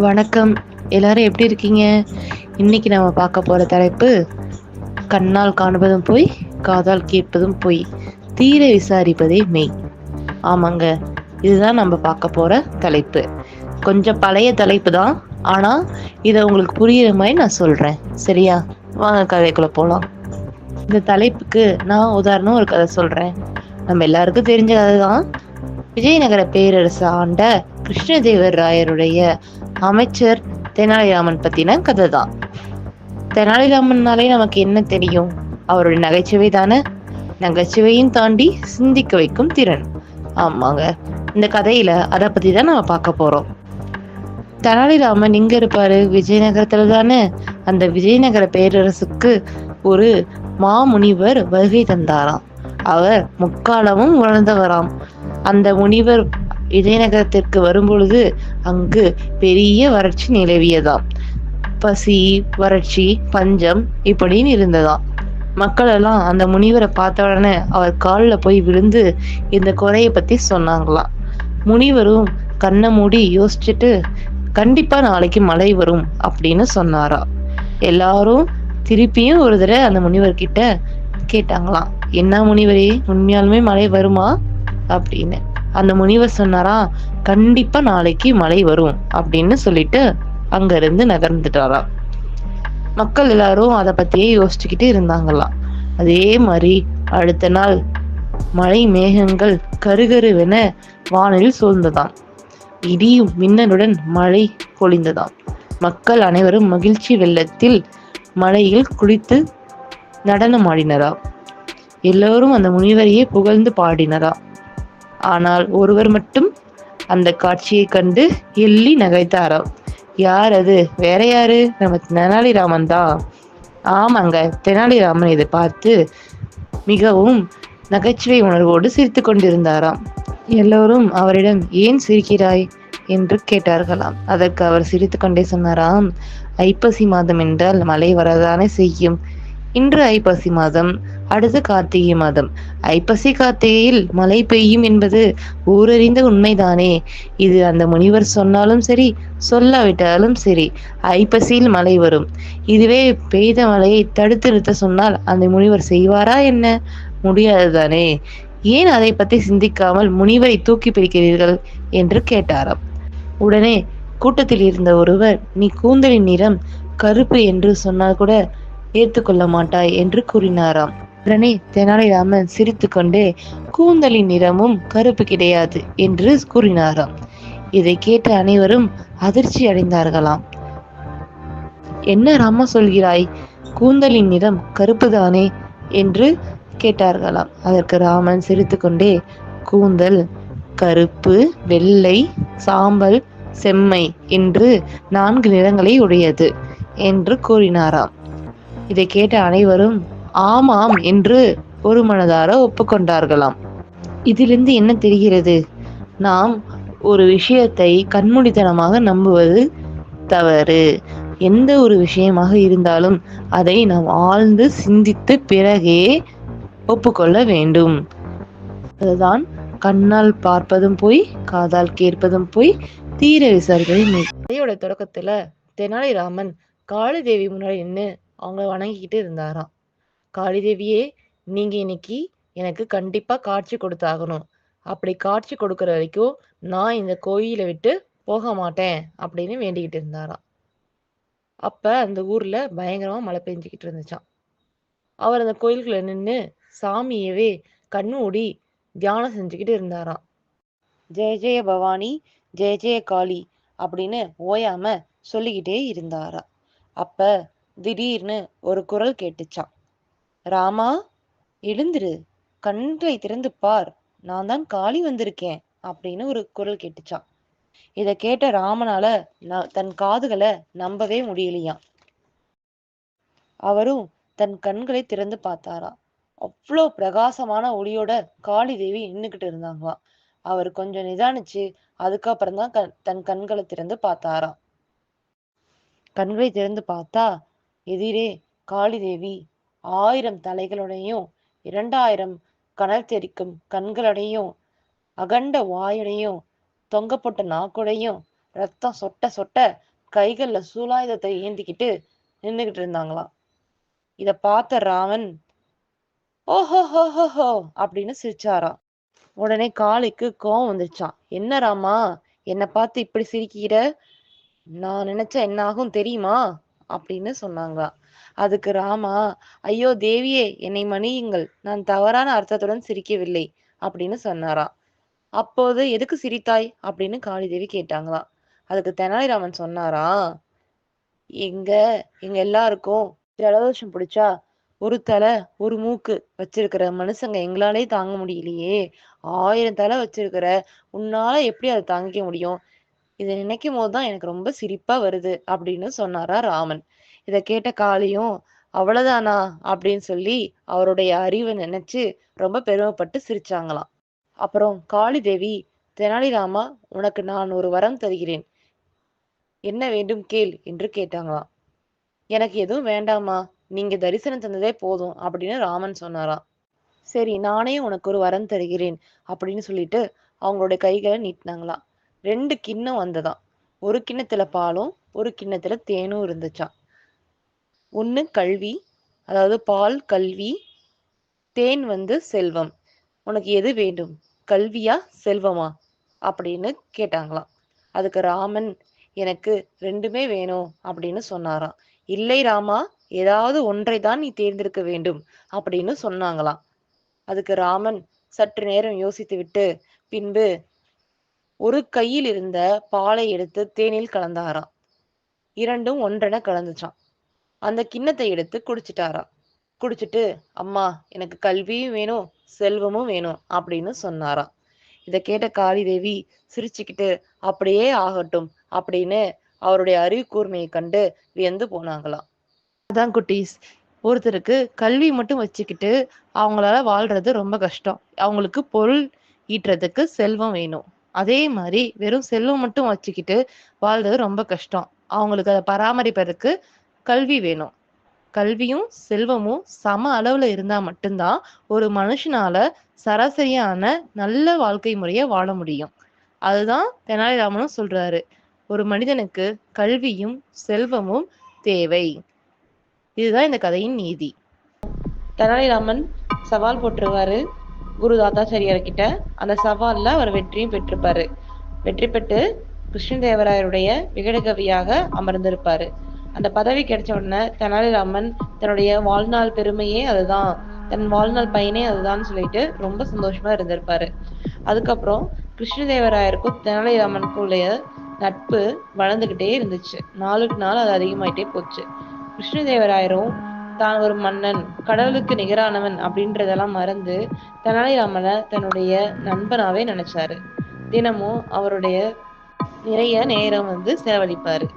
வணக்கம். எல்லாரும் எப்படி இருக்கீங்க? இன்னைக்கு நம்ம பார்க்க போற தலைப்பு, கண்ணால் காண்பதும் பொய், காதால் கேட்பதும் பொய், தீர விசாரிப்பதே மெய். ஆமாங்க, இதுதான் நம்ம பார்க்க போற தலைப்பு. கொஞ்சம் பழைய தலைப்பு தான். ஆனா இதை உங்களுக்கு புரியுற மாதிரி நான் சொல்றேன். சரியா? வாங்க கதைக்குள்ள போலாம். இந்த தலைப்புக்கு நான் உதாரணம் ஒரு கதை சொல்றேன். நம்ம எல்லாருக்கும் தெரிஞ்ச கதை தான். விஜயநகர பேரரசு ஆண்ட கிருஷ்ணதேவராயருடைய அமைச்சர் தெனாலிராமன் பத்தின கதை தான். தெனாலிராமன்னாலே நமக்கு என்ன தெரியும்? அவருடைய நகைச்சுவை தானே. நகைச்சுவையும் தாண்டி சிந்திக்க வைக்கும் திறன். ஆமாங்க, இந்த கதையில அதை பத்தி தான் நம்ம பார்க்க போறோம். தெனாலிராமன் எங்க இருப்பாரு? விஜயநகரத்துல தானே. அந்த விஜயநகர பேரரசுக்கு ஒரு மாமுனிவர் வருகை தந்தாராம். அவர் முக்காலமும் உணர்ந்தவராம். அந்த முனிவர் விஜயநகரத்திற்கு வரும்பொழுது அங்கு பெரிய வறட்சி நிலவியதாம். பசி, வறட்சி, பஞ்சம் இப்படின்னு இருந்ததாம். மக்கள் எல்லாம் அந்த முனிவரை பார்த்த உடனே அவர் காலில் போய் விழுந்து இந்த குறைய பத்தி சொன்னாங்களாம். முனிவரும் கண்ணை மூடி யோசிச்சுட்டு, கண்டிப்பா நாளைக்கு மழை வரும் அப்படின்னு சொன்னாரா. எல்லாரும் திருப்பியும் ஒரு தடவை அந்த முனிவர் கிட்ட கேட்டாங்களாம், என்ன முனிவரே, உண்மையாலுமே மழை வருமா அப்படின்னு. அந்த முனிவர் சொன்னாரா, கண்டிப்பா நாளைக்கு மழை வரும் அப்படின்னு சொல்லிட்டு அங்க இருந்து நகர்ந்துட்டாராம். மக்கள் எல்லாரும் அதை பத்தியே யோசிச்சுக்கிட்டு இருந்தாங்களாம். அதே மாதிரி அடுத்த நாள் மழை மேகங்கள் கருகருவென வானில் சூழ்ந்ததாம். இடியும் மின்னலுடன் மழை பொழிந்ததாம். மக்கள் அனைவரும் மகிழ்ச்சி வெள்ளத்தில் மழையில் குளித்து நடனமாடினராம். எல்லோரும் அந்த முனிவரையே புகழ்ந்து பாடினராம். ஆனால் ஒருவர் மட்டும் அந்த காட்சியை கண்டு எள்ளி நகைத்தாராம். யார் அது? வேற யாரு? நம்ம தெனாலிராமன் தான். ஆமாங்க, தெனாலிராமன் இதை பார்த்து மிகவும் நகைச்சுவை உணர்வோடு சிரித்து கொண்டிருந்தாராம். எல்லோரும் அவரிடம், ஏன் சிரிக்கிறாய் என்று கேட்டார்களாம். அதற்கு அவர் சிரித்து கொண்டே சொன்னாராம், ஐப்பசி மாதம் என்றால் மழை வரதானே செய்யும். இன்று ஐப்பசி மாதம், அடுத்து கார்த்திகை மாதம். ஐப்பசி கார்த்திகையில் மழை பெய்யும் என்பது ஊரறிந்த உண்மைதானே. இது அந்த முனிவர் சொன்னாலும் சரி, சொல்லாவிட்டாலும் சரி, ஐப்பசியில் மழை வரும். இதுவே பெய்த மழையை தடுத்து நிறுத்த சொன்னால் அந்த முனிவர் செய்வாரா என்ன? முடியாதுதானே. ஏன் அதை பற்றி சிந்திக்காமல் முனிவரை தூக்கி பிடிக்கிறீர்கள் என்று கேட்டாராம். உடனே கூட்டத்தில் இருந்த ஒருவர், நீ கூந்தலின் நிறம் கருப்பு என்று சொன்னால் கூட ஏற்றுக்கொள்ள மாட்டாய் என்று கூறினாராம். உடனே தெனாலிராமன் சிரித்து கொண்டே, கூந்தலின் நிறமும் கருப்பு கிடையாது என்று கூறினாராம். இதை கேட்ட அனைவரும் அதிர்ச்சி அடைந்தார்களாம். என்ன ராமா சொல்கிறாய்? கூந்தலின் நிறம் கருப்புதானே என்று கேட்டார்களாம். அதற்கு ராமன் சிரித்து கொண்டே, கூந்தல் கருப்பு, வெள்ளை, சாம்பல், செம்மை என்று 4 நிறங்களை உடையது என்று கூறினாராம். இதை கேட்ட அனைவரும் ஆமாம் என்று ஒரு மனதார ஒப்புக்கொண்டார்களாம். இதிலிருந்து என்ன தெரிகிறது? நாம் ஒரு விஷயத்தை கண்மூடித்தனமாக நம்புவது தவறு. எந்த ஒரு விஷயமாக இருந்தாலும் அதை நாம் ஆழ்ந்து சிந்தித்து பிறகே ஒப்புக்கொள்ள வேண்டும். அதுதான் கண்ணால் பார்ப்பதும் பொய், காதால் கேட்பதும் பொய், தீர விசாரிப்பது. கதையோட தொடக்கத்துல தெனாலிராமன் காளி தேவி முன்னாடி நின்று அவங்க வணங்கிக்கிட்டு இருந்தாராம். காளி தேவியே, நீங்க இன்னைக்கு எனக்கு கண்டிப்பா காட்சி கொடுத்தாகணும். அப்படி காட்சி கொடுக்கற வரைக்கும் நான் இந்த கோயிலை விட்டு போக மாட்டேன் அப்படின்னு வேண்டிக்கிட்டு இருந்தாராம். அப்ப அந்த ஊர்ல பயங்கரமா மழை பெஞ்சுக்கிட்டு இருந்துச்சாம். அவர் அந்த கோயிலுக்குள்ள நின்று சாமியவே கண்ணூடி தியானம் செஞ்சுக்கிட்டு இருந்தாராம். ஜெய ஜெய பவானி, ஜெய ஜெய காளி அப்படின்னு ஓயாம சொல்லிக்கிட்டே இருந்தாராம். அப்ப திடீர்னு ஒரு குரல் கேட்டுச்சான். ராமா, எழுந்திரு, கண்களை திறந்து பார், நான் தான் காளி வந்திருக்கேன் அப்படின்னு ஒரு குரல் கேட்டுச்சான். இத கேட்ட ராமனால தன் காதுகளை நம்பவே முடியலையாம். அவரும் தன் கண்களை திறந்து பார்த்தாராம். அவ்வளோ பிரகாசமான ஒளியோட காளி தேவி நின்னுகிட்டு இருந்தாங்களாம். அவர் கொஞ்சம் நிதானிச்சு அதுக்கப்புறம் தான் தன் கண்களை திறந்து பார்த்தாராம். கண்களை திறந்து பார்த்தா எதிரே காளி தேவி 1000 தலைகளுடையும் 2000 கனல் தெரிக்கும் கண்களுடையும் அகண்ட வாயுடையும் தொங்கப்பட்ட நாக்குடையும் ரத்தம் சொட்ட சொட்ட கைகள்ல சூலாயுதத்தை ஏந்திக்கிட்டு நின்னுகிட்டு இருந்தாங்களாம். இத பார்த்த ராமன் ஓஹோ ஹோ ஹோ ஹோ அப்படின்னு சிரிச்சாராம். உடனே காளிக்கு கோவம் வந்துச்சாம். என்ன ராமா, என்ன பார்த்து இப்படி சிரிக்கிற? நான் நினைச்சா என்ன ஆகும் தெரியுமா? அப்படின்னு சொன்னாங்களாம். அதுக்கு ராமா, ஐயோ தேவியே, என்னை மன்னியுங்கள், நான் தவறான அர்த்தத்துடன் சிரிக்கவில்லை அப்படின்னு சொன்னாராம். அப்போது எதுக்கு சிரித்தாய் அப்படின்னு காளிதேவி கேட்டாங்களாம். அதுக்கு தெனாலிராமன் சொன்னாராம், எங்க எங்க எல்லாருக்கும் ஜலதோஷம் பிடிச்சா ஒரு தலை ஒரு மூக்கு வச்சிருக்கிற மனுஷங்க எங்களாலே தாங்க முடியலையே, 1000 தலை வச்சிருக்கிற உன்னால எப்படி அதை தாங்கிக்க முடியும்? இதை நினைக்கும் போதுதான் எனக்கு ரொம்ப சிரிப்பா வருது அப்படின்னு சொன்னாரா ராமன். இதை கேட்ட காளியும் அவ்வளவுதானா அப்படின்னு சொல்லி அவருடைய அறிவை நினைச்சு ரொம்ப பெருமைப்பட்டு சிரிச்சாங்களாம். அப்புறம் காளி தேவி, தெனாலிராமா, உனக்கு நான் ஒரு வரம் தருகிறேன், என்ன வேண்டும் கேள் என்று கேட்டாங்களாம். எனக்கு எதுவும் வேண்டாமா, நீங்க தரிசனம் தந்ததே போதும் அப்படின்னு ராமன் சொன்னாராம். சரி, நானே உனக்கு ஒரு வரம் தருகிறேன் அப்படின்னு சொல்லிட்டு அவங்களுடைய கைகளை நீட்டினாங்களாம். 2 கிண்ணம் வந்ததாம். ஒரு கிண்ணத்துல பாலும் ஒரு கிண்ணத்துல தேனும் இருந்துச்சாம். ஒண்ணு கல்வி, அதாவது பால் கல்வி, தேன் செல்வம். உனக்கு எது வேண்டும், கல்வியா செல்வமா அப்படின்னு கேட்டாங்களாம். அதுக்கு ராமன், எனக்கு 2மே வேணும் அப்படின்னு சொன்னாராம். இல்லை ராமா, ஏதாவது ஒன்றை தான் நீ தேர்ந்தெடுக்க வேண்டும் அப்படின்னு சொன்னாங்களாம். அதுக்கு ராமன் சற்று நேரம் யோசித்து விட்டு பின்பு ஒரு கையில் இருந்த பாலை எடுத்து தேனில் கலந்தாராம். 2ம் ஒன்றென கலந்துச்சான். அந்த கிண்ணத்தை எடுத்து குடிச்சிட்டாராம். குடிச்சிட்டு, அம்மா, எனக்கு கல்வியும் வேணும் செல்வமும் வேணும் அப்படின்னு சொன்னாராம். இதை கேட்ட காளிதேவி சிரிச்சுக்கிட்டு, அப்படியே ஆகட்டும் அப்படின்னு அவருடைய அறிவு கூர்மையை கண்டு வியந்து போனாங்களாம். அதான் குட்டீஸ், ஒருத்தருக்கு கல்வி மட்டும் வச்சுக்கிட்டு அவங்களால வாழ்றது ரொம்ப கஷ்டம். அவங்களுக்கு பொருள் ஈட்டுறதுக்கு செல்வம் வேணும். அதே மாதிரி வெறும் செல்வம் மட்டும் வச்சுக்கிட்டு வாழ்றது ரொம்ப கஷ்டம். அவங்களுக்கு அதை பராமரிப்பதற்கு கல்வி வேணும். கல்வியும் செல்வமும் சம அளவுல இருந்தா மட்டும்தான் ஒரு மனுஷனால சராசரியான நல்ல வாழ்க்கை முறைய வாழ முடியும். அதுதான் தெனாலிராமனும் சொல்றாரு, ஒரு மனிதனுக்கு கல்வியும் செல்வமும் தேவை. இதுதான் இந்த கதையின் நீதி. தெனாலிராமன் சவால் போட்டுருவாரு குரு தாத்தாச்சாரியார்கிட்ட. அந்த சவால்ல அவர் வெற்றியும் பெற்றிருப்பாரு. வெற்றி பெற்று கிருஷ்ணதேவராயருடைய விகடகவியாக அமர்ந்திருப்பாரு. அந்த பதவி கிடைச்ச உடனே தெனாலிராமன் தன்னுடைய வாழ்நாள் பெருமையே அதுதான், தன் வாழ்நாள் பயனே அதுதான் சொல்லிட்டு ரொம்ப சந்தோஷமா இருந்திருப்பாரு. அதுக்கப்புறம் கிருஷ்ணதேவராயருக்கும் தெனாலிராமனுக்குள்ள நட்பு வளர்ந்துகிட்டே இருந்துச்சு. நாளுக்கு நாள் அது அதிகமாயிட்டே போச்சு. கிருஷ்ணதேவராயரும் தான் ஒரு மன்னன், கடவுளுக்கு நிகரானவன் அப்படின்றதெல்லாம் மறந்து தெனாலிராமனை தன்னுடைய நண்பனாவே நினைச்சாரு. தினமும் அவருடைய நிறைய நேரம் செலவழிப்பாரு.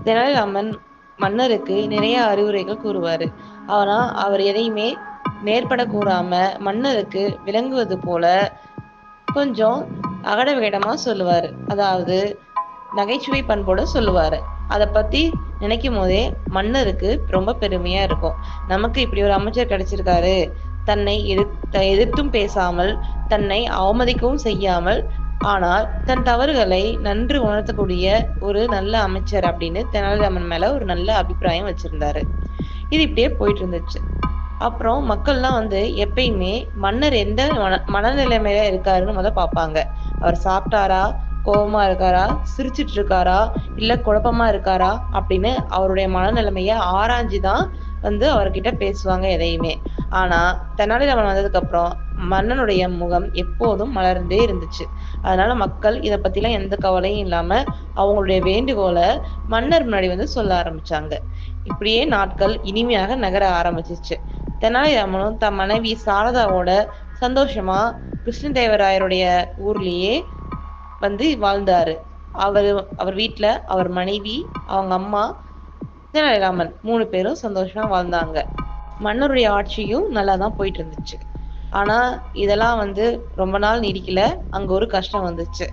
தெனாலிராமன் மன்னருக்கு நிறைய அறிவுரைகள் கூறுவாரு. ஆனா அவர் எதையுமே மேற்பட கூறாம மன்னருக்கு விளங்குவது போல கொஞ்சம் அகட விகடமா சொல்லுவாரு. அதாவது நகைச்சுவை பண்போட சொல்லுவாரு. அதை பத்தி நினைக்கும் போதே மன்னருக்கு ரொம்ப பெருமையா இருக்கும். நமக்கு இப்படி ஒரு அமைச்சர் கிடைச்சிருக்காரு, தன்னை எதிர்த்தும் பேசாமல், தன்னை அவமதிக்கவும் செய்யாமல், ஆனால் தன் தவறுகளை நன்று உணர்த்தக்கூடிய ஒரு நல்ல அமைச்சர் அப்படின்னு தெனாலிராமன் மேல ஒரு நல்ல அபிப்பிராயம் வச்சிருந்தாரு. இது இப்படியே போயிட்டு இருந்துச்சு. அப்புறம் மக்கள்லாம் எப்பயுமே மன்னர் எந்த மனநிலைமையில இருக்காருன்னு பார்ப்பாங்க. அவர் சாப்பிட்டாரா, கோபமா இருக்காரா, சிரிச்சிட்டு இருக்காரா, இல்ல குழப்பமா இருக்காரா அப்படின்னு அவருடைய மனநிலைமைய ஆராய்ஞ்சுதான் அவர்கிட்ட பேசுவாங்க எதையுமே. ஆனா தெனாலிராமன் வந்ததுக்கு அப்புறம் மன்னனுடைய முகம் எப்போதும் மலர்ந்தே இருந்துச்சு. அதனால மக்கள் இத பத்திலாம் எந்த கவலையும் இல்லாம அவங்களுடைய வேண்டுகோளை மன்னர் முன்னாடி சொல்ல ஆரம்பிச்சாங்க. இப்படியே நாட்கள் இனிமையாக நகர ஆரம்பிச்சிச்சு. தெனாலிராமனும் தன் மனைவி சாரதாவோட சந்தோஷமா கிருஷ்ணதேவராயருடைய ஊர்லயே வாழ்ந்தாரு. அவர் வீட்டுல அவர் மனைவி, அவங்க அம்மா, தெனாலிராமன் 3 பேரும் சந்தோஷமா வாழ்ந்தாங்க. மன்னருடைய ஆட்சியும் நல்லாதான் போயிட்டு இருந்துச்சு. ஆனா இதெல்லாம் ரொம்ப நாள் நீடிக்கல. அங்க ஒரு கஷ்டம் வந்துச்சு.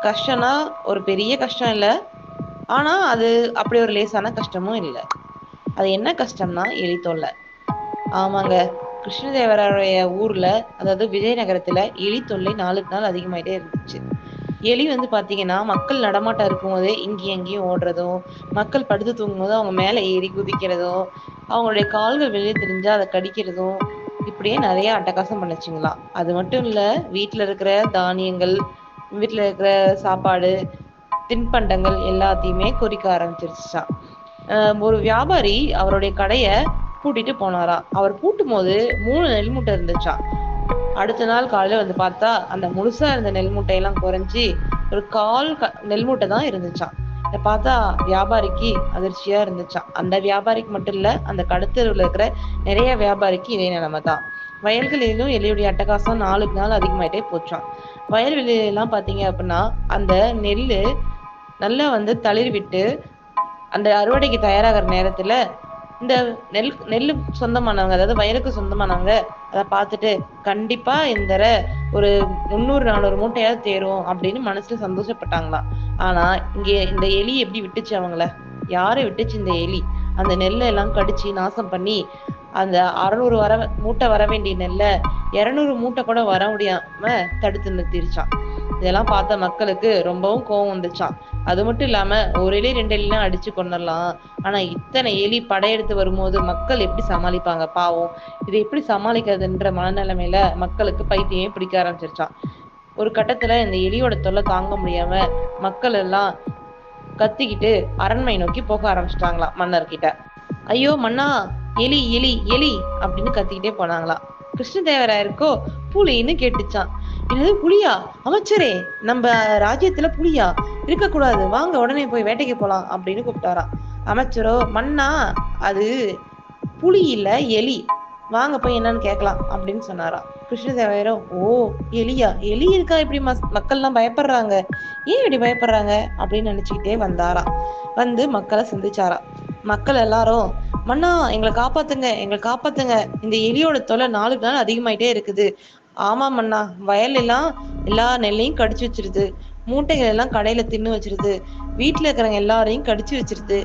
கஷ்டம்னா ஒரு பெரிய கஷ்டம் இல்ல, ஆனா அது அப்படி ஒரு லேசான கஷ்டமும் இல்லை. அது என்ன கஷ்டம்னா எலி தொல்லை. ஆமாங்க, கிருஷ்ணதேவராய ஊர்ல, அதாவது விஜயநகரத்துல எலி தொல்லை நாளுக்கு நாள் அதிகமாயிட்டே இருந்துச்சு. எலி வந்து பாத்தீங்கன்னா மக்கள் நடமாட்டம் இருக்கும் போதே இங்கேயும் அங்கேயும் ஓடுறதும், மக்கள் படுத்து தூங்கும் போது அவங்க மேல ஏறி குதிக்கிறதும், அவங்களுடைய கால்கள் வெளியே தெரிஞ்சா அதை கடிக்கிறதும், இப்படியே நிறைய அட்டகாசம் பண்ணுச்சுங்களாம். அது மட்டும் இல்ல, வீட்டுல இருக்கிற தானியங்கள், வீட்டுல இருக்கிற சாப்பாடு, தின்பண்டங்கள் எல்லாத்தையுமே கொறிக்க ஆரம்பிச்சிருச்சாம். ஒரு வியாபாரி அவருடைய கடைய பூட்டிட்டு போனாராம். அவர் பூட்டும் போது 3 நெல் மூட்டை இருந்துச்சாம். அடுத்த நாள் காலையில வந்து பார்த்தா அந்த முழுசா இருந்த நெல் மூட்டையெல்லாம் குறைஞ்சி ஒரு கால் நெல் மூட்டை தான் இருந்துச்சாம். இதை பார்த்தா வியாபாரிக்கு அதிர்ச்சியா இருந்துச்சாம். அந்த வியாபாரிக்கு மட்டும் இல்ல, அந்த கடத்தெருவுல இருக்கிற நிறைய வியாபாரிக்கு இதே நிலைமை தான். வயல்களிலும் எலியுடைய அட்டகாசம் நாளுக்கு நாள் அதிகமாயிட்டே போச்சாம். வயல்வெளியெல்லாம் பார்த்தீங்க அப்படின்னா அந்த நெல்லு நல்லா வந்து தளிர் விட்டு அந்த அறுவடைக்கு தயாராகிற நேரத்துல இந்த நெல்லு சொந்தமானவங்க, அதாவது வயலுக்கு சொந்தமானவங்க அதை பார்த்துட்டு கண்டிப்பா இந்த ஒரு 300-400 மூட்டையாவது தேரும் அப்படின்னு மனசுல சந்தோஷப்பட்டாங்களாம். ஆனா இங்க இந்த எலி எப்படி விட்டுச்சு அவங்கள? யாரை விட்டுச்சு இந்த எலி? அந்த நெல்லை எல்லாம் கடிச்சு நாசம் பண்ணி அந்த 600 மூட்டை வர வேண்டிய நெல்ல 200 மூட்டை கூட வர முடியாம தடுத்து நிறுத்திருச்சான். இதெல்லாம் பார்த்த மக்களுக்கு ரொம்பவும் கோவம் வந்துச்சான். அது மட்டும் இல்லாம ஒரு எலி 2 எலிலாம் அடிச்சு கொண்டுடலாம், ஆனா இத்தனை எலி படையெடுத்து வரும்போது மக்கள் எப்படி சமாளிப்பாங்க பாவம், இதை எப்படி சமாளிக்கிறதுன்ற மனநிலைமையில மக்களுக்கு பைத்தியமே பிடிக்க ஆரம்பிச்சிருச்சான். ஒரு கட்டத்துல இந்த எலியோட தொல்லை தாங்க முடியாம மக்கள் எல்லாம் கத்திக்கிட்டு அரண்மனை நோக்கி போக ஆரம்பிச்சிட்டாங்களாம் மன்னர்கிட்ட. ஐயோ மன்னா, எலி எலி எலி அப்படின்னு கத்திக்கிட்டே போனாங்களாம். கிருஷ்ணதேவராயருக்கோ புலின்னு கேட்டுச்சான். என்னது புலியா? அமைச்சரே, நம்ம ராஜ்யத்துல புலியா இருக்கக்கூடாது, வாங்க உடனே போய் வேட்டைக்கு போலாம் அப்படின்னு கூப்பிட்டாராம். அமைச்சரோ, மன்னா அது புலி இல்ல எலி, வாங்க போய் என்னன்னு கேட்கலாம் அப்படின்னு சொன்னாராம். கிருஷ்ணதேவராயரோ, ஓ எலியா, எலி இருக்கா இப்படி மக்கள்லாம் பயப்படுறாங்க, ஏன் இப்படி பயப்படுறாங்க அப்படின்னு நினைச்சுக்கிட்டே வந்தாராம். வந்து மக்களை சந்திச்சாராம். மக்கள் எல்லாரும், மன்னா எங்களை காப்பாத்துங்க, எங்களை காப்பாத்துங்க, இந்த எலியோட தொலை நாளுக்கு நாள் அதிகமாயிட்டே இருக்குது. ஆமா மன்னா, வயல் எல்லாம் எல்லா நெல்லையும் கடிச்சு வச்சிருது, மூட்டைகள் எல்லாம் கடையில தின்னு வச்சிருது, வீட்டுல இருக்கிறவங்க எல்லாரையும் கடிச்சு வச்சிருது,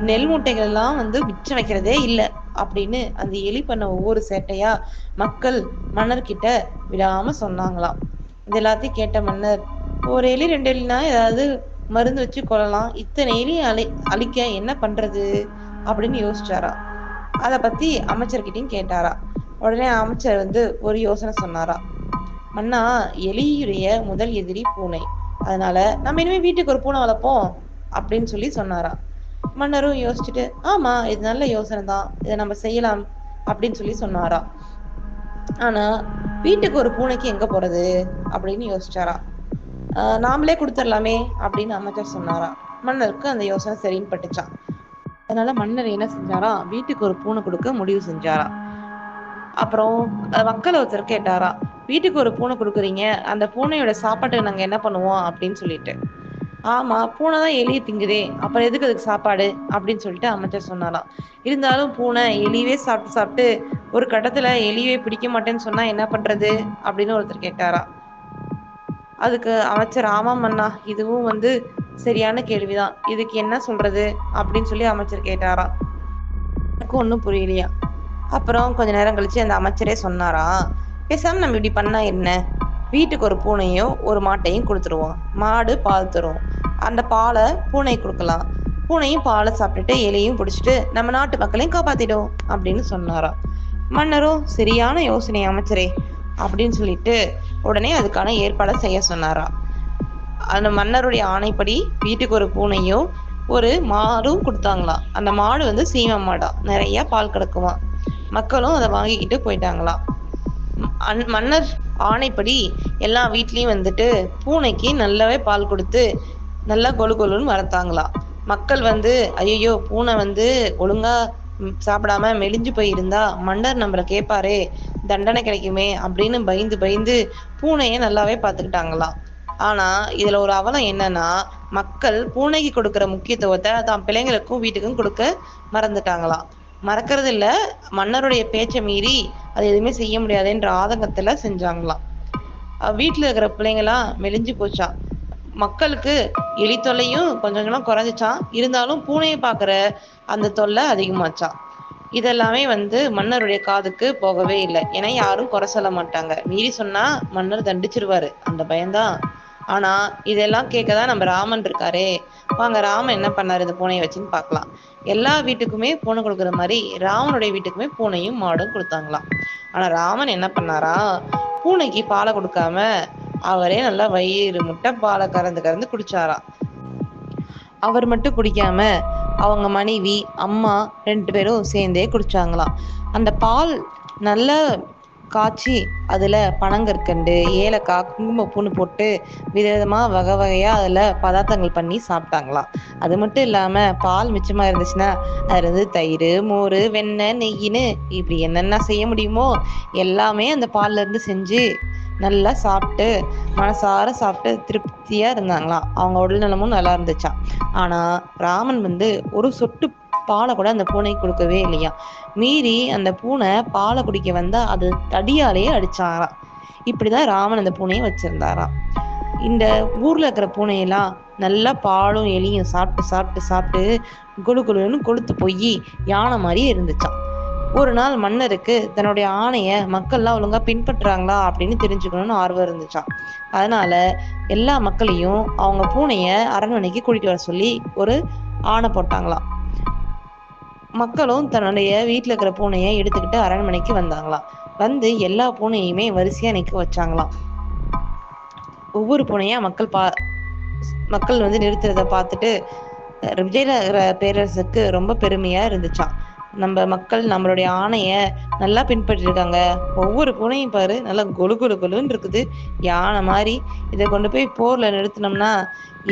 நெல் மூட்டைகள் எல்லாம் வந்து மிச்சம் வைக்கிறதே இல்லை அப்படின்னு அந்த எலி பண்ண ஒவ்வொரு சேட்டையா மக்கள் மன்னர்கிட்ட விடாம சொன்னாங்களாம். இது எல்லாத்தையும் கேட்ட மன்னர், ஒரு எலி 2 எலினா ஏதாவது மருந்து வச்சு கொள்ளலாம், இத்தனை எலி அழிக்க என்ன பண்றது அப்படின்னு யோசிச்சாரா. அத பத்தி அமைச்சர்கிட்டையும் கேட்டாரா. உடனே அமைச்சர் வந்து ஒரு யோசனை சொன்னாரா. மன்னா, எலியுடைய முதல் எதிரி பூனை, அதனால நம்ம இனிமே வீட்டுக்கு ஒரு பூனை வளர்ப்போம் அப்படின்னு சொல்லி சொன்னாரா. மன்னரும் யோசிச்சுட்டு, ஆமா இது நல்ல யோசனை தான், இதை நம்ம செய்யலாம் அப்படின்னு சொல்லி சொன்னாரா. ஆனா வீட்டுக்கு ஒரு பூனைக்கு எங்க போறது அப்படின்னு யோசிச்சாரா. நாமளே கொடுத்துடலாமே அப்படின்னு அமைச்சர் சொன்னாரா. மன்னருக்கு அந்த யோசனை சரின்னு பட்டுச்சான். அதனால மன்னர் என்ன செஞ்சாரா, வீட்டுக்கு ஒரு பூனை கொடுக்க முடிவு செஞ்சாரா. அப்புறம் மக்கள் ஒருத்தர் கேட்டாரா, வீட்டுக்கு ஒரு பூனை கொடுக்குறீங்க, அந்த பூனையோட சாப்பாட்டுக்கு நாங்க என்ன பண்ணுவோம் அப்படின்னு சொல்லிட்டு. ஆமா, பூனை தான் எலியை திங்குதே, அப்புறம் எதுக்கு அதுக்கு சாப்பாடு அப்படின்னு சொல்லிட்டு அமைச்சர் சொன்னாராம். இருந்தாலும் பூனை எலியவே சாப்பிட்டு சாப்பிட்டு ஒரு கட்டத்துல எலியவே பிடிக்க மாட்டேன்னு சொன்னா என்ன பண்றது அப்படின்னு ஒருத்தர் கேட்டாரா. அதுக்கு அமைச்சர், ஆமாம் மன்னா, இதுவும் வந்து சரியான கேள்விதான், இதுக்கு என்ன சொல்றது அப்படின்னு சொல்லி அமைச்சர் கேட்டாரா. எனக்கு ஒன்றும் புரியலையா. அப்புறம் கொஞ்ச நேரம் கழிச்சு அந்த அமைச்சரே சொன்னாரா, பேசாம நம்ம இப்படி பண்ணா என்ன, வீட்டுக்கு ஒரு பூனையும் ஒரு மாட்டையும் கொடுத்துருவோம், மாடு பால் தரும், அந்த பாலை பூனை கொடுக்கலாம், பூனையும் பாலை சாப்பிட்டுட்டு எலியும் பிடிச்சிட்டு நம்ம நாட்டு மக்களையும் காப்பாத்திடும் அப்படின்னு சொன்னாரா. மன்னரும் சரியான யோசனை அமைச்சரே அப்படின்னு சொல்லிட்டு உடனே அதுக்கான ஏற்பாடை செய்ய சொன்னாரா. அந்த மன்னருடைய ஆணைப்படி வீட்டுக்கு ஒரு பூனையும் ஒரு மாடும் கொடுத்தாங்களாம். அந்த மாடு வந்து சீம மாடா, நிறைய பால் கிடக்குமா. மக்களும் அதை வாங்கிக்கிட்டு போயிட்டாங்களாம். மன்னர் ஆணைப்படி எல்லா வீட்லயும் வந்துட்டு பூனைக்கு நல்லாவே பால் கொடுத்து நல்லா கொலு கொலுன்னு வளர்த்தாங்களாம். மக்கள் வந்து, ஐயோ பூனை வந்து ஒழுங்கா சாப்பிடாம மெலிஞ்சு போயிருந்தா மன்னர் நம்மள கேட்பாரே, தண்டனை கிடைக்குமே அப்படின்னு பயந்து பயந்து பூனைய நல்லாவே பார்த்துக்கிட்டாங்களாம். ஆனா இதுல ஒரு அவலம் என்னன்னா, மக்கள் பூனைக்கு கொடுக்குற முக்கியத்துவத்தை தான் பிள்ளைங்களுக்கும் வீட்டுக்கும் கொடுக்க மறந்துட்டாங்களாம். மறக்கிறது இல்ல, மன்னருடைய பேச்சை மீறி அது எதுவுமே செய்ய முடியாதுன்ற ஆதங்கத்துல செஞ்சாங்களாம். வீட்டுல இருக்கிற பிள்ளைங்களாம் மெலிஞ்சு போச்சான். மக்களுக்கு எலி தொல்லையும் கொஞ்சம் கொஞ்சமா குறைஞ்சிச்சான். இருந்தாலும் பூனையை பாக்குற அந்த தொல்லை அதிகமாச்சான். இதெல்லாமே வந்து மன்னருடைய காதுக்கு போகவே இல்லை. ஏன்னா யாரும் குறை சொல்ல மாட்டாங்க, மீறி சொன்னா மன்னர் தண்டிச்சிருவாரு, அந்த பயம்தான் ஆனா இதெல்லாம் கேட்கதான் நம்ம ராமன் இருக்காரே. வாங்க ராமன் என்ன பண்ணாரு இந்த பூனையை வச்சுன்னு பார்க்கலாம். எல்லா வீட்டுக்குமே பூனை கொடுக்குற மாதிரி ராமனுடைய வீட்டுக்குமே பூனையும் மாடும் கொடுத்தாங்களாம். ஆனா ராமன் என்ன பண்ணாரா, பூனைக்கு பாலை கொடுக்காம அவரே நல்லா வயிறு முட்டை பாலை கறந்து கறந்து குடிச்சாராம். அவர் மட்டும் குடிக்காம அவங்க மனைவி அம்மா 2 பேரும் சேர்ந்தே குடிச்சாங்களாம். அந்த பால் நல்ல காய்ச்சி அதுல பனங்கற்கண்டு, ஏலக்காய், குங்குமப்பூன்னு போட்டு விதவிதமா வகை வகையா அதுல பதார்த்தங்கள் பண்ணி சாப்பிட்டாங்களாம். அது மட்டும் இல்லாம பால் மிச்சமா இருந்துச்சுன்னா அதுல இருந்து தயிர், மோர், வெண்ணெய், நெய்யின்னு இப்படி என்னென்ன செய்ய முடியுமோ எல்லாமே அந்த பால்ல இருந்து செஞ்சு நல்லா சாப்பிட்டு மனசார சாப்பிட்டு திருப்தியா இருந்தாங்களாம். அவங்க உடல் நலமும் நல்லா இருந்துச்சாம். ஆனா ராமன் ஒரு சொட்டு பாலை கூட அந்த பூனைக்கு கொடுக்கவே இல்லையா. மீறி அந்த பூனை பாலை குடிக்க வந்தா அது தடியாலேயே அடிச்சாராம். இப்படிதான் ராமன் அந்த பூனையை வச்சிருந்தாராம். இந்த ஊர்ல இருக்கிற பூனையெல்லாம் நல்லா பாலும் எலியும் சாப்பிட்டு சாப்பிட்டு சாப்பிட்டு குழு குழுன்னு கொழுத்து போய் யானை மாதிரியே இருந்துச்சான். ஒரு நாள் மன்னருக்கு தன்னுடைய ஆணைய மக்கள்லாம் ஒழுங்கா பின்பற்றுறாங்களா அப்படின்னு தெரிஞ்சுக்கணும்னு ஆர்வம் இருந்துச்சான். அதனால எல்லா மக்களையும் அவங்க பூனைய அரண்மனைக்கு கூட்டிட்டு வர சொல்லி ஒரு ஆணை போட்டாங்களாம். மக்களும் தன்னுடைய வீட்டுல இருக்கிற பூனையை எடுத்துக்கிட்டு அரண்மனைக்கு வந்தாங்களாம். வந்து எல்லா பூனையுமே வரிசையா நிக்க வச்சாங்களாம். ஒவ்வொரு பூனையா மக்கள் நிறுத்துறத பார்த்துட்டு விஜயநகர பேரரசுக்கு ரொம்ப பெருமையா இருந்துச்சாம். நம்ம மக்கள் நம்மளுடைய ஆணைய நல்லா பின்பற்றிருக்காங்க. ஒவ்வொரு பூனையும் பாரு நல்லா கொலு கொலு கொலுன்னு இருக்குது, யானை மாதிரி. இதை கொண்டு போய் போர்ல நிறுத்தினோம்னா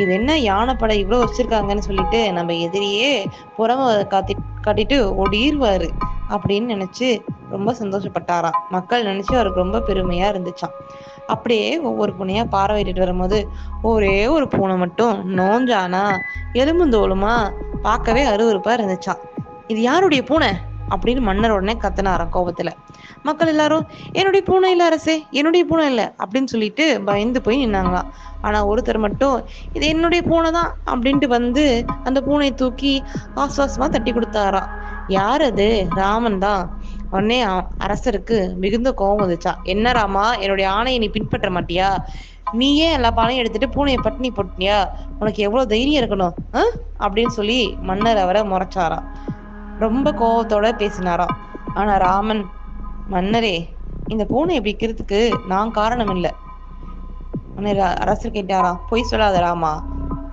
இது என்ன யானைப்படை இவ்வளவு வச்சிருக்காங்கன்னு சொல்லிட்டு நம்ம எதிரியே புறம காட்டிட்டு ஓடிடுவாரு அப்படின்னு நினைச்சு ரொம்ப சந்தோஷப்பட்டாராம். மக்கள் நினைச்சு அவருக்கு ரொம்ப பெருமையா இருந்துச்சாம். அப்படியே ஒவ்வொரு பூனையா பார்வையிட்டு வரும்போது ஒரே ஒரு பூனை மட்டும் நோஞ்சானா எலும்புந்தோலுமா பார்க்கவே அருவருப்பா இருந்துச்சான். இது யாருடைய பூனை அப்படின்னு மன்னர் உடனே கத்தினாராம் கோபத்துல. மக்கள் எல்லாரும் என்னுடைய பூனை இல்ல அரசே, என்னுடைய பூனை இல்ல அப்படின்னு சொல்லிட்டு பயந்து போய் நின்னாங்களாம். ஆனா ஒருத்தர் மட்டும் இது என்னுடைய பூனை தான் அப்படின்ட்டு அந்த பூனை தூக்கி ஆசுவாசமா தட்டி கொடுத்தாராம். யார் அது? ராமன் தான். உடனே அரசருக்கு மிகுந்த கோபம் வந்துச்சா. என்ன ராமா, என்னுடைய ஆணையை நீ பின்பற்ற மாட்டியா? நீயே எல்லா பாலையும் எடுத்துட்டு பூனையை பட்டினி போட்டியா? உனக்கு எவ்வளவு தைரியம் இருக்கணும் அப்படின்னு சொல்லி மன்னர் அவரை முறைச்சாராம். ரொம்ப கோபத்தோட பேசினாராம். ஆனா ராமன், மன்னரே, இந்த பூனை இப்படி இருக்கிறதுக்கு நான் காரணம் இல்லை. அரசர் கேட்டாராம். பொய் சொல்லாத ராமா,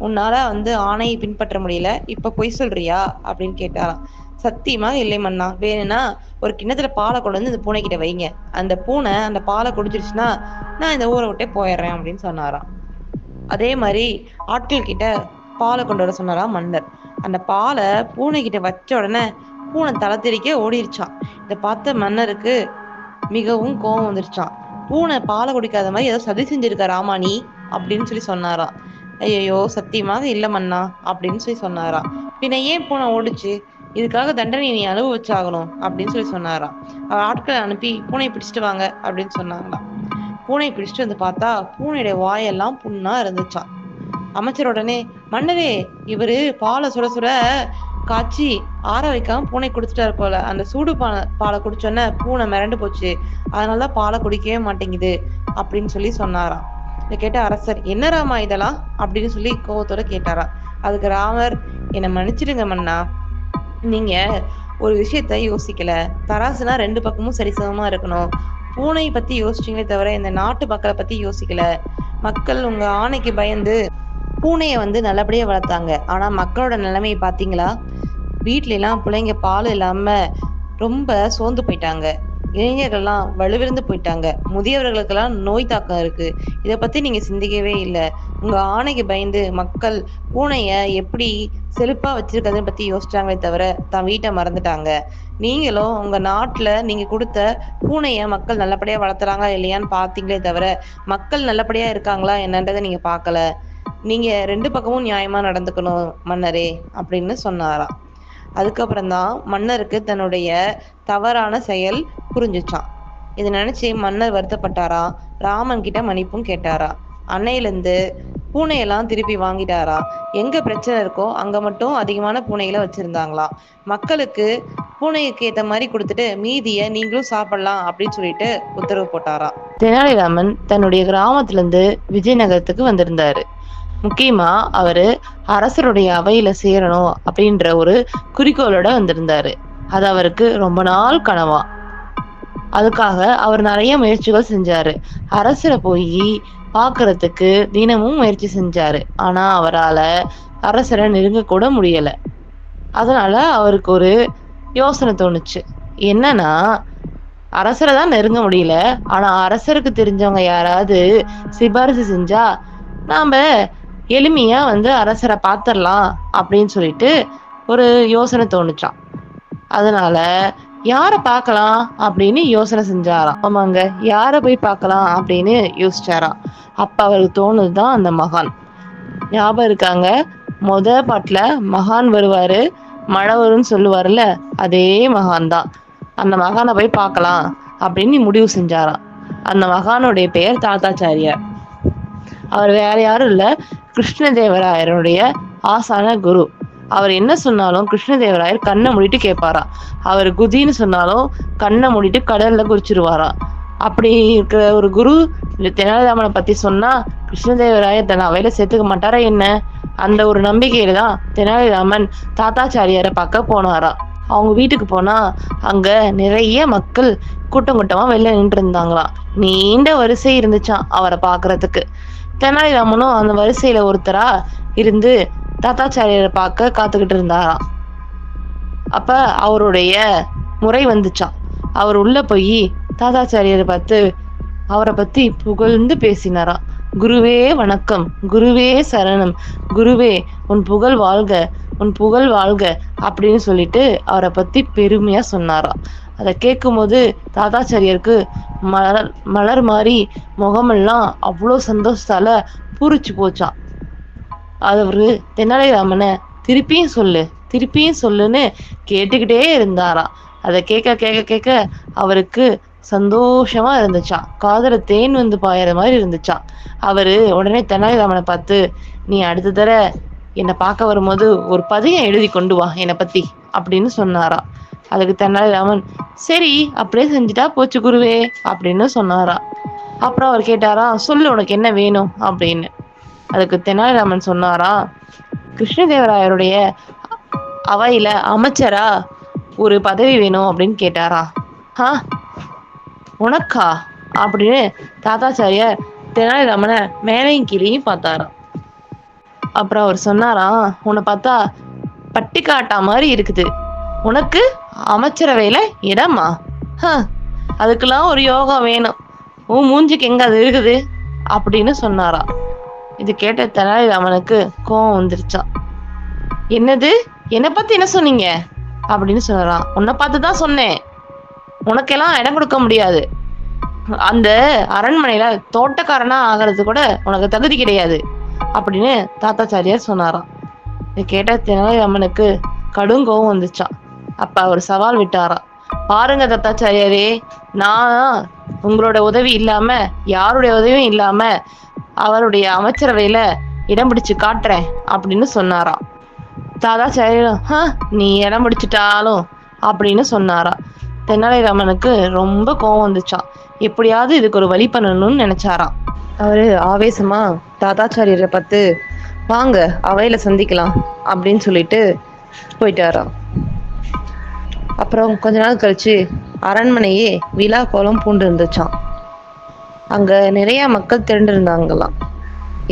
உன்னால ஆணையை பின்பற்ற முடியல, இப்ப பொய் சொல்றியா அப்படின்னு கேட்டாராம். சத்தியமா இல்லை மன்னா, வேணும்னா ஒரு கிண்ணத்துல பாலை கொண்டு வந்து இந்த பூனை கிட்ட வைங்க, அந்த பூனை அந்த பாலை குடிச்சிருச்சுன்னா நான் இந்த ஊரை விட்டே போயிடுறேன் அப்படின்னு சொன்னாராம். அதே மாதிரி ஆட்கள் கிட்ட பாலை கொண்டு வர சொன்னாராம் மன்னர். அந்த பாலை பூனை கிட்ட வச்ச உடனே பூனை தலை தெறிக்க ஓடிருச்சான். இதை பார்த்த மன்னருக்கு மிகவும் கோபம் வந்துருச்சான். பூனை பாலை குடிக்காத மாதிரி ஏதோ சதி செஞ்சிருக்க ராமானி அப்படின்னு சொல்லி சொன்னாராம். ஐயோ சத்தியமாக இல்ல மன்னா அப்படின்னு சொல்லி சொன்னாராம். பின்ன ஏன் பூனை ஓடிச்சு? இதுக்காக தண்டனை நீ அனுபவிச்சாகணும் அப்படின்னு சொல்லி சொன்னாராம். அவர் ஆட்களை அனுப்பி பூனை பிடிச்சிட்டு வாங்க அப்படின்னு சொன்னாங்களாம். பூனை பிடிச்சிட்டு வந்து பார்த்தா பூனையுடைய வாயெல்லாம் புண்ணா இருந்துச்சான். அமைச்சர் உடனே, மன்னரே, இவரு பாலை சுட சுட காய்ச்சி ஆற வைக்காம பூனை குடிச்சிட்டாரு போல, அந்த சூடு பாலை குடிச்சோன்னே பூனை மிரண்டு போச்சு, அதனாலதான் பாலை குடிக்கவே மாட்டேங்குது அப்படின்னு சொல்லி சொன்னாராம். இதை கேட்ட அரசர், என்ன ராமா இதெல்லாம் அப்படின்னு சொல்லி கோபத்தோட கேட்டாராம். அதுக்கு ராமர், என்னை மன்னிச்சிடுங்க மன்னா, நீங்க ஒரு விஷயத்த யோசிக்கல. தராசுனா 2 பக்கமும் சரிசமமா இருக்கணும். பூனை பத்தி யோசிச்சீங்களே தவிர இந்த நாட்டு மக்களை பத்தி யோசிக்கல. மக்கள் உங்க ஆணைக்கு பயந்து பூனையை நல்லபடியா வளர்த்தாங்க. ஆனா மக்களோட நிலைமையை பாத்தீங்களா? வீட்ல எல்லாம் பிள்ளைங்க பால் இல்லாம ரொம்ப சோர்ந்து போயிட்டாங்க. இளைஞர்கள்லாம் வலுவிழந்து போயிட்டாங்க. முதியவர்களுக்கெல்லாம் நோய் தாக்கம் இருக்கு. இதை பத்தி நீங்க சிந்திக்கவே இல்லை. உங்க ஆணைக்கு பயந்து மக்கள் பூனைய எப்படி செழிப்பா வச்சிருக்கிறத பத்தி யோசிச்சாங்களே தவிர தான் வீட்டை மறந்துட்டாங்க. நீங்களும் உங்க நாட்டுல நீங்க கொடுத்த பூனைய மக்கள் நல்லபடியா வளர்த்துறாங்களா இல்லையான்னு பாத்தீங்களே தவிர மக்கள் நல்லபடியா இருக்காங்களா என்னன்றதை நீங்க பார்க்கல. நீங்க 2 பக்கமும் நியாயமா நடந்துக்கணும் மன்னரே அப்படின்னு சொன்னாராம். அதுக்கப்புறம் தான் மன்னருக்கு தன்னுடைய தவறான செயல் புரிஞ்சுச்சான். இதை நினைச்சு மன்னர் வருத்தப்பட்டாரா. ராமன் கிட்ட மன்னிப்பும் கேட்டாரா. அன்னையிலிருந்து பூனையெல்லாம் திருப்பி வாங்கிட்டாரா. எங்க பிரச்சனை இருக்கோ அங்க மட்டும் அதிகமான பூனைகளை வச்சிருந்தாங்களாம். மக்களுக்கு பூனைக்கு ஏத்த மாதிரி கொடுத்துட்டு மீதியை நீங்களும் சாப்பிடலாம் அப்படின்னு சொல்லிட்டு உத்தரவு போட்டாராம். தெனாலிராமன் தன்னுடைய கிராமத்துல இருந்து விஜயநகரத்துக்கு வந்திருந்தாரு. முக்கியமா அவரு அரசருடைய அவையில சேரணும் அப்படின்ற ஒரு குறிக்கோளோட வந்திருந்தாரு. அது அவருக்கு ரொம்ப நாள் கனவா. அதுக்காக அவர் நிறைய முயற்சிகள் செஞ்சாரு. அரசரை போய் பாக்குறதுக்கு தினமும் முயற்சி செஞ்சாரு. ஆனா அவரால அரசரை நெருங்க கூட முடியல. அதனால அவருக்கு ஒரு யோசனை தோணுச்சு. என்னன்னா, அரசரை தான் நெருங்க முடியல, ஆனா அரசருக்கு தெரிஞ்சவங்க யாராவது சிபாரிசு செஞ்சா நாம எளிமையா அரசரை பாத்திரலாம் அப்படின்னு சொல்லிட்டு ஒரு யோசனை தோணுச்சான். அதனால யார பார்க்கலாம் அப்படின்னு யோசனை செஞ்சாராம். ஆமாங்க, யார போய் பார்க்கலாம் அப்படின்னு யோசிச்சாராம். அப்ப அவருக்கு தோணுதுதான் அந்த மகான். ஞாபகம் இருக்காங்க, பாட்டுல மகான் வருவாரு, மழை வரும்னு சொல்லுவாருல்ல, அதே மகான் தான். அந்த மகானை போய் பார்க்கலாம் அப்படின்னு முடிவு செஞ்சாராம். அந்த மகானுடைய பெயர் தாத்தாச்சாரியார். அவர் வேற யாரும் இல்ல, கிருஷ்ணதேவராயருடைய ஆசான குரு. அவர் என்ன சொன்னாலும் கிருஷ்ணதேவராயர் கண்ணை மூடிட்டு கேட்பாராம். அவர் குதின்னு சொன்னாலும் கண்ணை மூடிட்டு கடல்ல குறிச்சிருவாராம். அப்படி இருக்கிற ஒரு குரு தெனாலிராமனை பத்தி சொன்னா கிருஷ்ணதேவராயர் தன் அவையில சேர்த்துக்க மாட்டாரா என்ன? அந்த ஒரு நம்பிக்கையில தான் தெனாலிராமன் தாத்தாச்சாரியாரை பார்க்க போனாராம். அவங்க வீட்டுக்கு போனா அங்க நிறைய மக்கள் கூட்டம் கூட்டமா வெளில நின்று இருந்தாங்களாம். நீண்ட வரிசை இருந்துச்சான் அவரை பாக்குறதுக்கு. தெனாலிராமனும் அந்த வரிசையில ஒருத்தரா இருந்து தாத்தாச்சாரியரை பார்க்க காத்துக்கிட்டு இருந்தாராம். அப்ப அவருடைய முறை வந்துச்சான். அவர் உள்ள போய் தாத்தாச்சாரியரை பார்த்து அவரை பத்தி புகழ்ந்து பேசினாராம். குருவே வணக்கம், குருவே சரணம், குருவே உன் புகழ் வாழ்க, உன் புகழ் வாழ்க அப்படின்னு சொல்லிட்டு அவரை பத்தி பெருமையா சொன்னாராம். அதை கேட்கும் போது தாத்தாச்சாரியருக்கு மலர் மாதிரி முகமெல்லாம் அவ்வளோ சந்தோஷத்தால பூரிச்சு போச்சான். அவரு தெனாலிராமனை திருப்பியும் சொல்லு, திருப்பியும் சொல்லுன்னு கேட்டுக்கிட்டே இருந்தாராம். அதை கேட்க கேட்க கேட்க அவருக்கு சந்தோஷமா இருந்துச்சான். காதல தேன் பாயற மாதிரி இருந்துச்சான். அவரு உடனே தெனாலிராமனை பார்த்து, நீ அடுத்த தடவை என்னை பார்க்க வரும்போது ஒரு பதியம் எழுதி கொண்டு வா என்னை பத்தி அப்படின்னு சொன்னாராம். அதுக்கு தெனாலிராமன், சரி அப்படியே செஞ்சுட்டா போச்சு குருவே அப்படின்னு சொன்னாராம். அப்புறம் அவர் கேட்டாராம், சொல்லு உனக்கு என்ன வேணும் அப்படின்னு. அதுக்கு தெனாலிராமன் சொன்னாராம், கிருஷ்ணதேவராயருடைய அவையில அமைச்சரா ஒரு பதவி வேணும் அப்படின்னு கேட்டாராம். உனக்கா அப்படின்னு தாத்தாச்சாரியார் தெனாலிராமனை மேலையும் கீழையும் பார்த்தாராம். அப்புறம் அவர் சொன்னாராம், உன்னை பார்த்தா பட்டிக்காட்டா மாதிரி இருக்குது, உனக்கு அமைச்சரவையில இடமா? அதுக்கெல்லாம் ஒரு யோகம் வேணும், உன் மூஞ்சிக்கு எங்க அது இருக்குது அப்படின்னு சொன்னாராம். இது கேட்ட தெனாலிராமனுக்கு கோவம் வந்துருச்சான். என்னது, என்னை பத்தி என்ன சொன்னீங்க அப்படின்னு சொன்னாராம். உன்னை பார்த்துதான் சொன்னேன், உனக்கெல்லாம் இடம் கொடுக்க முடியாது, அந்த அரண்மனையில தோட்டக்காரனா ஆகிறது கூட உனக்கு தகுதி கிடையாது அப்படின்னு தாத்தாச்சாரியார் சொன்னாராம். இதை கேட்ட தெனாலிராமனுக்கு கடும் கோவம் வந்துச்சான். அப்ப அவர் சவால் விட்டாராம், பாருங்க தாத்தாச்சாரியாரே, நான் உங்களோட உதவி இல்லாம, யாருடைய உதவியும் இல்லாம அவருடைய அமைச்சரவையில இடம் பிடிச்சு காட்டுறேன் அப்படின்னு சொன்னாராம். தாத்தாச்சாரியாரும் நீ இடம் பிடிச்சிட்டாலும் அப்படின்னு சொன்னாராம். தெனாலிராமனுக்கு ரொம்ப கோவம் வந்துச்சான். எப்படியாவது இதுக்கு ஒரு வழி பண்ணணும்னு நினைச்சாராம். அவரு ஆவேசமா தாத்தாச்சாரியரை பார்த்து, வாங்க அவையில சந்திக்கலாம் அப்படின்னு சொல்லிட்டு போயிட்டாராம். அப்புறம் கொஞ்ச நாள் கழிச்சு அரண்மனையே விழா கோலம் பூண்டு இருந்துச்சான். அங்க நிறைய மக்கள் திரண்டு இருந்தாங்களாம்.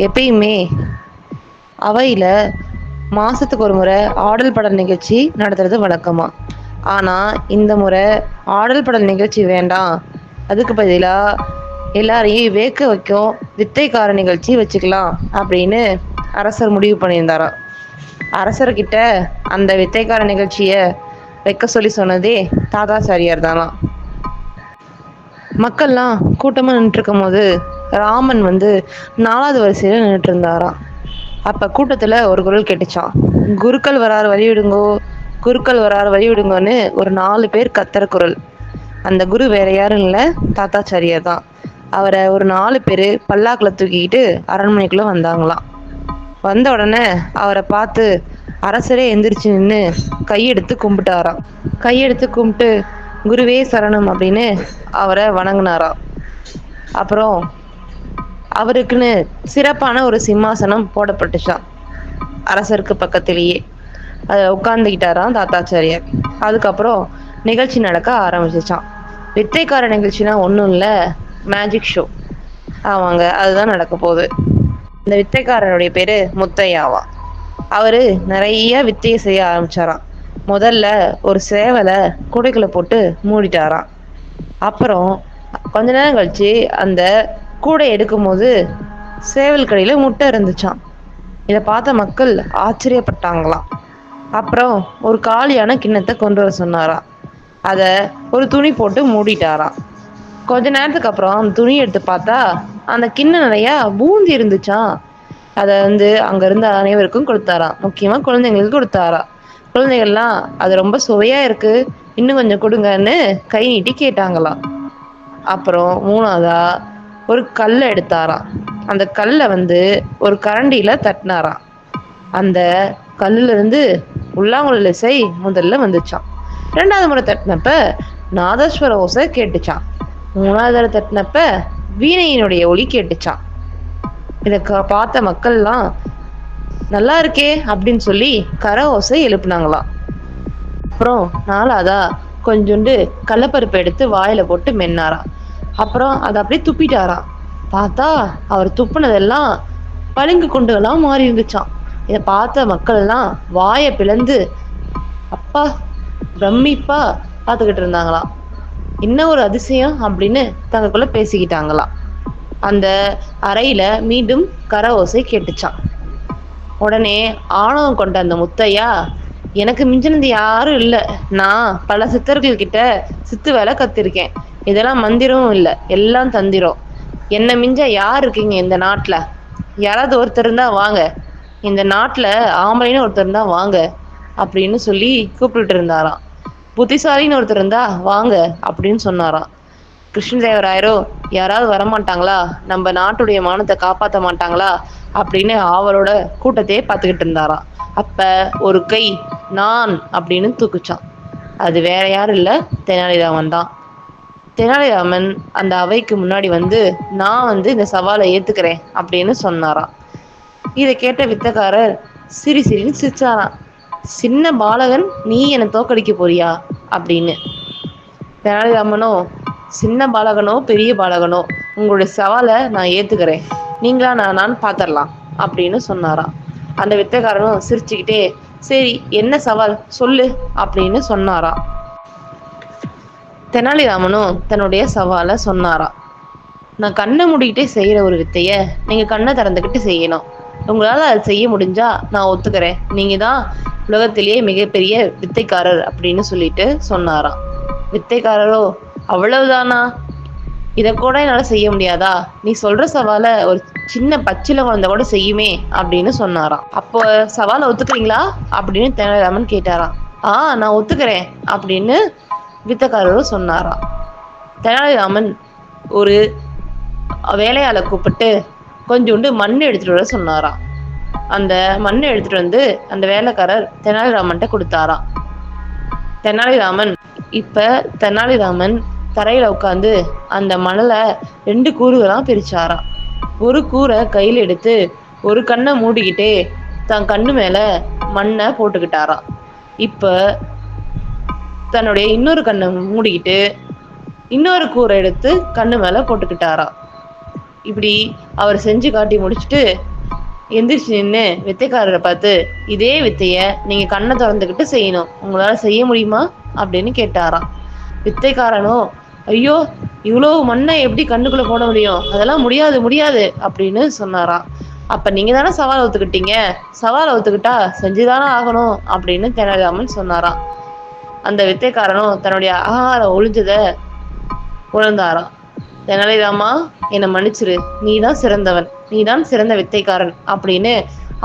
எப்பயுமே அவையில மாசத்துக்கு ஒரு முறை ஆடல் பாடல் நிகழ்ச்சி நடத்துறது வழக்கமா. ஆனா இந்த முறை ஆடல் பாடல் நிகழ்ச்சி வேண்டாம், அதுக்கு பதிலா எல்லாரையும் வேக்க வைக்கும் வித்தைக்கார நிகழ்ச்சி வச்சுக்கலாம் அப்படின்னு அரசர் முடிவு பண்ணியிருந்தாராம். அரசர்கிட்ட அந்த வித்தைக்கார நிகழ்ச்சிய வைக்க சொல்லி சொன்னதே தாத்தாச்சாரியார் தானா. மக்கள்லாம் கூட்டமா நின்றுட்டு இருக்கும் போது ராமன் 4வது வரிசையில நின்றுட்டு இருந்தாராம். அப்ப கூட்டத்துல ஒரு குரல் கேட்டுச்சான், குருக்கள் வராறு வழிவிடுங்கோ, குருக்கள் வராறு வழிவிடுங்கோன்னு ஒரு 4 பேர் கத்துற குரல். அந்த குரு வேற யாரும் இல்ல, தாத்தாச்சாரியார் தான். அவரை ஒரு 4 பேரு பல்லாக்குல தூக்கிக்கிட்டு அரண்மனைக்குள்ள வந்தாங்களாம். வந்த உடனே அவரை பார்த்து அரசரே எந்திரிச்சு நின்று கையெடுத்து கும்பிட்டாராம். கையெடுத்து கும்பிட்டு குருவே சரணம் அப்படின்னு அவரை வணங்கினாராம். அப்புறம் அவருக்குன்னு சிறப்பான ஒரு சிம்மாசனம் போடப்பட்டுச்சான் அரசருக்கு பக்கத்திலேயே. அதை உட்கார்ந்துக்கிட்டாராம் தாத்தாச்சாரியார். அதுக்கப்புறம் நிகழ்ச்சி நடக்க ஆரம்பிச்சிச்சான். வித்தைக்கார நிகழ்ச்சினா ஒன்றும் இல்லை, மேஜிக் ஷோ. ஆமாங்க, அதுதான் நடக்க போகுது. இந்த வித்தைக்காரருடைய பேரு முத்தையாவா. அவரு நிறைய வித்தையை செய்ய ஆரம்பிச்சாராம். முதல்ல ஒரு சேவலை கூடைக்குள்ள போட்டு மூடிட்டாராம். அப்புறம் கொஞ்ச நேரம் கழிச்சு அந்த கூடை எடுக்கும் போது சேவல் கடையில முட்டை இருந்துச்சான். இதை பார்த்த மக்கள் ஆச்சரியப்பட்டாங்களாம். அப்புறம் ஒரு காலியான கிண்ணத்தை கொண்டு வர சொன்னாராம். அதை ஒரு துணி போட்டு மூடிட்டாராம். கொஞ்ச நேரத்துக்கு அப்புறம் அந்த துணி எடுத்து பார்த்தா அந்த கிண்ணம் நிறையா பூந்தி இருந்துச்சான். அதை அங்க இருந்த அனைவருக்கும் கொடுத்தாராம். முக்கியமா குழந்தைங்களுக்கு கொடுத்தாராம். குழந்தைகள்லாம் அது ரொம்ப சுவையா இருக்கு, இன்னும் கொஞ்சம் கொடுங்கன்னு கை நீட்டி கேட்டாங்களாம். அப்புறம் மூணாவதா ஒரு கல்லை எடுத்தாராம். அந்த கல்லை ஒரு கரண்டியில தட்டினாராம். அந்த கல்லுல இருந்து உள்ளாங்குழல் இசை முதல்ல வந்துச்சான். ரெண்டாவது முறை தட்டினப்ப நாதஸ்வர ஓசை கேட்டுச்சான். மூணாவது தடவை தட்டினப்ப வீணையினுடைய ஒலி கேட்டுச்சான். இதை பார்த்த மக்கள்லாம் நல்லா இருக்கே அப்படின்னு சொல்லி கர ஓசை எழுப்புனாங்களாம். அப்புறம் நாலாவதா கொஞ்சோண்டு கடலப்பருப்பு எடுத்து வாயில போட்டு மென்னாராம். அப்புறம் அதை அப்படியே துப்பிட்டாராம். பார்த்தா அவர் துப்புனதெல்லாம் பளிங்கு குண்டுகளாம் மாறி இருந்துச்சான். இதை பார்த்த மக்கள் எல்லாம் வாயை பிளந்து அப்பா பிரமிப்பா பார்த்துக்கிட்டு இருந்தாங்களாம். என்ன ஒரு அதிசயம் அப்படின்னு தங்களுக்குள்ள பேசிக்கிட்டாங்களாம். அந்த அறையில மீண்டும் கர ஓசை கேட்டுச்சான். உடனே ஆணவம் கொண்ட அந்த முத்தையா, எனக்கு மிஞ்சினது யாரும் இல்லை, நான் பல சித்தர்கள் கிட்ட சித்து வேலை கத்திருக்கேன், இதெல்லாம் மந்திரம் இல்லை, எல்லாம் தந்திரம், என்ன மிஞ்ச யார் இருக்கீங்க இந்த நாட்டுல? யாராவது ஒருத்தர் இருந்தா வாங்க, இந்த நாட்டுல ஆம்பளைன்னு ஒருத்தர் இருந்தா வாங்க அப்படின்னு சொல்லி கூப்பிட்டு இருந்தாராம். புத்திசாலின்னு ஒருத்தர் இருந்தா வாங்க அப்படின்னு சொன்னாராம். கிருஷ்ணதேவராயரோ யாராவது வரமாட்டாங்களா, நம்ம நாட்டுடைய மானத்தை காப்பாற்ற மாட்டாங்களா அப்படின்னு அவரோட கூட்டத்தையே பார்த்துக்கிட்டு இருந்தாராம். அப்ப ஒரு கை நான் அப்படின்னு தூக்குச்சான். அது வேற யாரும் இல்ல, தெனாலிராமன் தான். தெனாலிராமன் அந்த அவைக்கு முன்னாடி நான் இந்த சவாலை ஏத்துக்கிறேன் அப்படின்னு சொன்னாராம். இதை கேட்ட வித்தக்காரர் சிரின்னு சிரிச்சாராம். சின்ன பாலகன் நீ என்னை தோக்கடிக்க போறியா அப்படின்னு. தெனாலிராமனோ, சின்ன பாலகனோ பெரிய பாலகனோ உங்களுடைய சவாலை நான் ஏத்துக்கிறேன், நீங்களா நான் பாத்திரலாம் அப்படின்னு சொன்னாராம். அந்த வித்தைக்காரனும் சிரிச்சுக்கிட்டே சரி என்ன சவால் சொல்லு அப்படின்னு சொன்னாராம். தெனாலிராமனும் தன்னுடைய சவாலை சொன்னாராம். நான் கண்ணை மூடிக்கிட்டே செய்யற ஒரு வித்தைய நீங்க கண்ணை திறந்துக்கிட்டு செய்யணும், உங்களால அதை செய்ய முடிஞ்சா நான் ஒத்துக்கிறேன், நீங்க தான் உலகத்திலேயே மிகப்பெரிய வித்தைக்காரர் அப்படின்னு சொல்லிட்டு சொன்னாராம். வித்தைக்காரரோ அவ்வளவுதானா, இதை கூட என்னால செய்ய முடியாதா, நீ சொல்ற சவாலை ஒரு சின்ன பச்சில குழந்தை கூட செய்யுமே அப்படின்னு சொன்னாராம். அப்போ சவாலை ஒத்துக்கிறீங்களா அப்படின்னு தெனாலிராமன் கேட்டாராம். நான் ஒத்துக்கிறேன் அப்படின்னு வித்தக்காரரும் சொன்னாராம். தெனாலிராமன் ஒரு வேலையாளை கூப்பிட்டு கொஞ்சோண்டு மண் எடுத்துட்டு வர சொன்னாராம். அந்த மண்ணை எடுத்துட்டு அந்த வேலைக்காரர் தெனாலிராமன்ட்ட கொடுத்தாராம். தெனாலிராமன் தரையில உட்காந்து அந்த மணலை 2 கூறுகளாம் பிரிச்சாராம். ஒரு கூரை கையில் எடுத்து ஒரு கண்ணை மூடிக்கிட்டே தன் கண்ணு மேல மண்ணை போட்டுக்கிட்டாராம். இப்ப தன்னுடைய இன்னொரு கண்ணை மூடிக்கிட்டு இன்னொரு கூரை எடுத்து கண்ணு மேல போட்டுக்கிட்டாராம். இப்படி அவர் செஞ்சு காட்டி முடிச்சுட்டு எந்திரிச்சு நின்று வித்தைக்காரரை பார்த்து இதே வித்தைய நீங்க கண்ணை திறந்துக்கிட்டு செய்யணும், உங்களால செய்ய முடியுமா அப்படின்னு கேட்டாராம். வித்தைக்காரனோ ஐயோ இவ்வளவு மண்ணை எப்படி கண்ணுக்குள்ள போட முடியும், அதெல்லாம் முடியாது அப்படின்னு சொன்னாராம். அப்ப நீங்க தானே சவாலை ஒத்துக்கிட்டீங்க, சவாலை ஒத்துக்கிட்டா செஞ்சுதானே ஆகணும் அப்படின்னு தெனாலிராமன் சொன்னாராம். அந்த வித்தைக்காரனும் தன்னுடைய ஆகாரம் ஒழிஞ்சதை உணர்ந்தாராம். தெனாலிராமா என்னை மன்னிச்சிரு, நீதான் சிறந்தவன், நீதான் சிறந்த வித்தைக்காரன் அப்படின்னு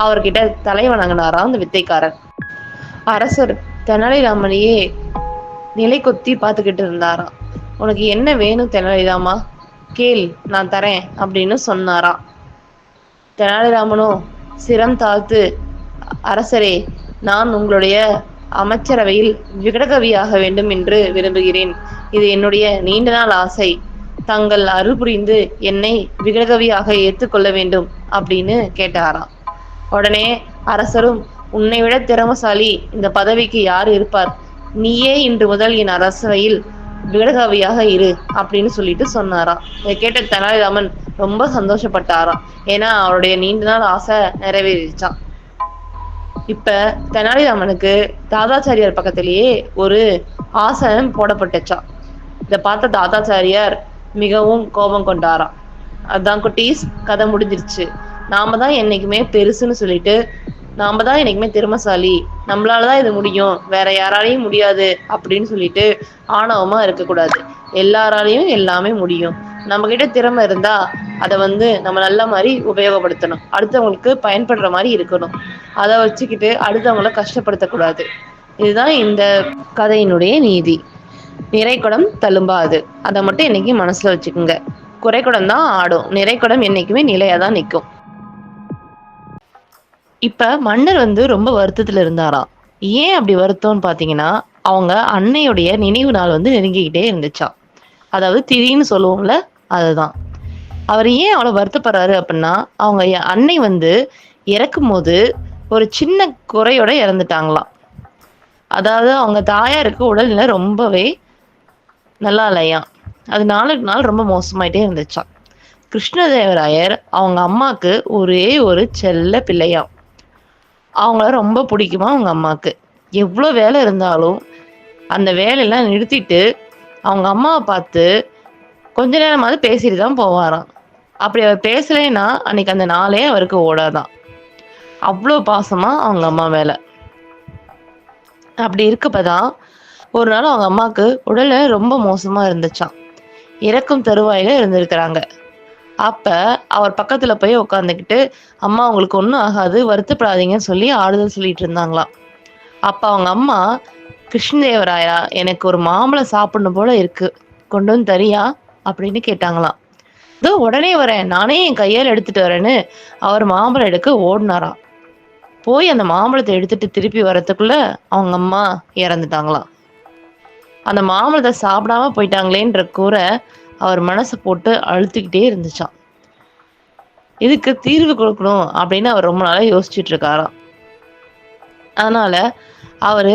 அவர்கிட்ட தலை வணங்கினாராம் அந்த வித்தைக்காரன். அரசர் தெனாலிராமனையே நிலை கொத்தி பார்த்துக்கிட்டு இருந்தாராம். உனக்கு என்ன வேணும் தெனாலிராமா, கேள் நான் தரேன் அப்படின்னு சொன்னாராம். தெனாலிராமனோ சிரம் தாழ்த்து அரசரே நான் உங்களுடைய அமைச்சரவையில் விகடகவியாக வேண்டும் என்று விரும்புகிறேன். இது என்னுடைய நீண்ட நாள் ஆசை. தங்கள் அருள் புரிந்து என்னை விகடகவியாக ஏற்றுக்கொள்ள வேண்டும் அப்படின்னு கேட்டாராம். உடனே அரசரும், உன்னை விட திறமசாலி இந்த பதவிக்கு யார் இருப்பார்? நீயே இன்று முதல் என் அரசவையில் விகடகவியாக இரு அப்படின்னு சொல்லிட்டு சொன்னாராம். இதை கேட்ட தெனாலிராமன் ரொம்ப சந்தோஷப்பட்டாராம். ஏன்னா அவருடைய நீண்ட நாள் ஆசை நிறைவேறிச்சான். இப்ப தெனாலிராமனுக்கு தாதாச்சாரியார் பக்கத்திலேயே ஒரு ஆசனம் போடப்பட்டுச்சான். இதை பார்த்த தாதாச்சாரியார் மிகவும் கோபம் கொண்டாராம். அதான் குட்டீஸ், கதை முடிஞ்சிருச்சு. நாம தான் என்னைக்குமே பெருசுன்னு சொல்லிட்டு, நாம தான் என்னைக்குமே திறமசாலி, நம்மளாலதான் இது முடியும், வேற யாராலையும் முடியாது அப்படின்னு சொல்லிட்டு ஆணவமா இருக்கக்கூடாது. எல்லாராலையும் எல்லாமே முடியும். நம்ம கிட்ட திறமை இருந்தா அதை நம்ம நல்ல மாதிரி உபயோகப்படுத்தணும். அடுத்தவங்களுக்கு பயன்படுற மாதிரி இருக்கணும். அதை வச்சுக்கிட்டு அடுத்தவங்களை கஷ்டப்படுத்தக்கூடாது. இதுதான் இந்த கதையினுடைய நீதி. நிறைக்குடம் தழும்பாது. அதை மட்டும் என்னைக்கு மனசுல வச்சுக்கோங்க. குறைக்குடம் தான் ஆடும், நிறைக்குடம் என்னைக்குமே நிலையாதான் நிற்கும். இப்ப மன்னர் ரொம்ப வருத்தத்துல இருந்தாராம். ஏன் அப்படி வருத்தம்னு பாத்தீங்கன்னா, அவங்க அன்னையுடைய நினைவு நாள் நெருங்கிக்கிட்டே இருந்துச்சா. அதாவது திதின்னு சொல்லுவோம்ல, அதுதான். அவர் ஏன் அவ்வளவு வருத்தப்படுறாரு அப்படின்னா, அவங்க அன்னை இறக்கும் போது ஒரு சின்ன குறையோட இறந்துட்டாங்களாம். அதாவது அவங்க தாயாருக்கு உடல்நிலை ரொம்பவே நல்லா இல்லையா. அது நாளுக்கு நாள் ரொம்ப மோசமாயிட்டே இருந்துச்சாம். கிருஷ்ணதேவராயர் அவங்க அம்மாக்கு ஒரே ஒரு செல்ல பிள்ளையாம். அவங்கள ரொம்ப பிடிக்குமா அவங்க அம்மாக்கு. எவ்வளோ வேலை இருந்தாலும் அந்த வேலையெல்லாம் நிறுத்திட்டு அவங்க அம்மாவை பார்த்து கொஞ்ச நேரமாவது பேசிட்டு தான் போவாராம். அப்படி அவர் பேசலைன்னா அன்னைக்கு அந்த நாளே அவருக்கு ஓடாதான். அவ்வளோ பாசமா அவங்க அம்மா மேல. அப்படி இருக்கப்பதான் ஒரு நாள் அவங்க அம்மாவுக்கு உடல்ல ரொம்ப மோசமா இருந்துச்சாம். இறக்கும் தருவாயில இருந்திருக்கிறாங்க. அப்ப அவர் பக்கத்துல போய் உட்காந்துக்கிட்டு, அம்மா உங்களுக்கு ஒன்றும் ஆகாது, வருத்தப்படாதீங்கன்னு சொல்லி ஆறுதல் சொல்லிட்டு இருந்தாங்களாம். அப்ப அவங்க அம்மா, கிருஷ்ணதேவராயா, எனக்கு ஒரு மாம்பழம் சாப்பிடணும் போல இருக்கு, கொண்டு வந்து தரியா அப்படின்னு கேட்டாங்களாம். இதோ உடனே வரேன், நானே என் கையால் எடுத்துட்டு வரேன்னு அவர் மாம்பழம் எடுக்க ஓடினாராம். போய் அந்த மாம்பழத்தை எடுத்துட்டு திருப்பி வரத்துக்குள்ள அவங்க அம்மா இறந்துட்டாங்களாம். அந்த மாம்பழத்தை சாப்பிடாம போயிட்டாங்களேன்ற கூரை அவர் மனசை போட்டு அழுத்திக்கிட்டே இருந்துச்சான். இதுக்கு தீர்வு கொடுக்கணும் அப்படின்னு அவர் ரொம்ப நாளா யோசிச்சுட்டு இருக்காராம். அதனால அவரு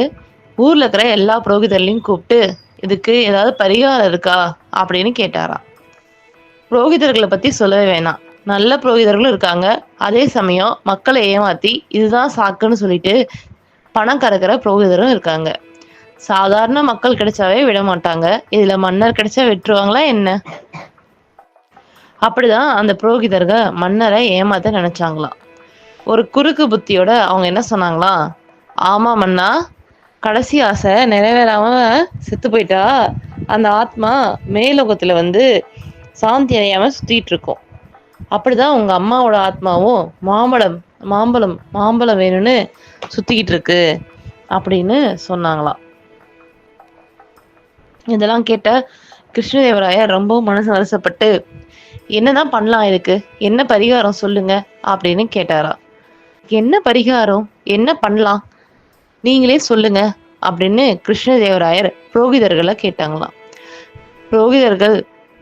ஊர்ல இருக்கிற எல்லா புரோகிதர்களையும் கூப்பிட்டு, இதுக்கு ஏதாவது பரிகாரம் இருக்கா அப்படின்னு கேட்டாராம். புரோகிதர்களை பத்தி சொல்லவே வேணாம். நல்ல புரோகிதர்களும் இருக்காங்க. அதே சமயம் மக்களை ஏமாத்தி இதுதான் சாக்குன்னு சொல்லிட்டு பணம் கறக்கிற புரோகிதரும் இருக்காங்க. சாதாரண மக்கள் கிடைச்சாவே விட மாட்டாங்க. இதுல மன்னர் கிடைச்சா விட்டுருவாங்களா என்ன? அப்படிதான் அந்த புரோகிதர்கள் மன்னரை ஏமாத்த நினைச்சாங்களாம். ஒரு குறுக்கு புத்தியோட அவங்க என்ன சொன்னாங்களாம், ஆமா மன்னா, கடைசி ஆசை நிறைவேறாம செத்து போயிட்டா அந்த ஆத்மா மேலோகத்துல சாந்தி அடையாம சுத்திட்டு இருக்கும். அப்படிதான் உங்க அம்மாவோட ஆத்மாவும் மாம்பழம் மாம்பழம் மாம்பழம் வேணும்னு சுத்திக்கிட்டு இருக்கு அப்படின்னு சொன்னாங்களாம். இதெல்லாம் கேட்ட கிருஷ்ணதேவராயர் ரொம்ப மனசு வருத்தப்பட்டு, என்னதான் பண்ணலாம், இதுக்கு என்ன பரிகாரம் சொல்லுங்க அப்படின்னு கேட்டாரா. என்ன பரிகாரம், என்ன பண்ணலாம், நீங்களே சொல்லுங்க அப்படின்னு கிருஷ்ணதேவராயர் புரோகிதர்களை கேட்டாங்களாம். புரோகிதர்கள்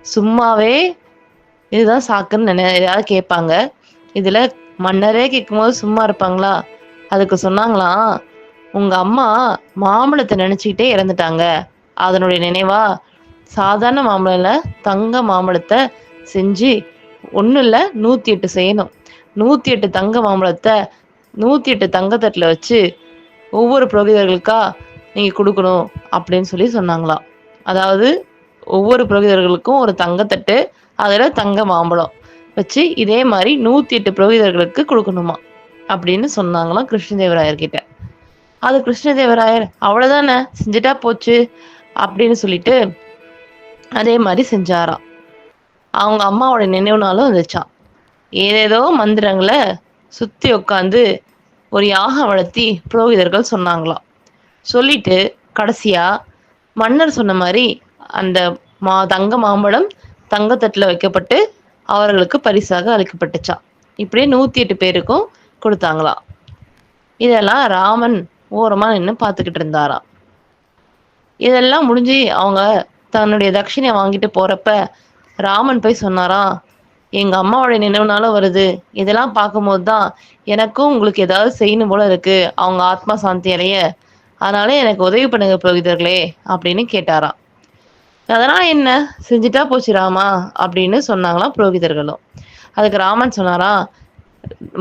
சும்மாவே இதுதான் சாக்குன்னு ஏதாவது கேட்பாங்க. இதுல மன்னரே கேட்கும்போது சும்மா இருப்பாங்களா? அதுக்கு சொன்னாங்களாம், உங்க அம்மா மாம்பழத்தை நினைச்சுக்கிட்டே இறந்துட்டாங்க. அதனுடைய நினைவா சாதாரண மாம்பழம்ல தங்க மாம்பழத்தை செஞ்சு ஒன்றும் இல்லை 108 செய்யணும். 108 தங்க மாம்பழத்தை 108 தங்கத்தட்டுல வச்சு ஒவ்வொரு புரோகிதர்களுக்கா நீங்க கொடுக்கணும் அப்படின்னு சொல்லி சொன்னாங்களாம். அதாவது ஒவ்வொரு புரோகிதர்களுக்கும் ஒரு தங்கத்தட்டு, அதுல தங்க மாம்பழம் வச்சு இதே மாதிரி 108 புரோகிதர்களுக்கு கொடுக்கணுமா அப்படின்னு சொன்னாங்களாம் கிருஷ்ணதேவராயர் கிட்ட. அது கிருஷ்ணதேவராயர் அவ்வளவுதானே, செஞ்சுட்டா போச்சு அப்படின்னு சொல்லிட்டு அதே மாதிரி செஞ்சாராம். அவங்க அம்மாவோட நினைவு நாளும் வந்துச்சான். ஏதேதோ மந்திரங்களை சுத்தி உட்காந்து ஒரு யாகம் வளர்த்தி புரோகிதர்கள் சொன்னாங்களாம். சொல்லிட்டு கடைசியா மன்னர் சொன்ன மாதிரி அந்த தங்க மாம்பழம் தங்கத்தட்டுல வைக்கப்பட்டு அவர்களுக்கு பரிசாக அளிக்கப்பட்டுச்சான். இப்படியே 108 பேருக்கும் கொடுத்தாங்களாம். இதெல்லாம் ராமன் ஓரமா நின்னு பார்த்துக்கிட்டு இருந்தாராம். இதெல்லாம் முடிஞ்சு அவங்க தன்னுடைய தட்சிணைய வாங்கிட்டு போறப்ப, ராமன் போய் சொன்னாராம், "எங்க அம்மாவோட நினைவு நாளும் வருது. இதெல்லாம் பார்க்கும்போது தான் எனக்கும் உங்களுக்கு ஏதாவது செய்யணும் போல இருக்கு. அவங்க ஆத்மா சாந்தி அடைய. அதனால எனக்கு உதவி பண்ணுங்க புரோகிதர்களே" அப்படின்னு கேட்டாராம். "அதெல்லாம் என்ன? செஞ்சுட்டா போச்சு ராமா" அப்படின்னு சொன்னாங்களாம் புரோகிதர்களும். அதுக்கு ராமன் சொன்னாராம்,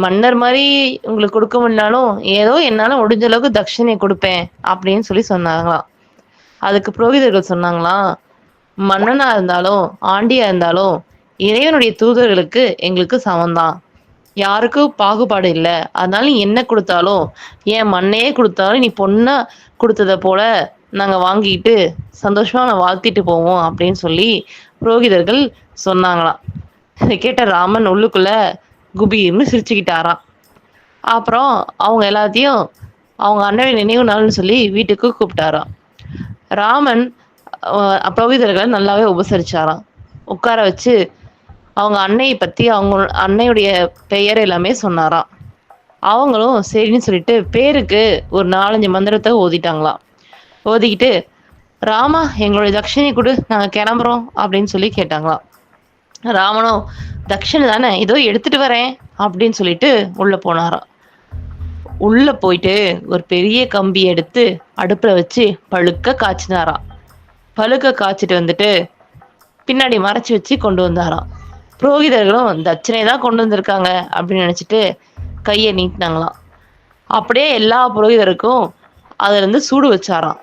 "மன்னர் மாரி உங்களுக்கு குடுக்க முடியலனாலும், ஏதோ என்னால முடிஞ்ச அளவுக்கு தட்சிணை குடுப்பேன்" அப்படின்னு சொன்னாங்களாம். அதுக்கு புரோகிதர்கள் சொன்னாங்களாம், "மன்னனா இருந்தாலும், ஆண்டியா இருந்தாலும், இறைவனுடைய தூதர்களுக்கு எங்களுக்கு சமம்தான். யாருக்கும் பாகுபாடு இல்ல. அதனால நீ என்ன குடுத்தாலும், ஏன் மண்ணையே குடுத்தாலும் நீ பொண்ணா குடுத்தத போல நாங்க வாங்கிட்டு, சந்தோஷமா உன்ன வாழ்த்திட்டு போவோம்" அப்படின்னு சொல்லி புரோகிதர்கள் சொன்னாங்களாம். இத கேட்ட ராமன் உள்ளுக்குள்ள குபீர்னு சிரிச்சுக்கிட்டாராம். அப்புறம் அவங்க எல்லாத்தையும் அவங்க அண்ணனுடைய நினைவு நாள்னு சொல்லி வீட்டுக்கு கூப்பிட்டாராம். ராமன் புரோகிதர்கள நல்லாவே உபசரிச்சாராம். உட்கார வச்சு அவங்க அன்னைய பத்தி அவங்க அன்னையுடைய பெயர் எல்லாமே சொன்னாராம். அவங்களும் சரின்னு சொல்லிட்டு பேருக்கு ஒரு 4, 5 மந்திரத்த ஓதிட்டாங்களாம். ஓதிக்கிட்டு, "ராமா எங்களுடைய தட்சிணை குடு, நாங்க கிளம்புறோம்" அப்படின்னு சொல்லி கேட்டாங்களாம். ராமனும், "தட்சிணை தானே, இதோ எடுத்துட்டு வரேன்" அப்படின்னு சொல்லிட்டு உள்ள போனாராம். உள்ள போயிட்டு ஒரு பெரிய கம்பி எடுத்து அடுப்புல வச்சு பழுக்க காய்ச்சினாராம். பழுக்க காய்ச்சிட்டு வந்துட்டு பின்னாடி மறைச்சு வச்சு கொண்டு வந்தாராம். புரோகிதர்களும் தட்சிணை தான் கொண்டு வந்திருக்காங்க அப்படின்னு நினைச்சிட்டு கைய நீட்டினாங்களாம். அப்படியே எல்லா புரோகிதருக்கும் அதுல இருந்து சூடு வச்சாராம்.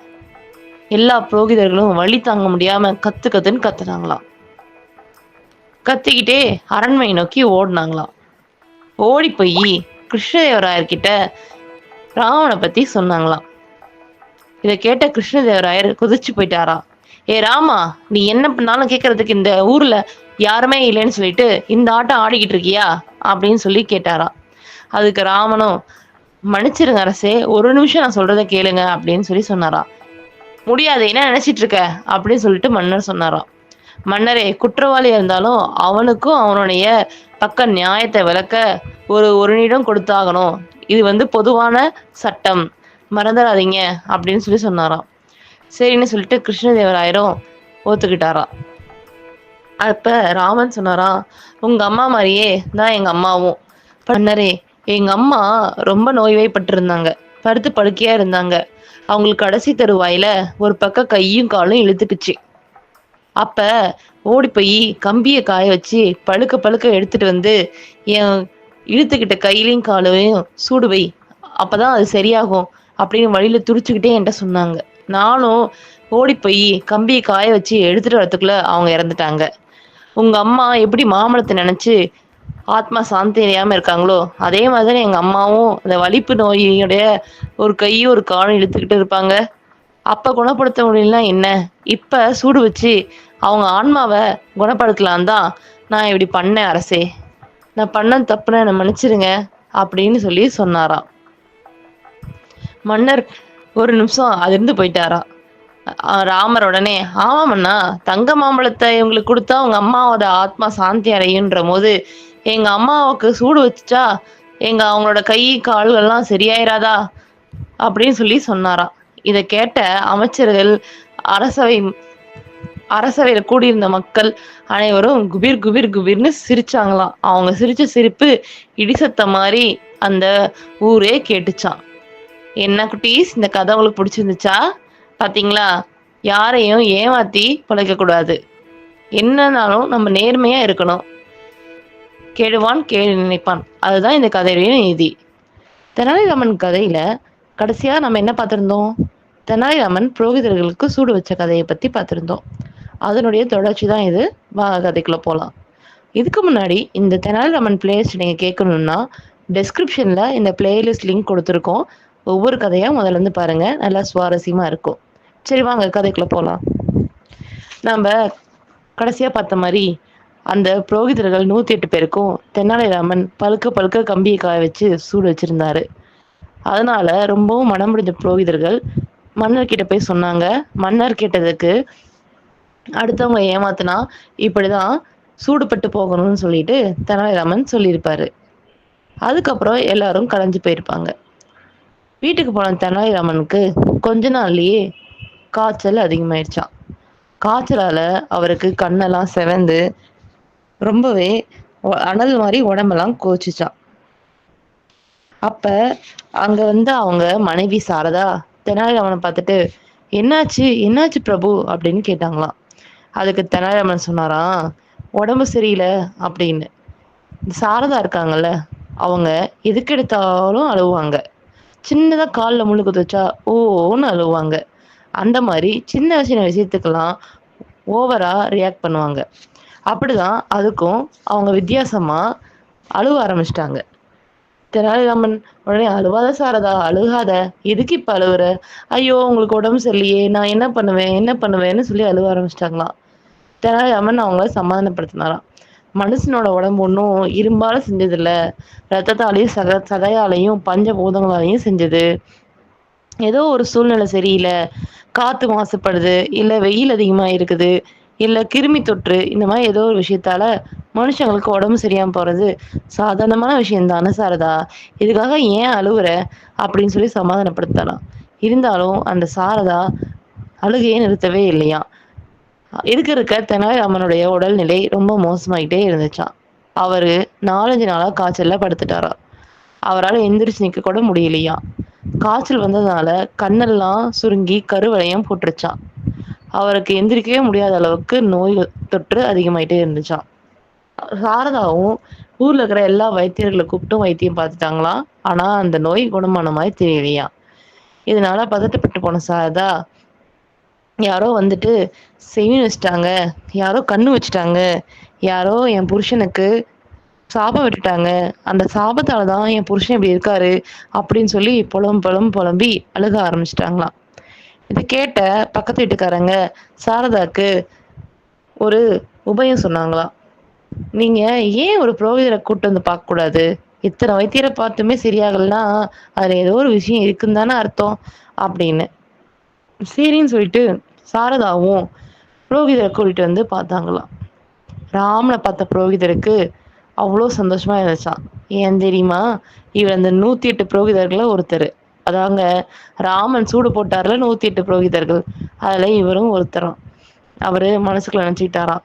எல்லா புரோகிதர்களும் வலி தாங்க முடியாம கத்து கத்துன்னு கத்துனாங்களாம். கத்திக்கிட்டே அரண்மனை நோக்கி ஓடினாங்களாம். ஓடி போய் கிருஷ்ணதேவராயர்கிட்ட ராவண பத்தி சொன்னாங்களாம். இத கேட்ட கிருஷ்ணதேவராயர் கொதிச்சு போயிட்டாராம். "ஏ ராமா, நீ என்ன பண்ணாலும் கேட்கறதுக்கு இந்த ஊர்ல யாருமே இல்லைன்னு சொல்லிட்டு இந்த ஆட்டம் ஆடிக்கிட்டு இருக்கியா?" அப்படின்னு சொல்லி கேட்டாராம். அதுக்கு ராமனும், "மன்னிச்சிருங்க அரசே, ஒரு நிமிஷம் நான் சொல்றத கேளுங்க" அப்படின்னு சொல்லி சொன்னாராம். "முடியாது, என்ன நினைச்சிட்டு இருக்க?" அப்படின்னு சொல்லிட்டு மன்னர் சொன்னாராம். "மன்னரே, குற்றவாளியா இருந்தாலும் அவனுக்கும் அவனுடைய பக்க நியாயத்தை விளக்க ஒரு நிமிடம் கொடுத்தாகணும். இது பொதுவான சட்டம். மறந்துடாதீங்க" அப்படின்னு சொல்லி சொன்னாராம். சரின்னு சொல்லிட்டு கிருஷ்ணதேவராயரும் ஒத்துக்கிட்டாராம். அப்ப ராமன் சொன்னாராம், "உங்க அம்மா மாதிரியே தான் எங்க அம்மாவும். மன்னரே, எங்க அம்மா ரொம்ப நோய்வாய்ப்பட்டிருந்தாங்க. படுத்து படுக்கையா இருந்தாங்க. அவங்களுக்கு கடைசி தருவாயில ஒரு பக்கம் கையும் காலும் இழுத்துக்குச்சு. அப்ப ஓடி போய் கம்பிய காய வச்சு பழுக்க பழுக்க எடுத்துட்டு வந்து என் இழுத்துக்கிட்ட கையிலையும் காலையும் சூடு வை. அப்பதான் அது சரியாகும்" அப்படின்னு வழியில துடிச்சுக்கிட்டே என்கிட்ட சொன்னாங்க. நானும் ஓடி போய் கம்பியை காய வச்சு எடுத்துட்டு வரதுக்குள்ள அவங்க இறந்துட்டாங்க. உங்க அம்மா எப்படி மாமரத்தை நினைச்சு ஆத்மா சாந்தி அடையாம இருக்காங்களோ, அதே மாதிரி எங்க அம்மாவும் அந்த வலிப்பு நோயுடைய ஒரு கையும் ஒரு காலும் இழுத்துக்கிட்டு இருப்பாங்க. அப்ப குணப்படுத்த முடியலன்னா என்ன, இப்ப சூடு வச்சு அவங்க ஆன்மாவை குணப்படுத்தலாம் தான் நான் இப்படி பண்ணேன் அரசே. நான் பண்ண தப்புன்னு என்னை மன்னிச்சிருங்க அப்படின்னு சொல்லி சொன்னாராம். மன்னர் ஒரு நிமிஷம் அதிர்ந்து போயிட்டாராம். ராமர் உடனே, "ஆமாமண்ணா, தங்க மாம்பழத்தை இவங்களுக்கு கொடுத்தா உங்க அம்மாவோட ஆத்மா சாந்தி அடையுன்ற போது எங்க அம்மாவுக்கு சூடு வச்சுட்டா அவங்களோட கை கால்கள்லாம் சரியாயிராதா?" அப்படின்னு சொல்லி சொன்னாராம். இத கேட்ட அமைச்சர்கள், அரசவையில கூடியிருந்த மக்கள் அனைவரும் குபீர் குபீர் குபீர்னு சிரிச்சாங்களாம். அவங்க சிரிச்ச சிரிப்பு இடிசத்தம் மாதிரி அந்த ஊரே கேட்டுச்சான். என்ன குட்டீஸ், இந்த கதை உங்களுக்கு பிடிச்சிருந்துச்சா? பாத்தீங்களா? யாரையும் ஏமாத்தி பிழைக்க கூடாது. என்னன்னாலும் நம்ம நேர்மையா இருக்கணும். கேடுவான் கேடு நினைப்பான். அதுதான் இந்த கதையுடைய நீதி. தெனாலிராமன் கதையில கடைசியா நம்ம என்ன பார்த்திருந்தோம்? தெனாலிராமன் புரோகிதர்களுக்கு சூடு வச்ச கதையை பத்தி பார்த்திருந்தோம். அதனுடைய தொடர்ச்சி தான் இது. கதைக்குள்ள போலாம். இதுக்கு முன்னாடி இந்த தெனாலிராமன் பிளேலிஸ்ட் நீங்க கேட்கணும்னா டெஸ்கிரிப்ஷன்ல இந்த பிளேலிஸ்ட் லிங்க் கொடுத்துருக்கோம். ஒவ்வொரு கதையா முதல்ல இருந்து பாருங்க. நல்லா சுவாரஸ்யமா இருக்கும். சரி, வாங்க கதைக்குள்ள போலாம். நம்ம கடைசியா பார்த்த மாதிரி அந்த புரோகிதர்கள் 108 பேருக்கும் தெனாலிராமன் பழுக்க பழுக்க கம்பியை காய வச்சு சூடு வச்சிருந்தாரு. அதனால ரொம்பவும் மனம் முடிஞ்ச புரோகிதர்கள் மன்னர் போய் சொன்னாங்க. மன்னர் கேட்டதுக்கு அடுத்தவங்க ஏமாத்தினா இப்படிதான் சூடுபட்டு போகணும்னு சொல்லிட்டு தெனாலிராமன் சொல்லியிருப்பாரு. அதுக்கப்புறம் எல்லாரும் கலைஞ்சு போயிருப்பாங்க. வீட்டுக்கு போன தெனாலிராமனுக்கு கொஞ்ச நாள்லயே காய்ச்சல் அதிகமாயிடுச்சாம். காய்ச்சலால அவருக்கு கண்ணெல்லாம் செவந்து ரொம்பவே அனல் மாரி உடம்பெல்லாம் கோச்சுச்சாம். அப்ப அங்க அவங்க மனைவி சாரதா தெனாலிராமன பார்த்துட்டு, "என்னாச்சு? என்னாச்சு பிரபு?" அப்படின்னு கேட்டாங்களாம். அதுக்கு தெனாலிராமன் சொன்னாராம், "உடம்பு சரியில்ல" அப்படின்னு. சாரதா இருக்காங்கல்ல, அவங்க எதுக்கெடுத்தாலும் அழுவாங்க. சின்னதா கால்ல முள்ளு குத்தி வச்சா ஓன்னு அழுவாங்க. அந்த மாரி சின்ன சின்ன விஷயத்துக்கெல்லாம் ஓவரா ரியாக்ட் பண்ணுவாங்க. அப்படிதான் அதுக்கும் அவங்க வித்தியாசமா அழுவ ஆரம்பிச்சுட்டாங்க. தெனாலிராமன் உடனே, "அழுவாத சாரதா, அழுகாத. எதுக்கு இப்ப அழுவுற? ஐயோ! உங்களுக்கு உடம்பு சரியில்லையே! நான் என்ன பண்ணுவேன்? என்ன பண்ணுவேன்னு" சொல்லி அழுவ ஆரம்பிச்சுட்டாங்களாம். தெனாலிராமன் அவங்கள சமாதானப்படுத்தினாராம். "மனுஷனோட உடம்பு ஒண்ணும் இரும்பால செஞ்சதில்ல. ரத்தத்தாலயும், சதையாலயும், பஞ்ச பூதங்களாலயும் செஞ்சது. ஏதோ ஒரு சூழ்நிலை சரியில்ல. காத்து மாசுபடுது, இல்ல வெயில் அதிகமா இருக்குது, இல்ல கிருமி தொற்று இந்த மாரி ஏதோ ஒரு விஷயத்தால மனுஷங்களுக்கு உடம்பு சரியாம போறது சாதாரணமான விஷயம் தானே சாரதா. இதுக்காக ஏன் அழுவுற?" அப்படின்னு சொல்லி சமாதானப்படுத்தலாம். இருந்தாலும் அந்த சாரதா அழுகைய நிறுத்தவே இல்லையாம். இருக்க இருக்க தெனாலிராமனுடைய உடல்நிலை ரொம்ப மோசமாயிட்டே இருந்துச்சாம். அவரு 4, 5 நாளா காய்ச்சல்ல படுத்துட்டாராம். அவரால எந்திரிச்சு நிக்க கூட முடியலையாம். காய்ச்சல் வந்ததுனால கண்ணெல்லாம் சுருங்கி கருவளையம் போட்டுருச்சாம். அவருக்கு எந்திரிக்கவே முடியாத அளவுக்கு நோய் தொற்று அதிகமாயிட்டே இருந்துச்சாம். சாரதாவும் ஊர்ல இருக்கிற எல்லா வைத்தியர்கள கூப்பிட்டும் வைத்தியம் பார்த்துட்டாங்களாம். ஆனா அந்த நோய் குணமான மாரி தெரியலையாம். இதனால பதட்டப்பட்டு போன சாரதா, யாரோ வந்துட்டு செவின் வச்சுட்டாங்க, யாரோ கண்ணு வச்சுட்டாங்க, யாரோ என் புருஷனுக்கு சாபம் விட்டுட்டாங்க. அந்த சாபத்தால தான் என் புருஷன் இப்படி இருக்காரு அப்படின்னு சொல்லி புலம்பி அழுக ஆரம்பிச்சுட்டாங்களாம். இத கேட்ட பக்கத்து வீட்டுக்காரங்க சாரதாக்கு ஒரு உபயம் சொன்னாங்களாம். "நீங்க ஏன் ஒரு புரோகிதர கூட்டு வந்து பார்க்கக்கூடாது? இத்தன வைத்தியர பார்த்துமே சரியாகலன்னா, அதுல ஏதோ ஒரு விஷயம் இருக்குன்னு தானே அர்த்தம்" அப்படின்னு. சரின்னு சொல்லிட்டு சாரதாவும் புரோகிதர கூட்டிட்டு வந்து பார்த்தாங்களாம். ராமன பார்த்த புரோகிதருக்கு அவ்ளோ சந்தோஷமா இருந்துச்சாம். ஏன் தெரியுமா? இவர் அந்த 108 புரோகிதர்கள்ல ஒருத்தரு. அதாங்க ராமன் சூடு போட்டார்ல 108 புரோகிதர்கள். அதுல இவரும் ஒருத்தராம். அவரு மனசுக்குள்ள நினைச்சுக்கிட்டாராம்.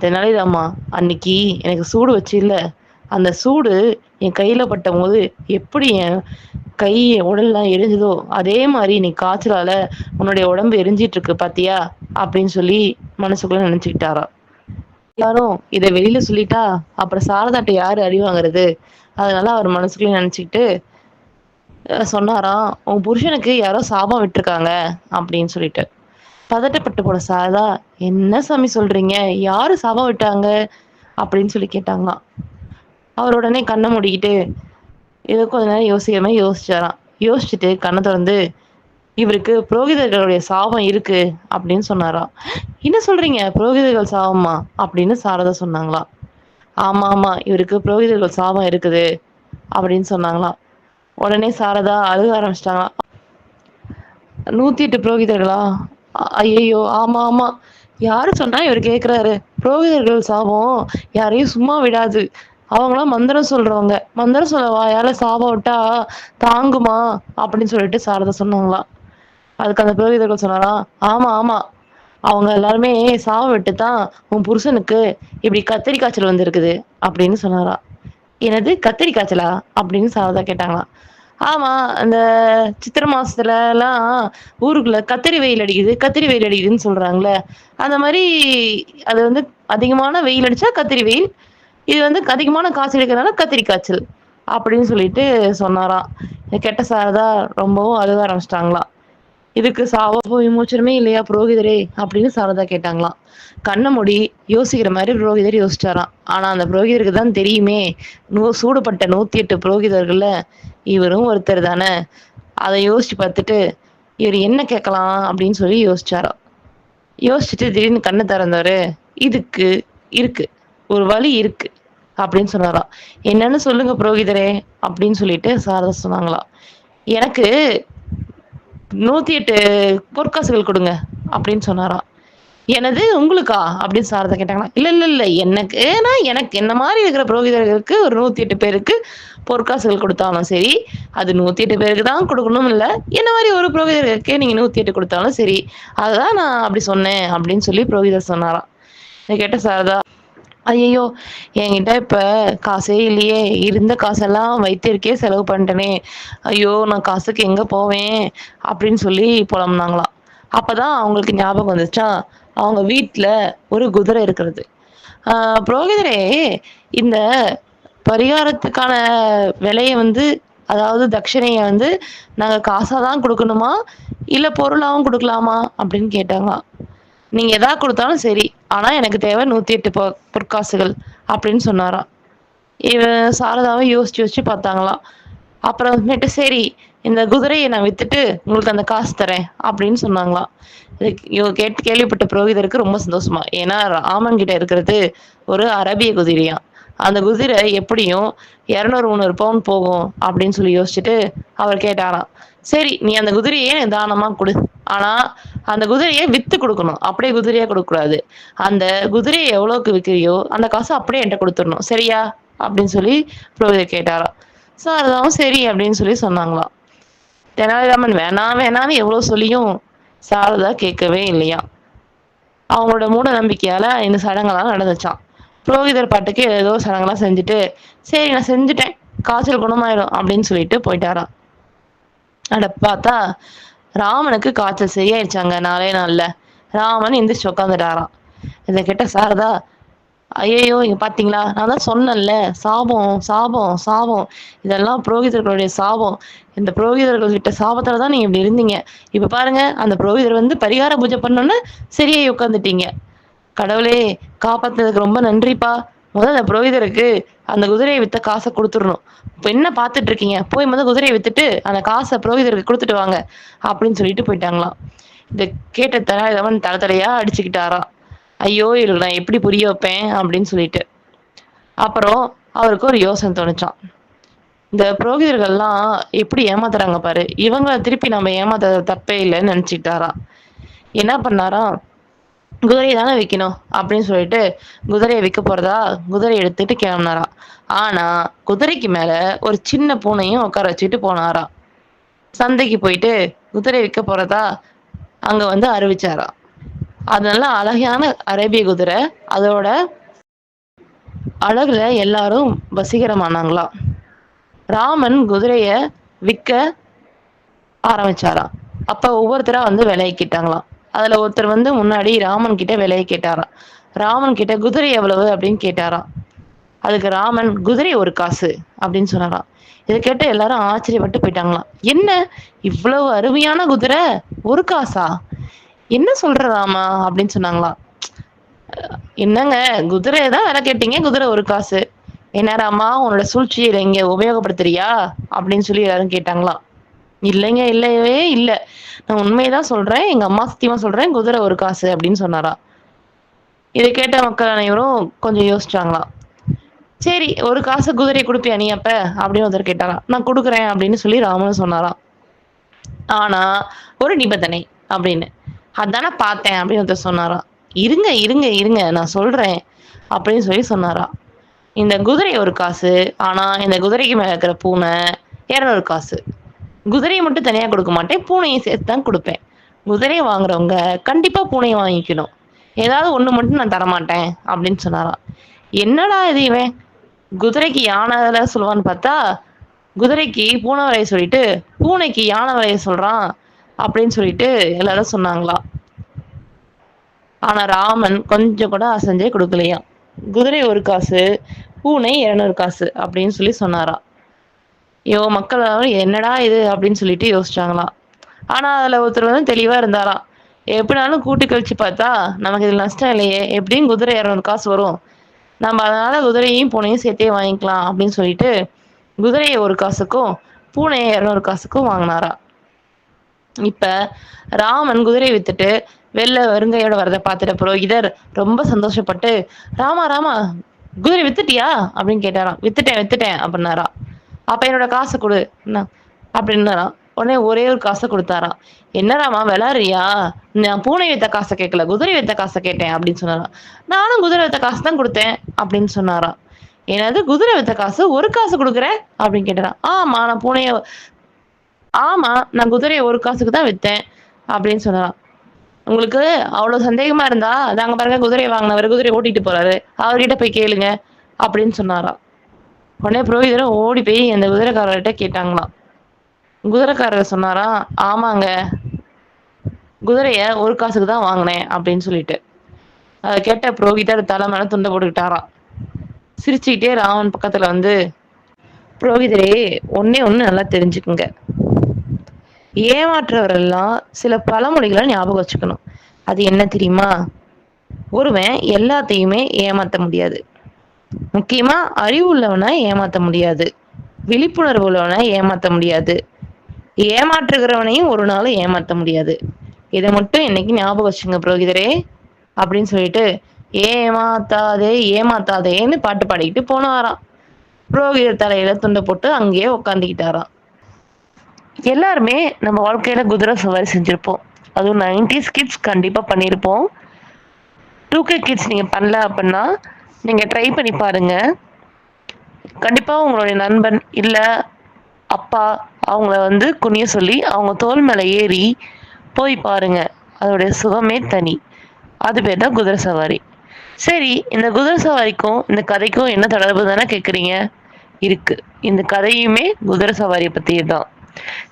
தெனாலிராமா, அன்னைக்கு எனக்கு சூடு வச்சில்ல, அந்த சூடு என் கையில பட்டபோது எப்படி என் கை, உடல்லாம் எரிஞ்சுதோ, அதே மாரி இன்னைக்கு காய்ச்சலால உன்னுடைய உடம்பு எரிஞ்சிட்டு இருக்கு பாத்தியா?" அப்படின்னு சொல்லி மனசுக்குள்ள நினைச்சுக்கிட்டாராம். எல்லாரும் இத வெளியில சொல்லிட்டா, அப்புறம் சாரதாட்ட யாரு அடி வாங்குறது? அதனால அவர் மனசுக்குள்ளயே நெனச்சுக்கிட்டு சொன்னாராம், "உன் புருஷனுக்கு யாரோ சாபம் விட்டுருக்காங்க" அப்படின்னு சொல்லிட்டு. பதட்டப்பட்டு போன சாரதா, "என்ன சாமி சொல்றீங்க? யாரு சாபம் விட்டாங்க?" அப்படின்னு சொல்லி கேட்டாங்களாம். அவர் உடனே கண்ண மூடிக்கிட்டு, ஏதோ கொஞ்ச நேரம் யோசிக்கிற மாரி யோசிச்சாராம். யோசிச்சுட்டு கண்ண தொறந்து, "இவருக்கு புரோகிதர்களுடைய சாபம் இருக்கு" அப்படின்னு சொன்னாராம். "என்ன சொல்றீங்க? புரோகிதர்கள் சாபமா?" அப்படின்னு சாரதா சொன்னாங்களாம். "ஆமா, ஆமா. இவருக்கு புரோகிதர்கள் சாபம் இருக்குது" அப்படின்னு சொன்னாங்களாம். உடனே சாரதா அழுக ஆரம்பிச்சுட்டாங்களாம். "108 புரோகிதர்களா? ஐயையோ! ஆமா, ஆமா. யாரு சொன்னா இவரு கேட்கிறாரு? புரோகிதர்கள் சாபம் யாரையும் சும்மா விடாது. அவங்கலாம் மந்திரம் சொல்றவங்க. மந்திரம் சொல்ல வாயால சாபம் விட்டா தாங்குமா?" அப்படின்னு சொல்லிட்டு சாரதா சொன்னாங்களாம். அதுக்கு அந்த புரோகிதர்கள் சொன்னாராம், "ஆமா, ஆமா. அவங்க எல்லாருமே சாபம் விட்டு தான் உன் புருஷனுக்கு இப்படி கத்தரி காய்ச்சல் வந்திருக்குது" அப்படின்னு சொன்னாராம். "என்னது கத்தரி காய்ச்சலா?" அப்படின்னு சாரதா கேட்டாங்களாம். "ஆமா, அந்த சித்திரை மாசத்துலலாம் ஊருக்குள்ள கத்தரி வெயில் அடிக்குது, கத்தரி வெயில் அடிக்குதுன்னு சொல்றாங்கல்ல. அந்த மாரி அது அதிகமான வெயில் அடிச்சா கத்தரி வெயில். இது அதிகமான காய்ச்சல் இருக்கிறனால கத்தரி காய்ச்சல்" அப்படின்னு சொல்லிட்டு சொன்னாராம். இத கேட்ட சாரதா ரொம்பவும் அழுக ஆரம்பிச்சுட்டாங்களாம். "இதுக்கு சாவோ விமோச்சனமே இல்லையா புரோகிதரே?" அப்படின்னு சாரதா கேட்டாங்களாம். கண்ண மூடி யோசிக்கிற மாரி புரோகிதர் யோசிச்சாராம். ஆனா அந்த புரோகிதருக்கு தான் தெரியுமே, சூடுபட்ட 108 புரோகிதர்கள்ல இவரும் ஒருத்தர் தானே. அத யோசிச்சு பார்த்துட்டு, இவரு என்ன கேட்கலாம் அப்படின்னு சொல்லி யோசிச்சாராம். யோசிச்சுட்டு திடீர்னு கண்ண திறந்தாரு. "இதுக்கு இருக்கு. ஒரு வழி இருக்கு" அப்படின்னு சொன்னாராம். "என்னன்னு சொல்லுங்க புரோகிதரே" அப்படின்னு சொல்லிட்டு சாரதா சொன்னாங்களாம். "எனக்கு 108 பொற்காசுகள் கொடுங்க" அப்படின்னு சொன்னாராம். எனது உங்களுக்கா? அப்படின்னு சாரதா கேட்டாங்களாம். இல்ல, இல்ல, இல்ல. எனக்கு என்ன மாரி இருக்கிற புரோகிதர்களுக்கு ஒரு 108 பேருக்கு பொற்காசுகள் குடுத்தாலும் சரி, அது 108 பேருக்கு தான் குடுக்கணும்னு இல்ல. என்ன மாரி ஒரு புரோகிதருக்கே நீங்க 108 குடுத்தாலும் சரி, அதுதான் நான் அப்படி சொன்னேன் அப்படின்னு சொல்லி புரோகிதர் சொன்னாராம். இத கேட்ட சாரதா, ஐயய்யோ! என்கிட்ட இப்ப காசே இல்லையே! இருந்த காசெல்லாம் வைத்தியருக்கே செலவு பண்ணிட்டேனே! ஐயோ! நான் காசுக்கு எங்க போவேன்? அப்படின்னு சொல்லி புலம்புனாங்களாம். அப்பதான் அவங்களுக்கு ஞாபகம் வந்துச்சா, அவங்க வீட்ல ஒரு குதிரை இருக்கிறது. ஆ புரோகிதரே, இந்த பரிகாரத்துக்கான விலைய வந்து அதாவது தட்சணைய வந்து நாங்க காசா தான் குடுக்கணுமா? இல்ல பொருளாவும் குடுக்கலாமா? அப்படின்னு கேட்டாங்களாம். நீங்க எதா குடுத்தாலும் சரி. ஆனா எனக்கு தேவை 108 பொற்காசுகள் அப்படின்னு சொன்னாராம். சாரதாவும் யோசிச்சு யோசிச்சு பார்த்தாங்களாம். அப்புறமேட்டு சரி, இந்த குதிரைய நான் வித்துட்டு உங்களுக்கு அந்த காசு தரேன் அப்படின்னு சொன்னாங்களாம். இத கேட்டு கேள்விப்பட்ட புரோகிதருக்கு ரொம்ப சந்தோஷமா. ஏன்னா ராமன் கிட்ட இருக்கிறது ஒரு அரேபிய குதிரையாம். அந்த குதிரை எப்படியும் 200, 300 பவுன் போகும் அப்படின்னு சொல்லி யோசிச்சுட்டு அவர் கேட்டாராம். சரி, நீ அந்த குதிரைய தானமா குடு. ஆனா அந்த குதிரைய வித்து குடுக்கணும். அப்படியே குதிரையா குடுக்கக்கூடாது. அந்த குதிரைய எவ்வளோக்கு விக்கிறியோ, அந்த காச அப்படியே என்ட்ட குடுத்துறணும். சரியா? அப்படின்னு சொல்லி புரோகிதர் கேட்டாராம். சாரதாவும் சரி அப்படின்னு சொல்லி சொன்னாங்களாம். தெனாலிராமன் வேணாம் வேணான்னு எவ்வளோ சொல்லியும் சாரதா கேட்கவே இல்லையாம். அவங்களோட மூட நம்பிக்கையால இந்த சடங்கெல்லாம் நடந்துச்சாம். புரோகிதர் பாட்டுக்கு ஏதோ சடங்கெல்லாம் செஞ்சுட்டு, சரி நான் செஞ்சுட்டேன். காய்ச்சல் குணமாயிடும் அப்படின்னு சொல்லிட்டு போயிட்டாராம். அட பார்த்தா, ராமனுக்கு காய்ச்சல் சரியாயிடுச்சாங்க 4 நாள்ல. ராமன் எந்திரிச்சு உட்காந்துட்டாராம். இத கேட்ட சாரதா, ஐயய்யோ! இங்க பார்த்தீங்களா? நான் தான் சொன்னேன்ல. சாபம், சாபம், சாபம். இதெல்லாம் புரோகிதர்களுடைய சாபம். இந்த புரோகிதர்கள் விட்ட சாபத்துல தான் நீங்க இப்படி இருந்தீங்க. இப்ப பாருங்க, அந்த புரோகிதர் வந்து பரிகார பூஜை பண்ணோனே சரியாயி உட்காந்துட்டீங்க. கடவுளே! காப்பாத்துனதுக்கு ரொம்ப நன்றிப்பா. அந்த புரோகிதருக்கு அந்த குதிரைய வித்த காச குடுத்துறணும். இப்ப என்ன பார்த்துட்டு இருக்கீங்க? போய் குதிரைய வித்துட்டு, அந்த காச புரோகிதருக்கு குடுத்துட்டு வாங்க. அப்படின்னு சொல்லிட்டு போயிட்டாங்களாம். இத கேட்ட தெனாலிராமன் தல தலையா அடிச்சுக்கிட்டாராம். ஐயோ! இவளுக்கு நான் எப்படி புரிய வைப்பேன்? அப்படின்னு சொல்லிட்டு. அப்புறம் அவருக்கு ஒரு யோசனை தோணுச்சாம். இந்த புரோகிதர்கள்லாம் எப்படி ஏமாத்துறாங்க பாரு. இவங்கள திருப்பி நம்ம ஏமாத்துறது தப்பே இல்லன்னு நெனச்சுக்கிட்டாராம். என்ன பண்ணாராம், குதிரைய தானே விக்கணும் அப்படின்னு சொல்லிட்டு, குதிரைய விக்க போறதா குதிரைய எடுத்துட்டு கிளம்புனாராம். ஆனா, குதிரைக்கு மேல ஒரு சின்ன பூனையும் உட்கார வச்சுட்டு போனாராம். சந்தைக்கு போயிட்டு குதிரைய விக்க போறதா அங்க அறிவிச்சாராம். அது நல்ல அழகான அரேபிய குதிரை. அதோட அழகுல எல்லாரும் வசீகரமானாங்களாம். ராமன் குதிரைய விக்க ஆரம்பிச்சாராம். அப்ப ஒவ்வொருத்தரா விலைய கேட்டாங்களாம். அதுல ஒருத்தர் முன்னாடி ராமன் கிட்ட விலைய கேட்டாராம். ராமன் கிட்ட குதிரை எவ்வளவு அப்படின்னு கேட்டாராம். அதுக்கு ராமன் குதிரை 1 காசு அப்படின்னு சொன்னாராம். இத கேட்டு எல்லாரும் ஆச்சரியப்பட்டு போயிட்டாங்களாம். என்ன இவ்வளவு அருமையான குதிரை 1 காசா? என்ன சொல்ற ராமா அப்படின்னு சொன்னாங்களாம். என்னங்க குதிரைய தான் விலை கேட்டீங்க, குதிரை 1 காசு. என்ன ராமா உன்னோட சூழ்ச்சிய இங்க உபயோகப்படுத்துறியா? அப்படின்னு சொல்லி எல்லாரும் கேட்டாங்களாம். இல்லைங்க, இல்லவே இல்ல. நான் உண்மையதான் சொல்றேன். எங்க அம்மா சத்தியமா சொல்றேன். குதிரை 1 காசு அப்படின்னு சொன்னாராம். இத கேட்ட மக்கள் அனைவரும் கொஞ்சம் யோசிச்சாங்களாம். சரி 1 காசு குதிரைய குடுப்பியா நீ அப்ப? அப்படின்னு ஒருத்தர் கேட்டாராம். நான் குடுக்குறேன் அப்படின்னு சொல்லி ராமனும் சொன்னாராம். ஆனா ஒரு நிபந்தனை அப்படின்னு. அதானே பார்த்தேன் அப்படின்னு ஒருத்தர் சொன்னாராம். இருங்க, இருங்க, இருங்க நான் சொல்றேன் அப்படின்னு சொல்லி சொன்னாராம். இந்த குதிரை 1 காசு. ஆனா இந்த குதிரைக்கு மேல இருக்கிற பூனை 200 காசு. குதிரைய மட்டும் தனியா குடுக்க மாட்டேன். பூனையும் சேர்த்து தான் குடுப்பேன். குதிரைய வாங்குறவங்க கண்டிப்பா பூனைய வாங்கிக்கணும். ஏதாவது ஒண்ணு மட்டும் நான் தரமாட்டேன் அப்படின்னு சொன்னாராம். என்னடா இது இவன்? குதிரைக்கு யானை விலை சொல்லுவான்னு பார்த்தா, குதிரைக்கு பூனை விலைய சொல்லிட்டு, பூனைக்கு யானை விலைய சொல்றான் அப்படின்னு சொல்லிட்டு எல்லாரும் சொன்னாங்களாம். ஆனா ராமன் கொஞ்சம் கூட அசைஞ்சே குடுக்கலையாம். குதிரை 1 காசு, பூனை 200 காசு அப்படின்னு சொல்லி சொன்னாராம். மக்கள் எல்லாரும் என்னடா இது அப்படின்னு சொல்லிட்டு யோசிச்சாங்களாம். ஆனா அதுல ஒருத்தர் தெளிவா இருந்தாராம். எப்படினாலும் கூட்டி கழிச்சு பார்த்தா நமக்கு இதுல நஷ்டம் இல்லையே. எப்படியும் குதிரை 200 காசு வரும். நம்ம அதனால குதிரையும் பூனையும் சேர்த்தே வாங்கிக்கலாம் அப்படின்னு சொல்லிட்டு குதிரையை 1 காசுக்கும் பூனையை 200 காசுக்கும் வாங்கினாராம். இப்ப ராமன் குதிரையை வித்துட்டு வெள்ள வருங்கையோட வரத பார்த்துட்ட புரோகிதர் ரொம்ப சந்தோஷப்பட்டு, ராமா ராமா குதிரை வித்துட்டியா அப்படின்னு கேட்டாராம். வித்துட்டேன் வித்துட்டேன் அப்படின்னாராம். அப்ப என்னோட காசை கொடு அப்படின்னாராம். உடனே ஒரே ஒரு காசை கொடுத்தாராம். என்னடாமா விளாடுறியா? நான் பூனை வித்த காசை கேட்கல, குதிரை வித்த காசை கேட்டேன் அப்படின்னு சொன்னாராம். நானும் குதிரை வித்த காசு தான் கொடுத்தேன் அப்படின்னு சொன்னாராம். என்னது குதிரை வித்த காசு ஒரு காசு கொடுக்குறேன் அப்படின்னு கேட்டாராம். ஆமா நான் பூனைய ஆமா நான் குதிரையை ஒரு காசுக்கு தான் வித்தேன் அப்படின்னு சொன்னாராம். உங்களுக்கு அவ்வளவு சந்தேகமா இருந்தா அதாங்க பாருங்க குதிரையை வாங்கினவர் குதிரையை ஓட்டிட்டு போறாரு, அவர்கிட்ட போய் கேளுங்க அப்படின்னு சொன்னாராம். உடனே புரோகிதரும் ஓடி போய் அந்த குதிரைக்காரர்கிட்ட கேட்டாங்களாம். குதிரைக்காரர் சொன்னாராம், ஆமாங்க குதிரைய ஒரு காசுக்கு தான் வாங்கினேன் அப்படின்னு சொல்லிட்டு. அதை கேட்ட புரோகிதர் தலை மேல துண்டை போட்டுக்கிட்டாராம். சிரிச்சுக்கிட்டே ராமன் பக்கத்துல வந்து, புரோகிதரே ஒன்னே ஒண்ணு நல்லா தெரிஞ்சுக்குங்க, ஏமாற்றுறவரெல்லாம் சில பழமொழிகளை ஞாபகம் வச்சுக்கணும். அது என்ன தெரியுமா? ஒருவன் எல்லாத்தையுமே ஏமாத்த முடியாது, முக்கியமா அறிவு உள்ளவனை ஏமாத்த முடியாது, விழிப்புணர்வு உள்ளவனை ஏமாத்த முடியாது, ஏமாற்றுகிறவனையும் ஒரு நாளும் ஏமாத்த முடியாது. இதை மட்டும் இன்னைக்கு ஞாபகம் வச்சுங்க புரோகிதரே அப்படின்னு சொல்லிட்டு ஏமாத்தாதே ஏமாத்தாதேன்னு பாட்டு பாடிக்கிட்டு போனாராம். புரோகிதர் தலையில துண்டை போட்டு அங்கேயே உட்காந்துக்கிட்டாராம். எல்லாருமே நம்ம வாழ்க்கையில குதிரை சவாரி செஞ்சிருப்போம். அதுவும் 90s கிட்ஸ் கண்டிப்பா பண்ணியிருப்போம். 2K கிட்ஸ் நீங்க பண்ணல அப்படின்னா நீங்க ட்ரை பண்ணி பாருங்க. கண்டிப்பா உங்களுடைய நண்பன் இல்ல அப்பா அவங்கள வந்து குனிய சொல்லி அவங்க தோல் மேல ஏறி போய் பாருங்க. அதோடைய சுகமே தனி. அது பேர் தான் குதிரை சவாரி. சரி, இந்த குதிரை சவாரிக்கும் இந்த கதைக்கும் என்ன தொடர்பு தானே கேக்குறீங்க? இருக்கு. இந்த கதையுமே குதிரை சவாரியை பத்தி தான்.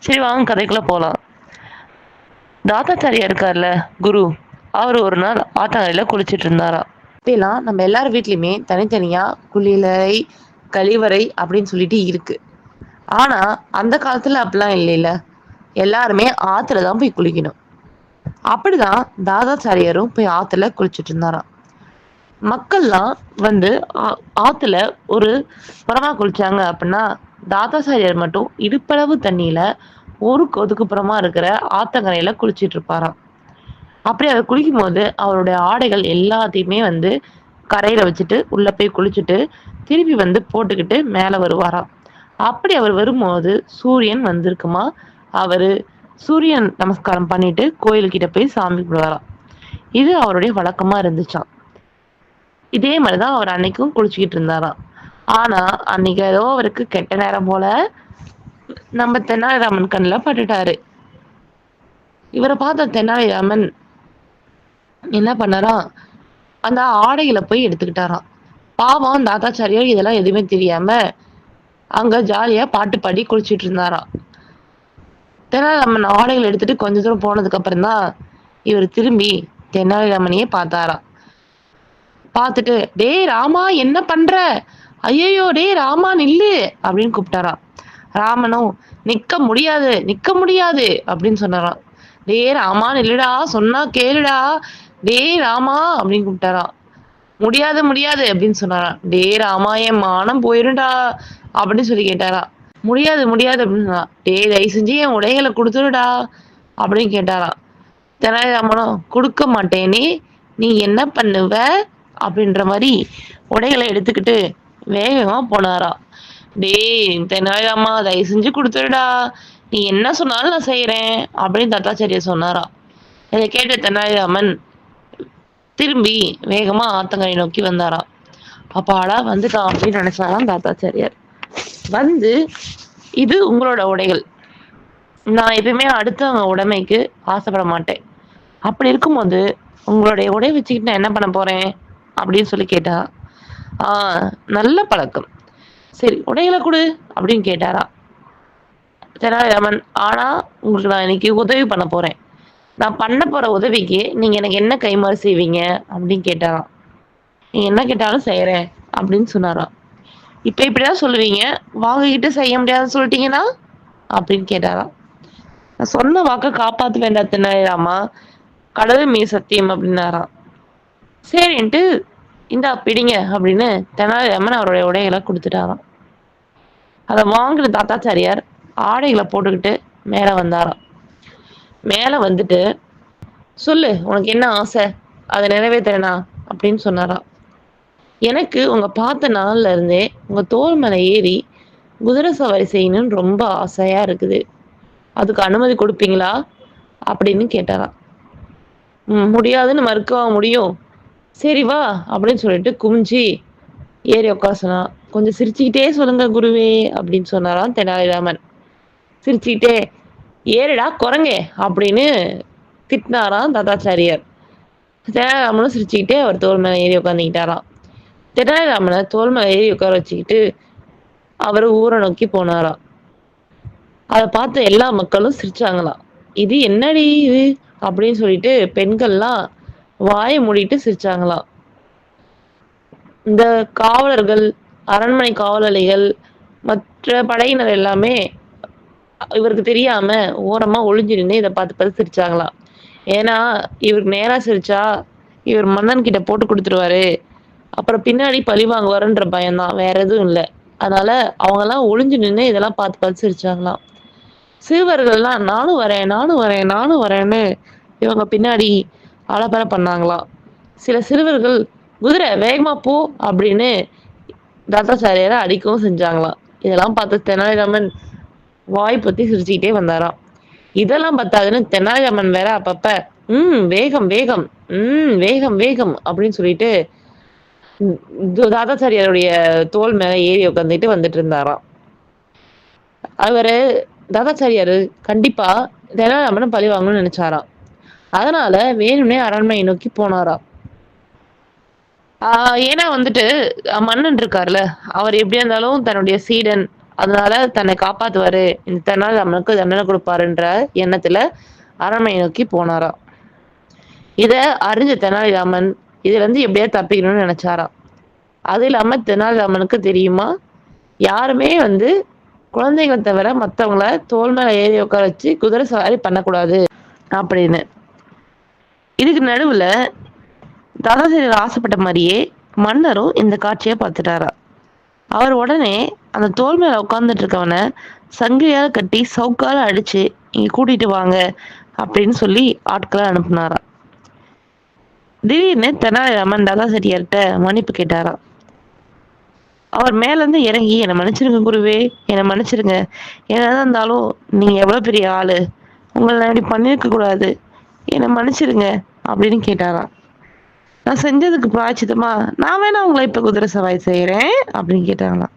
சரி வாங்க கதைக்குள்ள போலாம். தாத்தாச்சாரியா இருக்கார்ல குரு, அவர் ஒரு நாள் ஆத்தாங்கரையில குளிச்சிட்டு இருந்தாராம். இப்பெல்லாம் நம்ம எல்லார் வீட்லயுமே தனித்தனியா குளியலறை கழிவறை அப்படின்னு சொல்லிட்டு இருக்கு. ஆனா அந்த காலத்துல அப்படிலாம் இல்லைல்ல, எல்லாருமே ஆத்துல தான் போய் குளிக்கணும். அப்படிதான் தாதாச்சாரியாரும் போய் ஆத்துல குளிச்சிட்டு இருந்தாராம். மக்கள்லாம் வந்து ஆத்துல ஒரு புறமா குளிச்சாங்க அப்படின்னா தாதாச்சாரியார் மட்டும் இடுப்பளவு தண்ணியில ஒரு ஒதுக்குப்புறமா இருக்கிற ஆத்தங்கரையில குளிச்சிட்டு இருப்பாராம். அப்படி அவர் குளிக்கும் போது அவருடைய ஆடைகள் எல்லாத்தையுமே வந்து கரையில வச்சுட்டு உள்ள போய் குளிச்சுட்டு திருப்பி வந்து போட்டுக்கிட்டு மேல வருவாராம். அப்படி அவர் வரும்போது சூரியன் வந்திருக்குமா, அவரு சூரியன் நமஸ்காரம் பண்ணிட்டு கோயில்கிட்ட போய் சாமி கும்பிடுவாராம். இது அவருடைய வழக்கமா இருந்துச்சாம். இதே மாதிரிதான் அவர் அன்னைக்கும் குளிச்சுக்கிட்டு இருந்தாராம். ஆனா அன்னைக்கு ஏதோ அவருக்கு கெட்ட நேரம் போல நம்ம தெனாலிராமன் கண்ணில் பட்டுட்டாரு. இவரை பார்த்த தெனாலிராமன் என்ன பண்ணாராம், அந்த ஆடைகளை போய் எடுத்துக்கிட்டாராம். பாவம் தாத்தாச்சாரியார் இதெல்லாம் எதுவுமே தெரியாம அங்க ஜாலியா பாட்டு பாடி குளிச்சிட்டு இருந்தாராம். தெனாலிராமன் ஆடைகள் எடுத்துட்டு கொஞ்ச தூரம் போனதுக்கு அப்புறம் தான் இவர் திரும்பி தெனாலிராமனையே பார்த்தாராம். பார்த்துட்டு டேய் ராமா என்ன பண்ற, ஐயோ டேய் ராமா நில்லு அப்படின்னு கூப்பிட்டாராம். ராமனும் நிக்க முடியாது நிக்க முடியாது அப்படின்னு சொன்னாராம். டேய் ராமா நில்லுடா, சொன்னா கேளுடா, டேய் ராமா அப்படின்னு கூப்பிட்டாராம். முடியாது முடியாது அப்படின்னு சொன்னாராம். டேய் ராமா என் மானம் போயிருண்டா அப்படின்னு சொல்லி கேட்டாராம். முடியாது முடியாது அப்படின்னு சொன்னா. டேய் தயவு செஞ்சு என் உடைகளை கொடுத்துருடா அப்படின்னு கேட்டாராம். தெனாலிராமனும் கொடுக்க மாட்டேனே, நீ என்ன பண்ணுவ அப்படின்ற மாதிரி உடைகளை எடுத்துக்கிட்டு வேகமா போனாராம். டேய் தெனாலிராமா தயவு செஞ்சு கொடுத்துருடா, நீ என்ன சொன்னாலும் நான் செய்யறேன் அப்படின்னு தாத்தாச்சாரியார் சொன்னாராம். இதை கேட்ட தெனாலிராமன் திரும்பி வேகமா ஆத்தங்கரை நோக்கி வந்தாராம். அப்பாடா வந்துட்டான் அப்படின்னு நினைச்சாராம் தாத்தாச்சாரியார். வந்து இது உங்களோட உடைகள், நான் எப்பயுமே அடுத்தவங்க உடைமைக்கு ஆசைப்பட மாட்டேன், அப்படி இருக்கும்போது உங்களுடைய உடை வச்சுக்கிட்டு நான் என்ன பண்ண போறேன் அப்படின்னு சொல்லி கேட்டா. நல்ல பழக்கம், சரி உடைகளை கொடு அப்படின்னு கேட்டாரா தெனாலிராமன். ஆனா உங்களுக்கு நான் இன்னைக்கு உதவி பண்ண போறேன், நான் பண்ண போற உதவிக்கு நீங்க எனக்கு என்ன கைமாறு செய்வீங்க அப்படின்னு கேட்டாராம். நீங்க என்ன கேட்டாலும் செய்யறேன் அப்படின்னு சொன்னாராம். இப்ப இப்படிதான் சொல்லுவீங்க, வாங்கிக்கிட்டு செய்ய முடியாதுன்னு சொல்லிட்டீங்கன்னா அப்படின்னு கேட்டாராம். நான் சொன்ன வாக்க காப்பாத்த வேண்டாம் தெனாலிராமா, கடவுள் மீது சத்தியம் அப்படின்னாராம். சரின்ட்டு இந்தா பிடிங்க அப்படின்னு தெனாலிராமன் அவருடைய உடைகளை கொடுத்துட்டாராம். அதை வாங்கின தாத்தாச்சாரியார் ஆடைகளை போட்டுக்கிட்டு மேல வந்தாராம். மேல வந்துட்டு சொல்லு உனக்கு என்ன ஆசை, அதை நிறைவேற்றனா அப்படின்னு சொன்னாராம். எனக்கு உங்க பார்த்த நாள்ல இருந்தே உங்க தோல் மேல ஏறி குதிரை சவாரி செய்யணும்னு ரொம்ப ஆசையா இருக்குது. அதுக்கு அனுமதி கொடுப்பீங்களா அப்படின்னு கேட்டாராம். முடியாதுன்னு மறுக்கவா முடியும்? சரி வா அப்படின்னு சொல்லிட்டு குமிஞ்சி ஏறி உட்கார சொன்னான். கொஞ்சம் சிரிச்சுக்கிட்டே சொல்லுங்க குருவே அப்படின்னு சொன்னாராம் தெனாலிராமன். சிரிச்சுக்கிட்டே ஏறுடா குரங்கே அப்படின்னு திட்டினாராம் தாத்தாச்சாரியார். தெனாலிராமனும் சிரிச்சுக்கிட்டே அவர் தோள் மேல ஏறி உட்காந்துக்கிட்டாராம். தெனாலிராமனை தோள் மேல ஏறி உட்கார வச்சுக்கிட்டு அவர் ஊரை நோக்கி போனாராம். அதை பார்த்து எல்லா மக்களும் சிரிச்சாங்களாம். இது என்னடி இது அப்படின்னு சொல்லிட்டு பெண்கள்லாம் வாயை மூடிட்டு சிரிச்சாங்களாம். இந்த காவலர்கள், அரண்மனை காவலாளிகள், மற்ற படையினர் எல்லாமே இவருக்கு தெரியாம ஓரமா ஒளிஞ்சு நின்னு இதை பார்த்து பார்த்து சிரிச்சாங்களாம். ஏன்னா இவருக்கு நேரா சிரிச்சா இவர் மன்னன் கிட்ட போட்டு கொடுத்துருவாரு, அப்புறம் பின்னாடி பழி வாங்குவாருன்ற பயம்தான், வேற எதுவும் இல்லை. அதனால அவங்க எல்லாம் ஒளிஞ்சு நின்று இதெல்லாம் பார்த்து பார்த்து சிரிச்சாங்களாம். சிறுவர்கள்லாம் நானும் வரேன் நானும் வரேன் நானும் வரேன்னு இவங்க பின்னாடி அலப்பறை பண்ணாங்களாம். சில சிறுவர்கள் குதிரை வேகமா போ அப்படின்னு தாத்தாச்சாரியாரை அடிக்கவும் செஞ்சாங்களாம். இதெல்லாம் பார்த்து தெனாலிராமன் வாய் பொத்தி சிரிச்சுக்கிட்டே வந்தாராம். இதெல்லாம் பத்தாதுன்னு தெனாலிராமன் வேற அப்பப்ப வேகம் வேகம் வேகம் வேகம் அப்படின்னு சொல்லிட்டு தாத்தாச்சாரியாருடைய தோல் மேல ஏறி உட்காந்துட்டு வந்துட்டு இருந்தாராம். அவரு தாத்தாச்சாரியாரு கண்டிப்பா தெனாலிராமனை பழி வாங்கணும்னு நினைச்சாராம். அதனால வேணும்னே அரண்மனையை நோக்கி போனாராம். ஏன்னா வந்துட்டு மன்னன் இருக்காருல்ல, அவர் எப்படியா இருந்தாலும் தன்னுடைய சீடன், அதனால தன்னை காப்பாத்துவாரு, இந்த தெனாலிராமனுக்கு தண்டனை கொடுப்பாருன்ற எண்ணத்துல அரண்மனையை நோக்கி போனாராம். இத அறிஞ்ச தெனாலிராமன் இதுல இருந்து எப்படியாவது தப்பிக்கணும்னு நினைச்சாராம். அது இல்லாம தெனாலிராமனுக்கு தெரியுமா, யாருமே வந்து குழந்தைகளை தவிர மத்தவங்கள தோள் மேல ஏறி உட்கார வச்சு குதிரை சவாரி பண்ணக்கூடாது அப்படின்னு. இதுக்கு நடுவுல தாதாசாரியர் ஆசைப்பட்ட மாதிரியே மன்னரும் இந்த காட்சியை பார்த்துட்டாரா. அவர் உடனே அந்த தோல் மேல உட்கார்ந்துட்டு இருக்கவனை சங்கிலியால கட்டி சவுக்கால அடிச்சு இங்க கூட்டிட்டு வாங்க அப்படின்னு சொல்லி ஆட்களை அனுப்புனாரா. திடீர்னு தெனாலிராமன் தாதாசாரியார்கிட்ட மன்னிப்பு கேட்டாரா. அவர் மேல இருந்து இறங்கி என்னை மன்னிச்சிருங்க குருவே, என்னை மன்னிச்சிருங்க, என்னதான் இருந்தாலும் நீங்க எவ்வளவு பெரிய ஆளு, உங்களை நான் இப்படி பண்ணிருக்க கூடாது, என்னை மன்னிச்சிருங்க அப்படின்னு கேட்டாராம். நான் செஞ்சதுக்கு பிராய்ச்சித்தமா நான் வேணா உங்களை இப்ப குதிரை சவாரி செய்யறேன் அப்படின்னு கேட்டாங்களாம்.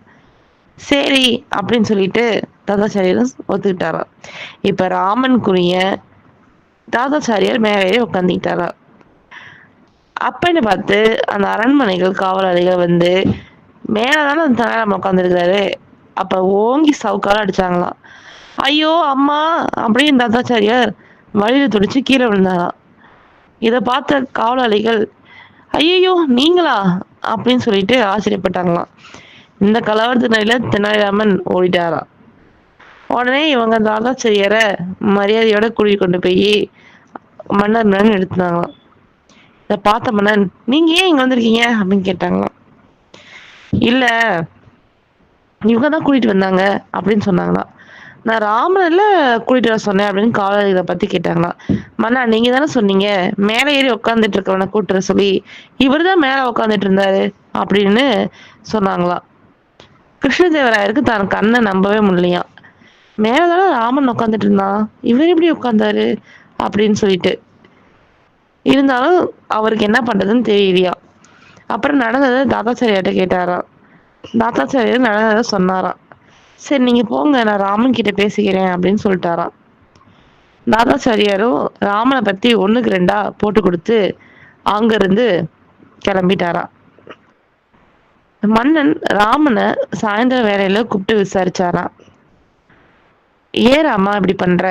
சரி அப்படின்னு சொல்லிட்டு தாதாச்சாரியரும் ஒத்துக்கிட்டாராம். இப்ப ராமனுக்குரிய தாதாச்சாரியார் மேலே உட்காந்துக்கிட்டாரா. அப்பன்னு பார்த்து அந்த அரண்மனைகள் காவலாளிகள் வந்து மேலதானே அந்த தெனாலிராமன் உட்காந்துருக்கிறாரு, அப்ப ஓங்கி சவுக்கால அடிச்சாங்களாம். ஐயோ அம்மா அப்படின்னு தாத்தாச்சாரியார் வழியில துடிச்சு கீழே விழுந்தாராம். இதை பார்த்த காவலாளிகள் ஐயோ நீங்களா அப்படின்னு சொல்லிட்டு ஆச்சரியப்பட்டாங்களாம். இந்த கலவரத்தினால தெனாலிராமன் ஓடிட்டாராம். உடனே இவங்க தாதாச்சாரியரை மரியாதையோட கூட்டிட்டு கொண்டு போய் மன்னர் எடுத்தாங்களாம். இதை பார்த்த மன்னன் நீங்க ஏன் இங்க வந்திருக்கீங்க அப்படின்னு கேட்டாங்களாம். இல்ல இவங்க தான் கூட்டிட்டு வந்தாங்க அப்படின்னு சொன்னாங்களாம். நான் ராமனில் கூட்டிட்டு வர சொன்னேன் அப்படின்னு காவலர்களை பத்தி கேட்டாங்களாம். மன்னா நீங்க தானே சொன்னீங்க மேலே ஏறி உட்காந்துட்டு இருக்கவனை கூட்டுற சொல்லி, இவர் தான் மேல உட்காந்துட்டு இருந்தாரு அப்படின்னு சொன்னாங்களாம். கிருஷ்ணதேவராயருக்கு தான் கண்ணை நம்பவே முடியலையாம். மேலதானே ராமன் உட்காந்துட்டு இருந்தான், இவர் எப்படி உட்கார்ந்தாரு அப்படின்னு சொல்லிட்டு. இருந்தாலும் அவருக்கு என்ன பண்றதுன்னு தெரியலையா. அப்புறம் நடந்ததை தாத்தாச்சாரியார்ட்ட கேட்டாராம். தாத்தாச்சாரியார் நடந்ததை சொன்னாராம். சரி நீங்க போங்க, நான் ராமன் கிட்ட பேசிக்கிறேன் அப்படின்னு சொல்லிட்டாராம். தாதாச்சாரியாரும் ராமனை பத்தி ஒண்ணுக்கு ரெண்டா போட்டு கொடுத்து அங்கிருந்து கிளம்பிட்டாராம். மன்னன் ராமனை சாயந்தர வேலையில கூப்பிட்டு விசாரிச்சாராம். ஏன் ராமா இப்படி பண்ற,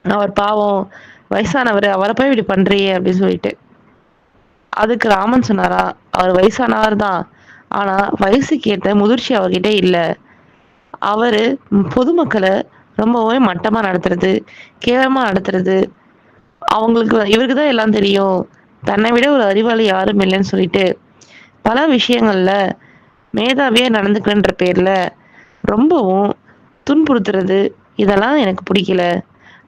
அவர் பாவம் வயசானவர், அவரை போய் இப்படி பண்றியே அப்படின்னு சொல்லிட்டு. அதுக்கு ராமன் சொன்னாரா, அவர் வயசானவர் தான், ஆனா வயசுக்கு ஏற்ற முதிர்ச்சி அவர்கிட்ட இல்ல. அவரு பொதுமக்களை ரொம்பவே மட்டமா நடத்துறது, கேவலமா நடத்துறது, அவங்களுக்கு இவருக்கு தான் எல்லாம் தெரியும், தன்னை விட ஒரு அறிவாளி யாரும் இல்லைன்னு சொல்லிட்டு பல விஷயங்கள்ல மேதாவியா நடந்துக்கிறன்ற பேர்ல ரொம்பவும் துன்புறுத்துறது, இதெல்லாம் எனக்கு பிடிக்கல.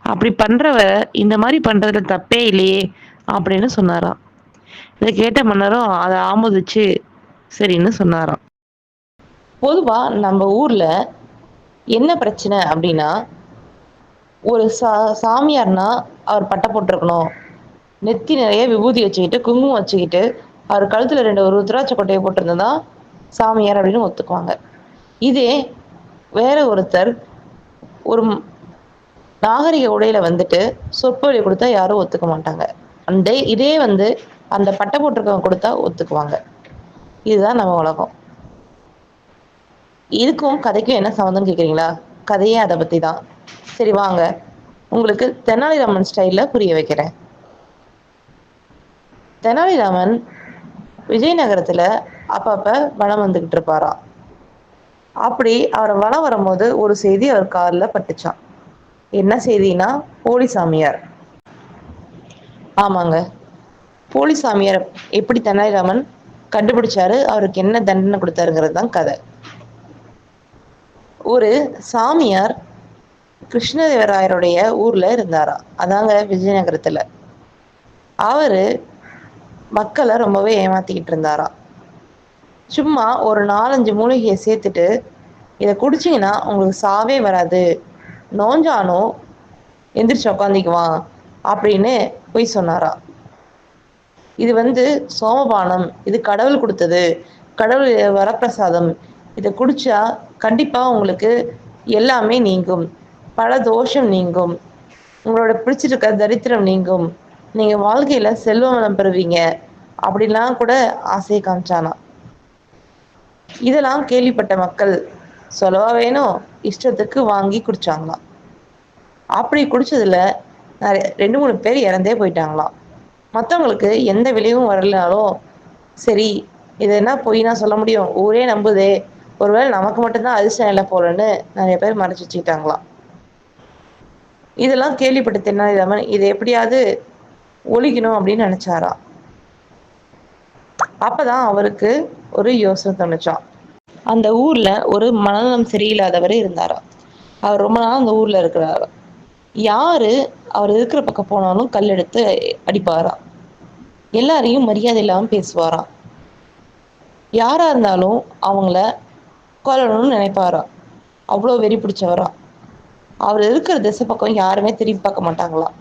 அப்படி பண்றவ இந்த மாதிரி பண்றதுல தப்பே இல்லையே அப்படின்னு சொன்னாராம். இதை கேட்ட மன்னரும் அதை ஆமோதிச்சு சரின்னு சொன்னாராம். பொதுவா நம்ம ஊர்ல என்ன பிரச்சனை அப்படின்னா, ஒரு சாமியார்னா அவர் பட்டை போட்டிருக்கணும், நெத்தி நிறைய விபூதி வச்சுக்கிட்டு குங்குமம் வச்சுக்கிட்டு அவர் கழுத்துல 2 ஒரு ருத்ராட்ச கொட்டையை போட்டிருந்தா சாமியார் அப்படின்னு ஒத்துக்குவாங்க. இதே வேற ஒருத்தர் ஒரு நாகரிக உடையில வந்துட்டு சொற்பொழி கொடுத்தா யாரும் ஒத்துக்க மாட்டாங்க. இதே அந்த பட்டை போட்டிருக்கவங்க கொடுத்தா ஒத்துக்குவாங்க. இதுதான் நம்ம உலகம். இதுக்கும் கதைக்கும் என்ன சம்மந்தம்னு கேக்குறீங்களா? கதையே அதை பத்தி தான். சரி வாங்க, உங்களுக்கு தெனாலிராமன் ஸ்டைல்ல புரிய வைக்கிறேன். தெனாலிராமன் விஜயநகரத்துல அப்பப்ப வலம் வந்துகிட்டு இருப்பாராம். அப்படி அவர் வலம் வரும்போது ஒரு செய்தி அவர் காதுல பட்டுச்சான். என்ன செய்தினா, போலி சாமியார். ஆமாங்க, போலி சாமியார் எப்படி தெனாலிராமன் கண்டுபிடிச்சாரு, அவருக்கு என்ன தண்டனை கொடுத்தாருங்கிறது தான் கதை. ஒரு சாமியார் கிருஷ்ணதேவராயருடைய ஊர்ல இருந்தாரா, அதாங்க விஜயநகரத்துல. அவரு மக்களை ரொம்பவே ஏமாத்திக்கிட்டு இருந்தாராம். சும்மா ஒரு 4-5 மூலிகையை சேர்த்துட்டு, இதை குடிச்சிங்கன்னா உங்களுக்கு சாவே வராது, நோஞ்சானும் எந்திரிச்சு உக்காந்திக்குவான் அப்படின்னு போய் சொன்னாராம். இது சோமபானம், இது கடவுள் கொடுத்தது, கடவுள் வரப்பிரசாதம், இதை குடிச்சா கண்டிப்பா உங்களுக்கு எல்லாமே நீங்கும், பல தோஷம் நீங்கும், உங்களோட பிடிச்சிருக்க தரித்திரம் நீங்கும், நீங்க வாழ்க்கையில செல்வ வளம் பெறுவீங்க அப்படிலாம் கூட ஆசையை காமிச்சானா. இதெல்லாம் கேள்விப்பட்ட மக்கள் சொல்லவா வேணும், இஷ்டத்துக்கு வாங்கி குடிச்சாங்களாம். அப்படி குடிச்சதுல 2-3 பேர் இறந்தே போயிட்டாங்களாம். மற்றவங்களுக்கு எந்த விளைவும் வரலனாலும் சரி, இது என்ன பொய்னா சொல்ல முடியும், ஊரே நம்புதே, ஒருவேளை நமக்கு மட்டும்தான் அதிர்ஷ்டம் இல்லை போலன்னு நிறைய பேர் மறைச்சு வச்சுக்கிட்டாங்களாம். இதெல்லாம் கேள்விப்பட்ட தெனாலிராமன் இதை எப்படியாவது ஒழிக்கணும் அப்படின்னு நினைச்சாராம். அப்பதான் அவருக்கு ஒரு யோசனை தோணுச்சான். அந்த ஊர்ல ஒரு மனநலம் சரியில்லாதவர் இருந்தாராம். அவர் ரொம்ப நாள் அந்த ஊர்ல இருக்கிறாரு. யாரு அவர் இருக்கிற பக்கம் போனாலும் கல் எடுத்து அடிப்பாராம். எல்லாரையும் மரியாதை இல்லாம பேசுவாராம். யாரா இருந்தாலும் அவங்கள கொல்லணும்னு நினைப்பாராம். அவ்வளோ வெறி பிடிச்சவராம். அவர் இருக்கிற திசை பக்கம் யாருமே திரும்பி பார்க்க மாட்டாங்களாம்.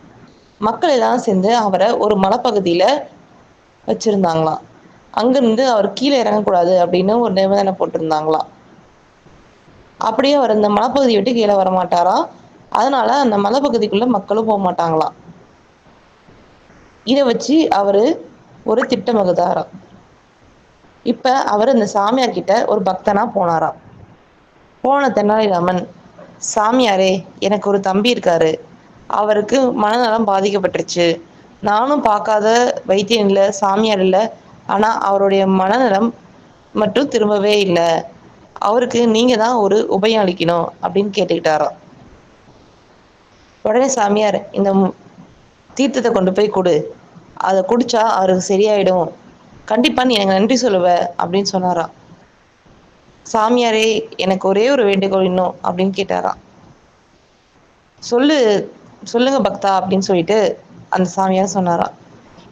மக்கள் எல்லாம் சேர்ந்து அவரை ஒரு மலைப்பகுதியில வச்சிருந்தாங்களாம். அங்கிருந்து அவர் கீழே இறங்கக்கூடாது அப்படின்னு ஒரு நிபந்தனை போட்டிருந்தாங்களாம். அப்படியே அவர் அந்த மலைப்பகுதியை விட்டு கீழே வரமாட்டாராம். அதனால அந்த மலைப்பகுதிக்குள்ள மக்களும் போக மாட்டாங்களாம். இதை வச்சு அவரு ஒரு திட்டம் வகுத்தாராம். இப்ப அவர் அந்த சாமியார் கிட்ட ஒரு பக்தனா போனாராம். போன தெனாலிராமன், சாமியாரே, எனக்கு ஒரு தம்பி இருக்காரு, அவருக்கு மனநலம் பாதிக்கப்பட்டுருச்சு, நானும் பார்க்காத வைத்தியம் இல்லை, சாமியார் இல்லை, ஆனா அவருடைய மனநலம் மட்டும் திரும்பவே இல்லை, அவருக்கு நீங்க தான் ஒரு உபயம் அளிக்கணும் அப்படின்னு கேட்டுக்கிட்டாராம். உடனே சாமியார், இந்த தீர்த்தத்தை கொண்டு போய் கொடு, அதை குடிச்சா அவருக்கு சரியாயிடும், கண்டிப்பா நீ எனக்கு நன்றி சொல்லுவ அப்படின்னு சொன்னாராம். சாமியாரே, எனக்கு ஒரே ஒரு வேண்டுகோள் இன்னும் அப்படின்னு கேட்டாராம். சொல்லுங்க பக்தா அப்படின்னு சொல்லிட்டு அந்த சாமியார் சொன்னாராம்.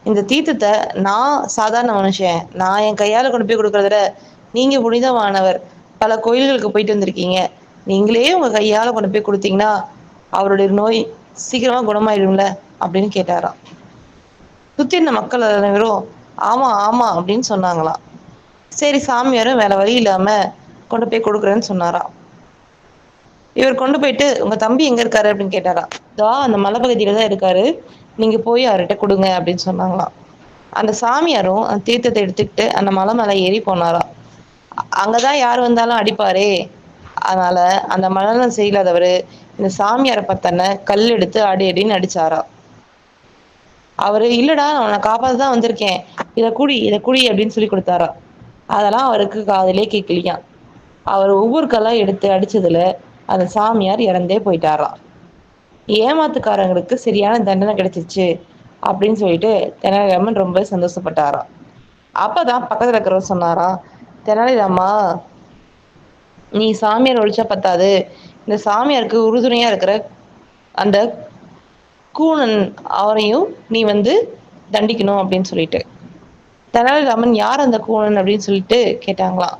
இந்த தீர்த்தத்தை நான் சாதாரண மனுஷன், நான் என் கையால கொண்டு போய் கொடுக்கறத நீங்க புனிதமானவர், பல கோயில்களுக்கு போயிட்டு வந்திருக்கீங்க, நீங்களே உங்க கையால கொண்டு போய் கொடுத்தீங்கன்னா அவருடைய நோய் சீக்கிரமா குணமாயிடும்ல அப்படின்னு கேட்டாராம். சுத்தி இருந்த மக்கள் அனைவரும் ஆமா ஆமா அப்படின்னு சொன்னாங்களாம். சரி, சாமியாரும் வேற வழி இல்லாம கொண்டு போய் கொடுக்குறேன்னு சொன்னாராம். இவர் கொண்டு போயிட்டு, உங்க தம்பி எங்க இருக்காரு அப்படின்னு கேட்டாராம். அந்த மலைப்பகுதியில தான் இருக்காரு, நீங்க போய் அவர்கிட்ட கொடுங்க அப்படின்னு சொன்னாங்களாம். அந்த சாமியாரும் அந்த தீர்த்தத்தை எடுத்துக்கிட்டு அந்த மலை மேல ஏறி போனாராம். அங்கதான் யார் வந்தாலும் அடிப்பாரே, அதனால அந்த மனநலம் சரியில்லாதவரு இந்த சாமியாரை பார்த்தன கல் எடுத்து அடி அடின்னு அடிச்சாராம். அவரு, இல்லடா, நான் உன்னை காப்பாத்த தான் வந்திருக்கேன், இதை குடி அப்படின்னு சொல்லி கொடுத்தாராம். அதெல்லாம் அவருக்கு காதலே கேட்கலையாம். அவர் ஒவ்வொரு கல்லா எடுத்து அடிச்சதுல அந்த சாமியார் இறந்தே போயிட்டாராம். ஏமாத்துக்காரங்களுக்கு சரியான தண்டனை கிடைச்சிச்சு அப்படின்னு சொல்லிட்டு தெனாலிராமன் ரொம்ப சந்தோஷப்பட்டாராம். அப்பதான் பக்கத்துல இருக்கிறவர் சொன்னாராம், தெனாலிராமா, நீ சாமியார் ஒழிச்சா பத்தாது, இந்த சாமியாருக்கு உறுதுணையா இருக்கிற அந்த கூணன், அவரையும் நீ தண்டிக்கணும் அப்படின்னு சொல்லிட்டு. தெனாலிராமன், யார் அந்த கூணன் அப்படின்னு சொல்லிட்டு கேட்டாங்களாம்.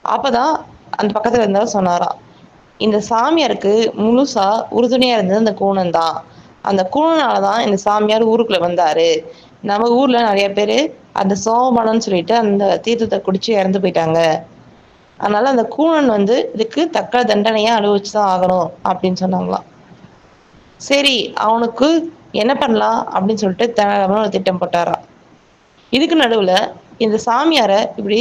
அப்பதான் அந்த பக்கத்துல இருந்தாலும் சொன்னாராம், இந்த சாமியாருக்கு முழுசா உறுதுணையா இருந்தது அந்த கூனன் தான். அந்த கூனனால தான் இந்த சாமியார் ஊருக்குள்ள வந்தாரு. நம்ம ஊர்ல நெறைய பேரு அந்த சோமபானம்னு சொல்லிட்டு அந்த தீர்த்தத்த குடிச்சு இறந்து போயிட்டாங்க. அதனால அந்த கூனன் வந்து இதுக்கு தக்க தண்டனையா அனுபவிச்சு தான் ஆகணும் அப்படின்னு சொன்னாங்களாம். சரி, அவனுக்கு என்ன பண்ணலாம் அப்படின்னு சொல்லிட்டு தெனாலிராமன் ஒரு திட்டம் போட்டாராம். இதுக்கு நடுவுல இந்த சாமியார இப்படி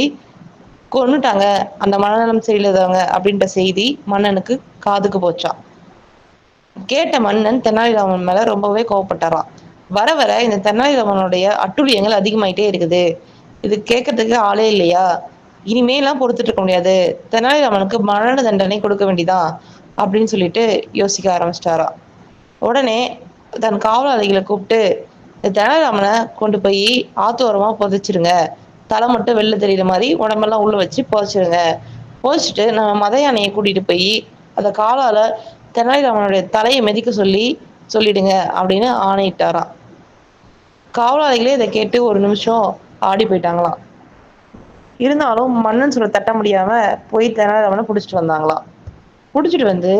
கொன்னுட்டாங்க அந்த மனநலம் சரியில்லாதவங்க அப்படின்ற செய்தி மன்னனுக்கு காதுக்கு போச்சாம். கேட்ட மன்னன் தெனாலிராமன் மேல ரொம்பவே கோவப்பட்டாராம். வர வர இந்த தெனாலிராமனுடைய அட்டூழியங்கள் அதிகமாயிட்டே இருக்குது. இது கேட்கறதுக்கு ஆளே இல்லையா? இனிமேலாம் பொறுத்துட்டு இருக்க முடியாது. தெனாலிராமனுக்கு மரண தண்டனை கொடுக்க வேண்டியதான் அப்படின்னு சொல்லிட்டு யோசிக்க ஆரம்பிச்சிட்டாராம். உடனே தன் காவலாளிகளை கூப்பிட்டு தெனாலிராமனை கொண்டு போய் ஆத்தோரமா புதைச்சிருங்க. தலை மட்டும் வெளில தெரியுற மாதிரி உடம்பெல்லாம் உள்ள வச்சு புதைச்சிருங்க. புதைச்சிட்டு நம்ம மத யானையை கூட்டிட்டு போய் அந்த காலால தெனாலிராமனுடைய தலையை மிதிக்க சொல்லிடுங்க அப்படின்னு ஆணையிட்டாராம். காவலாளிகளே இதை கேட்டு ஒரு நிமிஷம் ஆடி போயிட்டாங்களாம். இருந்தாலும் மன்னன் சொல்ல தட்ட முடியாம போய் தெனாலிராமனை பிடிச்சிட்டு வந்தாங்களாம். பிடிச்சிட்டு வந்து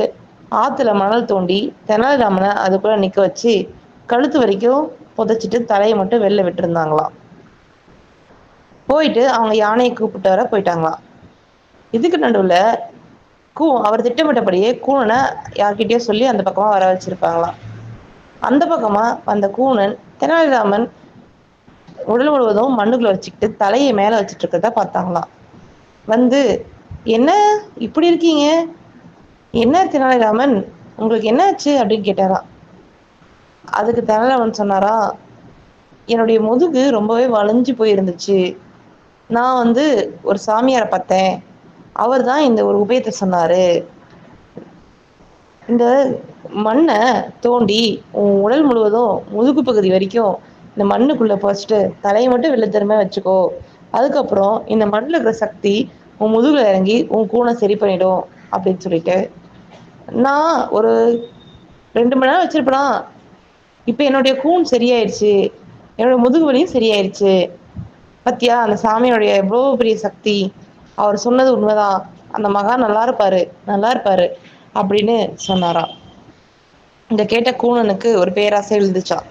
ஆத்துல மணல் தோண்டி தெனாலிராமனை அதுக்குள்ள நிக்க வச்சு கழுத்து வரைக்கும் புதைச்சிட்டு தலையை மட்டும் வெளில விட்டுருந்தாங்களாம். போயிட்டு அவங்க யானையை கூப்பிட்டு வர போயிட்டாங்களாம். இதுக்கு நடுவுல அவர் திட்டமிட்டபடியே கூனனை யார்கிட்டயோ சொல்லி அந்த பக்கமா வர வச்சிருப்பாங்களாம். அந்த பக்கமா வந்த கூனன் தெனாலிராமன் உடல் முழுவதும் மண்ணுக்குள்ள வச்சுக்கிட்டு தலையை மேல வச்சுட்டு இருக்கிறத பார்த்தாங்களாம். வந்து, என்ன இப்படி இருக்கீங்க? என்ன தெனாலிராமன், உங்களுக்கு என்ன ஆச்சு அப்படின்னு கேட்டாராம். அதுக்கு தெனாலிராமன் சொன்னாரா, என்னுடைய முதுகு ரொம்பவே வளைஞ்சு போயிருந்துச்சு. நான் வந்து ஒரு சாமியாரை பார்த்தேன். அவர் தான் இந்த ஒரு உபயத்தை சொன்னாரு. இந்த மண்ணை தோண்டி உன் உடல் முழுவதும் முதுகு பகுதி வரைக்கும் இந்த மண்ணுக்குள்ள போச்சுட்டு தலையை மட்டும் வெளில திரும்ப வச்சுக்கோ. அதுக்கப்புறம் இந்த மண்ணில் இருக்கிற சக்தி உன் முதுகுல இறங்கி உன் கூனை சரி பண்ணிடும் அப்படின்னு சொல்லிட்டு நான் ஒரு 2 மணி நேரம் வச்சிருப்பேனா. இப்ப என்னுடைய கூன் சரியாயிருச்சு, என்னோட முதுகு வலியும் சரியாயிருச்சு. பத்தியா அந்த சாமியோடைய எவ்வளவு பெரிய சக்தி, அவர் சொன்னது உண்மைதான், அந்த மகா நல்லா இருப்பாரு நல்லா இருப்பாரு அப்படின்னு சொன்னாராம். இந்த கேட்ட கூனனுக்கு ஒரு பேராசை எழுந்துச்சான்.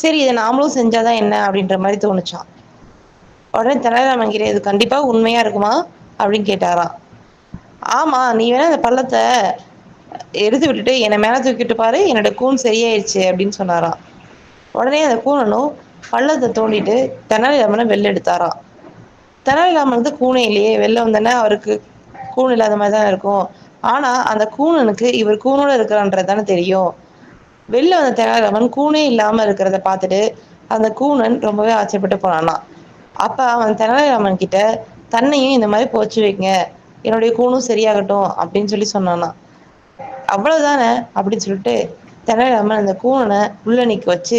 சரி, இதை நாமளும் செஞ்சாதான் என்ன அப்படின்ற மாதிரி தோணுச்சான். உடனே தெனாலிராமன் கிட்ட இது கண்டிப்பா உண்மையா இருக்குமா அப்படின்னு கேட்டாராம். ஆமா, நீ வேணா அந்த பள்ளத்தை எடுத்து விட்டுட்டு என்னை மேல தூக்கிட்டு பாரு, என்னோட கூன் சரியாயிடுச்சு அப்படின்னு சொன்னாராம். உடனே அந்த கூனனும் பள்ளத்தை தோண்டிட்டு தெனாலிராமனை வெளில எடுத்தாராம். தெனாலிராமனுக்கு கூனே இல்லையே, வெளில வந்தோன்னா அவருக்கு கூன் இல்லாத மாதிரி தானே இருக்கும். ஆனா அந்த கூனனுக்கு இவர் கூனோட இருக்கிறான்றது தானே தெரியும். வெளில வந்த தெனாலிராமன் கூனே இல்லாம இருக்கிறத பார்த்துட்டு அந்த கூனன் ரொம்பவே ஆச்சரியப்பட்டு போனானா. அப்ப அவன் தெனாலிராமன் கிட்ட தன்னையும் இந்த மாதிரி போச்சு வைங்க, என்னுடைய கூனும் சரியாகட்டும் அப்படின்னு சொன்னானா. அவ்வளவுதானே அப்படின்னு சொல்லிட்டு தெனாலிராமன் அந்த கூனனை உள்ள நிக்க வச்சு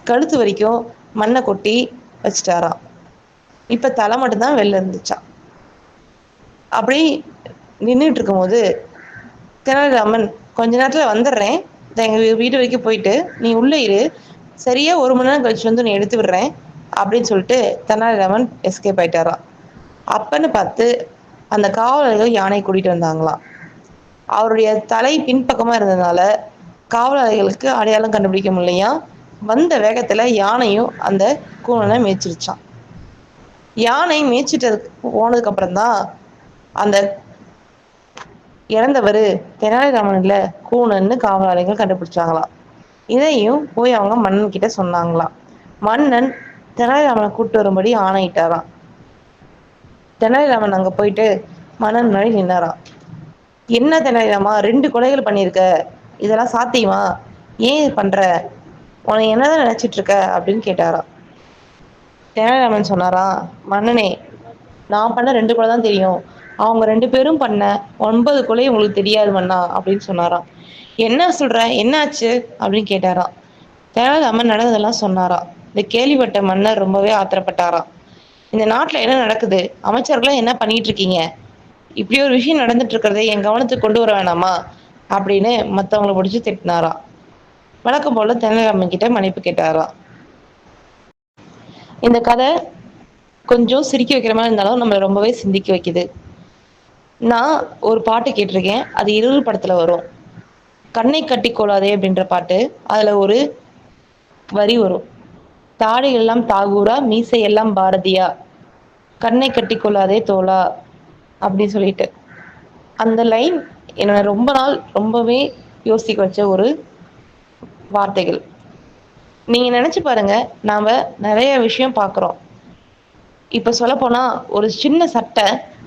கழுத்து வரைக்கும் மண்ணை கொட்டி வச்சுட்டாராம். இப்ப தலை மட்டும்தான் வெளில இருந்துச்சான். அப்படி நின்றுட்டு இருக்கும்போது தெனாலிராமன், கொஞ்ச நேரத்துல வந்துடுறேன், எங்க வீட்டு வரைக்கும் போயிட்டு நீ உள்ள இரு, சரியா 1 மணி நேரம் கழிச்சு வந்து நீ எடுத்து விடுறேன் அப்படின்னு சொல்லிட்டு தெனாலிராமன் எஸ்கேப் ஆயிட்டாராம். அப்பன்னு பார்த்து அந்த காவலர்கள் யானை கூட்டிட்டு வந்தாங்களாம். அவருடைய தலை பின்பக்கமா இருந்ததுனால காவலாளிகளுக்கு அடையாளம் கண்டுபிடிக்க முடியலையா. வந்த வேகத்துல யானையும் அந்த கூனனை மேய்ச்சிருச்சான். யானை மேய்ச்சிட்டதுக்கு போனதுக்கு அப்புறம் தான் அந்த இறந்தவர் தெனாலிராமன் இல்ல கூனன்னு காவலாளிகள் கண்டுபிடிச்சாங்களாம். இதையும் போய் அவங்க மன்னன் கிட்ட சொன்னாங்களாம். மன்னன் தெனாலிராமனை கூப்பிட்டு வரும்படி ஆணையிட்டாராம். தெனாலிராமன் அங்க போயிட்டு மன்னன் முன்னாடி நின்னாராம். என்ன தெனாலிராமா, 2 கொலைகள் பண்ணியிருக்க, இதெல்லாம் சாத்தியமா? ஏன் பண்ற? உன்னை என்னதான் நினைச்சிட்டு இருக்க அப்படின்னு கேட்டாராம். தெனாலிராமன் சொன்னாரா, மன்னனே, நான் பண்ண 2 கொலை தான் தெரியும், அவங்க 2 பேரும் பண்ண 9 கொலை உங்களுக்கு தெரியாது மன்னா அப்படின்னு சொன்னாராம். என்ன சொல்ற, என்னாச்சு அப்படின்னு கேட்டாராம். தெனாலிராமன் நடந்ததெல்லாம் சொன்னாராம். இந்த கேள்விப்பட்ட மன்னர் ரொம்பவே ஆத்திரப்பட்டாராம். இந்த நாட்டுல என்ன நடக்குது, அமைச்சர்கள்லாம் என்ன பண்ணிட்டு இருக்கீங்க, இப்படி ஒரு விஷயம் நடந்துட்டு இருக்கிறதை என் கவனத்துக்கு கொண்டு வர வேணாமா அப்படின்னு மத்தவங்களை பிடிச்சு திட்டினாராம். வழக்கம் போல தெனாலிராமன் கிட்ட மன்னிப்பு கேட்டாராம். இந்த கதை கொஞ்சம் சிரிக்க வைக்கிற மாதிரி இருந்தாலும் நம்மளை ரொம்பவே சிந்திக்க வைக்குது. நான் ஒரு பாட்டு கேட்டிருக்கேன். அது இருள் படத்துல வரும். "கண்ணை கட்டிக்கொள்ளாதே" அப்படின்ற பாட்டு. அதுல ஒரு வரி வரும். "தாடை எல்லாம் தாகூரா, மீசை எல்லாம் பாரதியா, கண்ணை கட்டிக்கொள்ளாதே தோழா" அப்படின்னு சொல்லிட்டு. அந்த லைன் என்ன ரொம்ப நாள் ரொம்பவே யோசிக்க வச்ச ஒரு வார்த்தைகள். நீங்க நெனச்சு பாருங்க, நாம நெறைய விஷயம் பார்க்குறோம். இப்ப சொல்லப்போனா, ஒரு சின்ன சட்டை,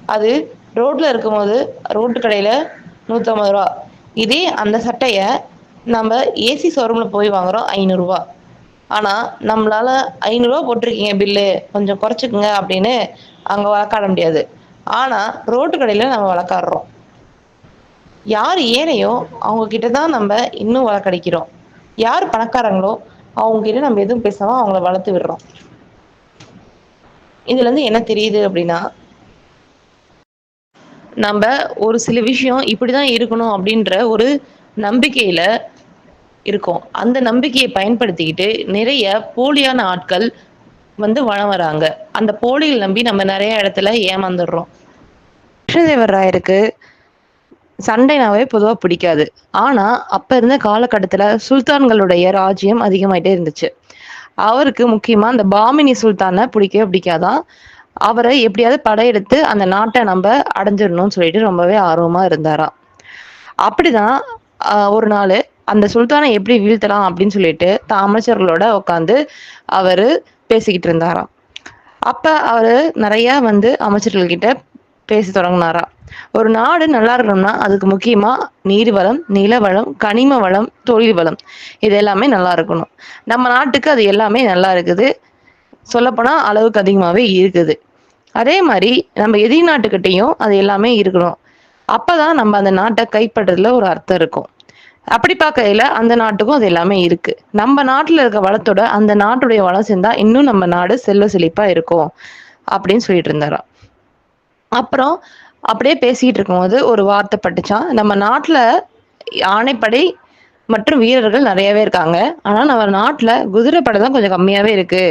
அது ரோட்ல இருக்கும்போது, ரோட்டு கடையில ரூ. 150. இதே அந்த சட்டைய நம்ம ஏசி ஷோரூம்ல போய் வாங்குறோம் ரூ. 500. ஆனா, நம்மளால ரூ. 500 போட்டிருக்கீங்க பில்லு, கொஞ்சம் குறைச்சுக்குங்க அப்படின்னு அங்க வழக்காட முடியாது. ஆனா, ரோட்டு கடையில நம்ம வழக்காடுறோம். யார் ஏழையோ, அவங்க கிட்ட தான் நம்ம இன்னும் வழக்கடிக்கிறோம். யார் பணக்காரங்களோ, அவங்க கிட்ட நம்ம எதுவும் பேசாம அவங்கள வளர்த்து விடுறோம். இதுலருந்து என்ன தெரியுது அப்படின்னா, நம்ப ஒரு சில விஷயம் இப்படிதான் இருக்கணும் அப்படின்ற ஒரு நம்பிக்கையில இருக்கோம். அந்த நம்பிக்கையை பயன்படுத்திக்கிட்டு நிறைய போலியான ஆட்கள் வந்து வலம் வராங்க. அந்த போலிகள் நம்பி நம்ம நெறைய இடத்துல ஏமாந்துடுறோம். கிருஷ்ணதேவராயருக்கு சண்டைனாவே பொதுவா பிடிக்காது. ஆனா, அப்ப இருந்த காலகட்டத்துல சுல்தான்களுடைய ராஜ்யம் அதிகமாயிட்டே இருந்துச்சு. அவருக்கு முக்கியமா அந்த பாமினி சுல்தான பிடிக்கவே பிடிக்காதாம். அவர எப்படியாவது படையெடுத்து அந்த நாட்ட நம்ப அடைஞ்சிடணும்னு சொல்லிட்டு ரொம்பவே ஆர்வமா இருந்தாராம். அப்படிதான் ஒரு நாளு அந்த சுல்தான எப்படி வீழ்த்தலாம் அப்படின்னு சொல்லிட்டு அமைச்சர்களோட உட்காந்து அவரு பேசிக்கிட்டு இருந்தாராம். அப்ப அவரு நெறைய வந்து அமைச்சர்கள் கிட்ட பேச தொடங்குனாராம். ஒரு நாடு நல்லா இருக்கணும்னா, அதுக்கு முக்கியமா நீர் வளம், நில வளம், கனிம வளம், தொழில் வளம் இது எல்லாமே நல்லா இருக்கணும். நம்ம நாட்டுக்கு அது எல்லாமே நல்லா இருக்குது. சொல்லப்போனா அளவுக்கு அதிகமாவே இருக்குது. அதே மாரி நம்ம எதிரி நாட்டுக்கிட்டயும் அது எல்லாமே இருக்கணும். அப்பதான் நம்ம அந்த நாட்ட கைப்பற்றதுல ஒரு அர்த்தம் இருக்கும். அப்படி பார்க்கையில அந்த நாட்டுக்கும் அது எல்லாமே இருக்கு. நம்ம நாட்டுல இருக்க வளத்தோட அந்த நாட்டுடைய வளம் சேர்ந்தா இன்னும் நம்ம நாடு செல்வ செழிப்பா இருக்கும். அப்படின்னு சொல்லிட்டு இருந்தாராம். அப்புறம் அப்படியே பேசிட்டு இருக்கும்போது ஒரு வார்த்தை பட்டுச்சாம். நம்ம நாட்டுல ஆணைப்படை மற்றும் வீரர்கள் நெறையவே இருக்காங்க. ஆனா நம்ம நாட்டுல குதிரைப்படை தான் கொஞ்சம் கம்மியாவே இருக்கு.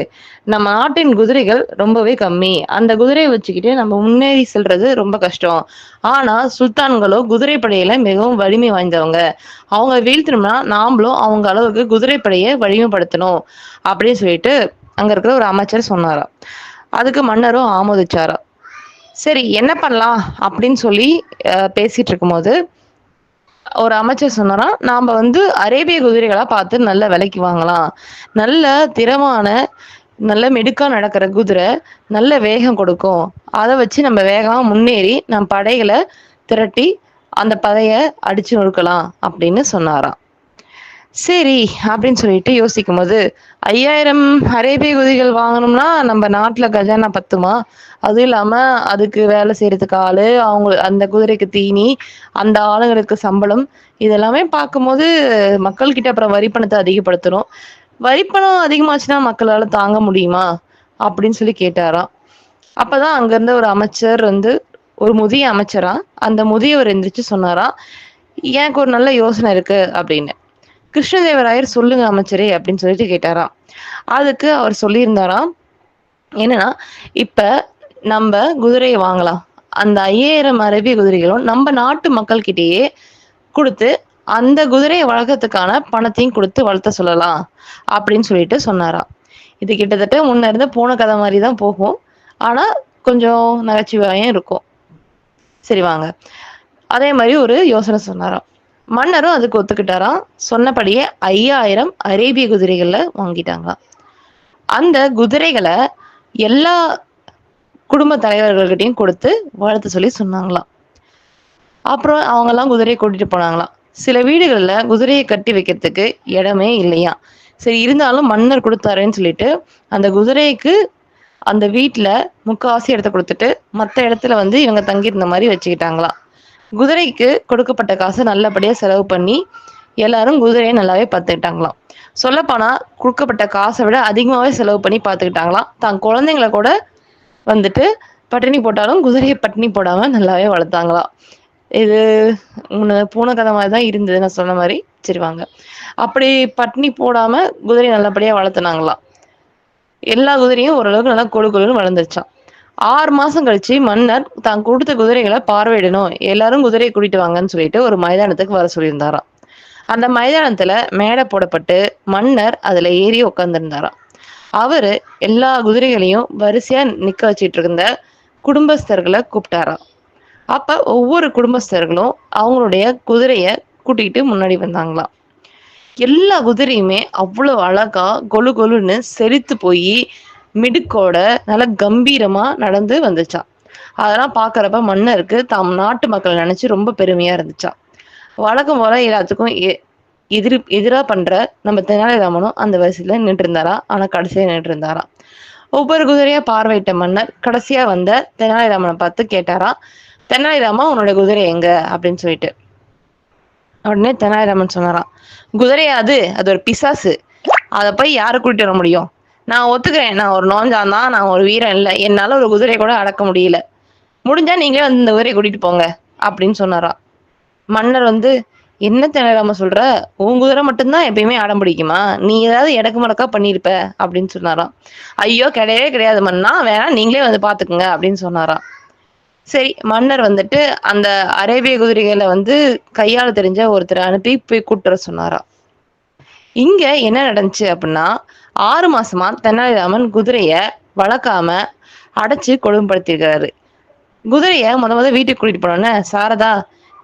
நம்ம நாட்டின் குதிரைகள் ரொம்பவே கம்மி. அந்த குதிரைய வச்சுக்கிட்டு நம்ம முன்னேறி செல்றது ரொம்ப கஷ்டம். ஆனா சுல்தான்களோ குதிரைப்படையில மிகவும் வலிமை வாய்ந்தவங்க. அவங்க வீழ்த்தணும்னா நாமளும் அவங்க அளவுக்கு குதிரைப்படைய வலிமைப்படுத்தணும். அப்படின்னு சொல்லிட்டு அங்க இருக்கிற ஒரு அமைச்சர் சொன்னாராம். அதுக்கு மன்னரும் ஆமோதிச்சாராம். சரி என்ன பண்ணலாம் அப்படின்னு சொல்லி பேசிட்டு இருக்கும்போது ஒரு அமைச்சர் சொன்னாராம், நாம வந்து அரேபிய குதிரைகளா பார்த்து நல்ல விலைக்கு வாங்கலாம். நல்ல திறமான, நல்ல மிடுக்கா நடக்கிற குதிரை, நல்ல வேகம் கொடுக்கும். அத வச்சு நம்ம வேகமா முன்னேறி நம் படைகள திரட்டி அந்த படைய அடிச்சு நொறுக்கலாம் அப்படின்னு சொன்னாராம். சரி அப்படின்னு சொல்லிட்டு யோசிக்கும்போது, 5000 அரேபிய குதிரைகள் வாங்கணும்னா நம்ம நாட்டுல கஜானா பத்துமா? அதுவும் இல்லாம அதுக்கு வேலை செய்யறதுக்கு ஆளு, அவங்க அந்த குதிரைக்கு தீனி, அந்த ஆளுங்களுக்கு சம்பளம், இதெல்லாமே பார்க்கும்போது மக்கள் கிட்ட அப்புறம் வரி பணத்த அதிகப்படுத்தணும். வரி பணம் அதிகமாச்சுன்னா மக்களால தாங்க முடியுமா? அப்படின்னு சொல்லி கேட்டாராம். அப்பதான் அங்க இருந்த ஒரு அமைச்சர் வந்து ஒரு முதிய அமைச்சராம். அந்த முதியவர் எந்திரிச்சு சொன்னாராம், "எனக்கு ஒரு நல்ல யோசனை இருக்கு" அப்படின்னு. "கிருஷ்ணதேவராயர் சொல்லுங்க அமைச்சரே" அப்படின்னு சொல்லிட்டு கேட்டாராம். அதுக்கு அவர் சொல்லியிருந்தாராம், என்னன்னா, "இப்ப நம்ப குதிரைய வாங்கலாம். அந்த 5000 அரேபிய குதிரைகளும் நம்ப நாட்டு மக்கள்கிட்டயே குடுத்து, அந்த குதிரைய வளர்க்கறதுக்கான பணத்தையும் குடுத்து வளர்த்த சொல்லலாம்." அப்படின்னு சொல்லிட்டு சொன்னாராம். இது கிட்டத்தட்ட முன்ன இருந்த பூனை கதை மாரி தான் போகும். ஆனா, கொஞ்சம் நகைச்சுவையாயும் இருக்கும். சரி வாங்க. அதே மாரி ஒரு யோசனை சொன்னாராம். மன்னரும் அதுக்கு ஒத்துக்கிட்டாராம். சொன்னபடியே 5000 அரேபிய குதிரைகள வாங்கிட்டாங்களாம். அந்த குதிரைகள எல்லா குடும்ப தலைவர்கள்கிட்டயும் கொடுத்து வாழ்த்த சொல்லி சொன்னாங்களாம். அப்புறம் அவங்கலாம் குதிரைய கூட்டிட்டு போனாங்களாம். சில வீடுகள்ல குதிரைய கட்டி வைக்கிறதுக்கு இடமே இல்லையாம். சரி இருந்தாலும் மன்னர் குடுத்தாரேன்னு சொல்லிட்டு, அந்த குதிரைக்கு அந்த வீட்ல முக்காவாசி இடத்த குடுத்துட்டு, மத்த இடத்துல வந்து இவங்க தங்கியிருந்த மாரி வச்சுக்கிட்டாங்களாம். குதிரைக்கு கொடுக்கப்பட்ட காச நல்லபடியா செலவு பண்ணி, எல்லாரும் குதிரைய நல்லாவே பார்த்துக்கிட்டாங்களாம். சொல்லப்போனா, குடுக்கப்பட்ட காச விட அதிகமாவே செலவு பண்ணி பார்த்துக்கிட்டாங்களாம். தான் குழந்தைங்கள கூட வந்துட்டு பட்டினி போட்டாலும், குதிரைய பட்டினி போடாம நல்லாவே வளர்த்தாங்களாம். இது முன்ன பூனை கதை மாரி தான் இருந்தது நான் சொன்ன மாரி. சரி வாங்க. அப்படி பட்டினி போடாம குதிரைய நல்லபடியா வளர்த்துனாங்களாம். எல்லா குதிரையும் ஓரளவுக்கு நல்லா கொழு கொழுன்னு வளர்ந்துருச்சாம். 6 மாசம் கழிச்சு மன்னர் தான் கொடுத்த குதிரைகளை பார்வையிடணும், எல்லாரும் குதிரையை கூட்டிட்டு வாங்கன்னு சொல்லிட்டு ஒரு மைதானத்துக்கு வர சொல்லியிருந்தாராம். அந்த மைதானத்துல மேடை போடப்பட்டு மன்னர் அதுல ஏறி உட்கார்ந்திருந்தாராம். அவரு எல்லா குதிரைகளையும் வரிசையா நிக்க வச்சிட்டு இருந்த குடும்பஸ்தர்களை கூப்பிட்டாராம். அப்ப ஒவ்வொரு குடும்பஸ்தர்களும் அவங்களுடைய குதிரைய கூட்டிட்டு முன்னாடி வந்தாங்களாம். எல்லா குதிரையுமே அவ்வளவு அழகா கொலு கொலுன்னு செழித்து போய் மிடுக்கோட நல்ல கம்பீரமா நடந்து வந்துச்சாம். அதெல்லாம் பாக்குறப்ப மன்னருக்கு தாம் நாட்டு மக்களை நினைச்சு ரொம்ப பெருமையா இருந்துச்சாம். வழக்கம் போல எல்லாத்துக்கும் எதிரா பண்ற நம்ம தெனாலிராமனும் அந்த வரிசையில நின்று இருந்தாரா. ஆனா கடைசியா நின்று இருந்தாரா. ஒவ்வொரு குதிரையா பார்வையிட்ட மன்னர் கடைசியா வந்த தெனாலிராமனை பார்த்து கேட்டாரா, தெனாலிராமா உன்னோட குதிரை எங்க அப்படின்னு சொல்லிட்டு. உடனே தெனாலிராமன் சொன்னாராம், குதிரையா அது ஒரு பிசாசு, அதை போய் யாரை கூட்டிட்டு வர முடியும்? நான் ஒத்துக்கிறேன், நான் ஒரு நோஞ்சான் தான், நான் ஒரு வீரன் இல்லை, என்னால ஒரு குதிரையை கூட அடக்க முடியல, முடிஞ்சா நீங்களே வந்து இந்த குதிரையை கூட்டிட்டு போங்க அப்படின்னு சொன்னாராம். மன்னர் வந்து, என்ன தெனாலிராமன் சொல்ற, உன் குதிரை மட்டும்தான் எப்பயுமே அடம் பிடிக்குமா, நீ ஏதாவது எடக்கு மடக்கா பண்ணிருப்ப அப்படின்னு சொன்னாராம். ஐயோ கிடையவே கிடையாது மன்னா, வேணா நீங்களே வந்து பாத்துக்குங்க அப்படின்னு சொன்னாராம். சரி, மன்னர் வந்துட்டு அந்த அரேபிய குதிரைகளை வந்து கையாள தெரிஞ்ச ஒருத்தரை அனுப்பி போய் கூட்டுற சொன்னாராம். இங்க என்ன நடந்துச்சு அப்படின்னா, 6 மாசமா தெனாலிராமன் குதிரைய வளர்க்காம அடைச்சு கொடுமைப்படுத்திருக்காரு. குதிரைய முத வீட்டுக்கு கூட்டிட்டு போனோன்னு, சாரதா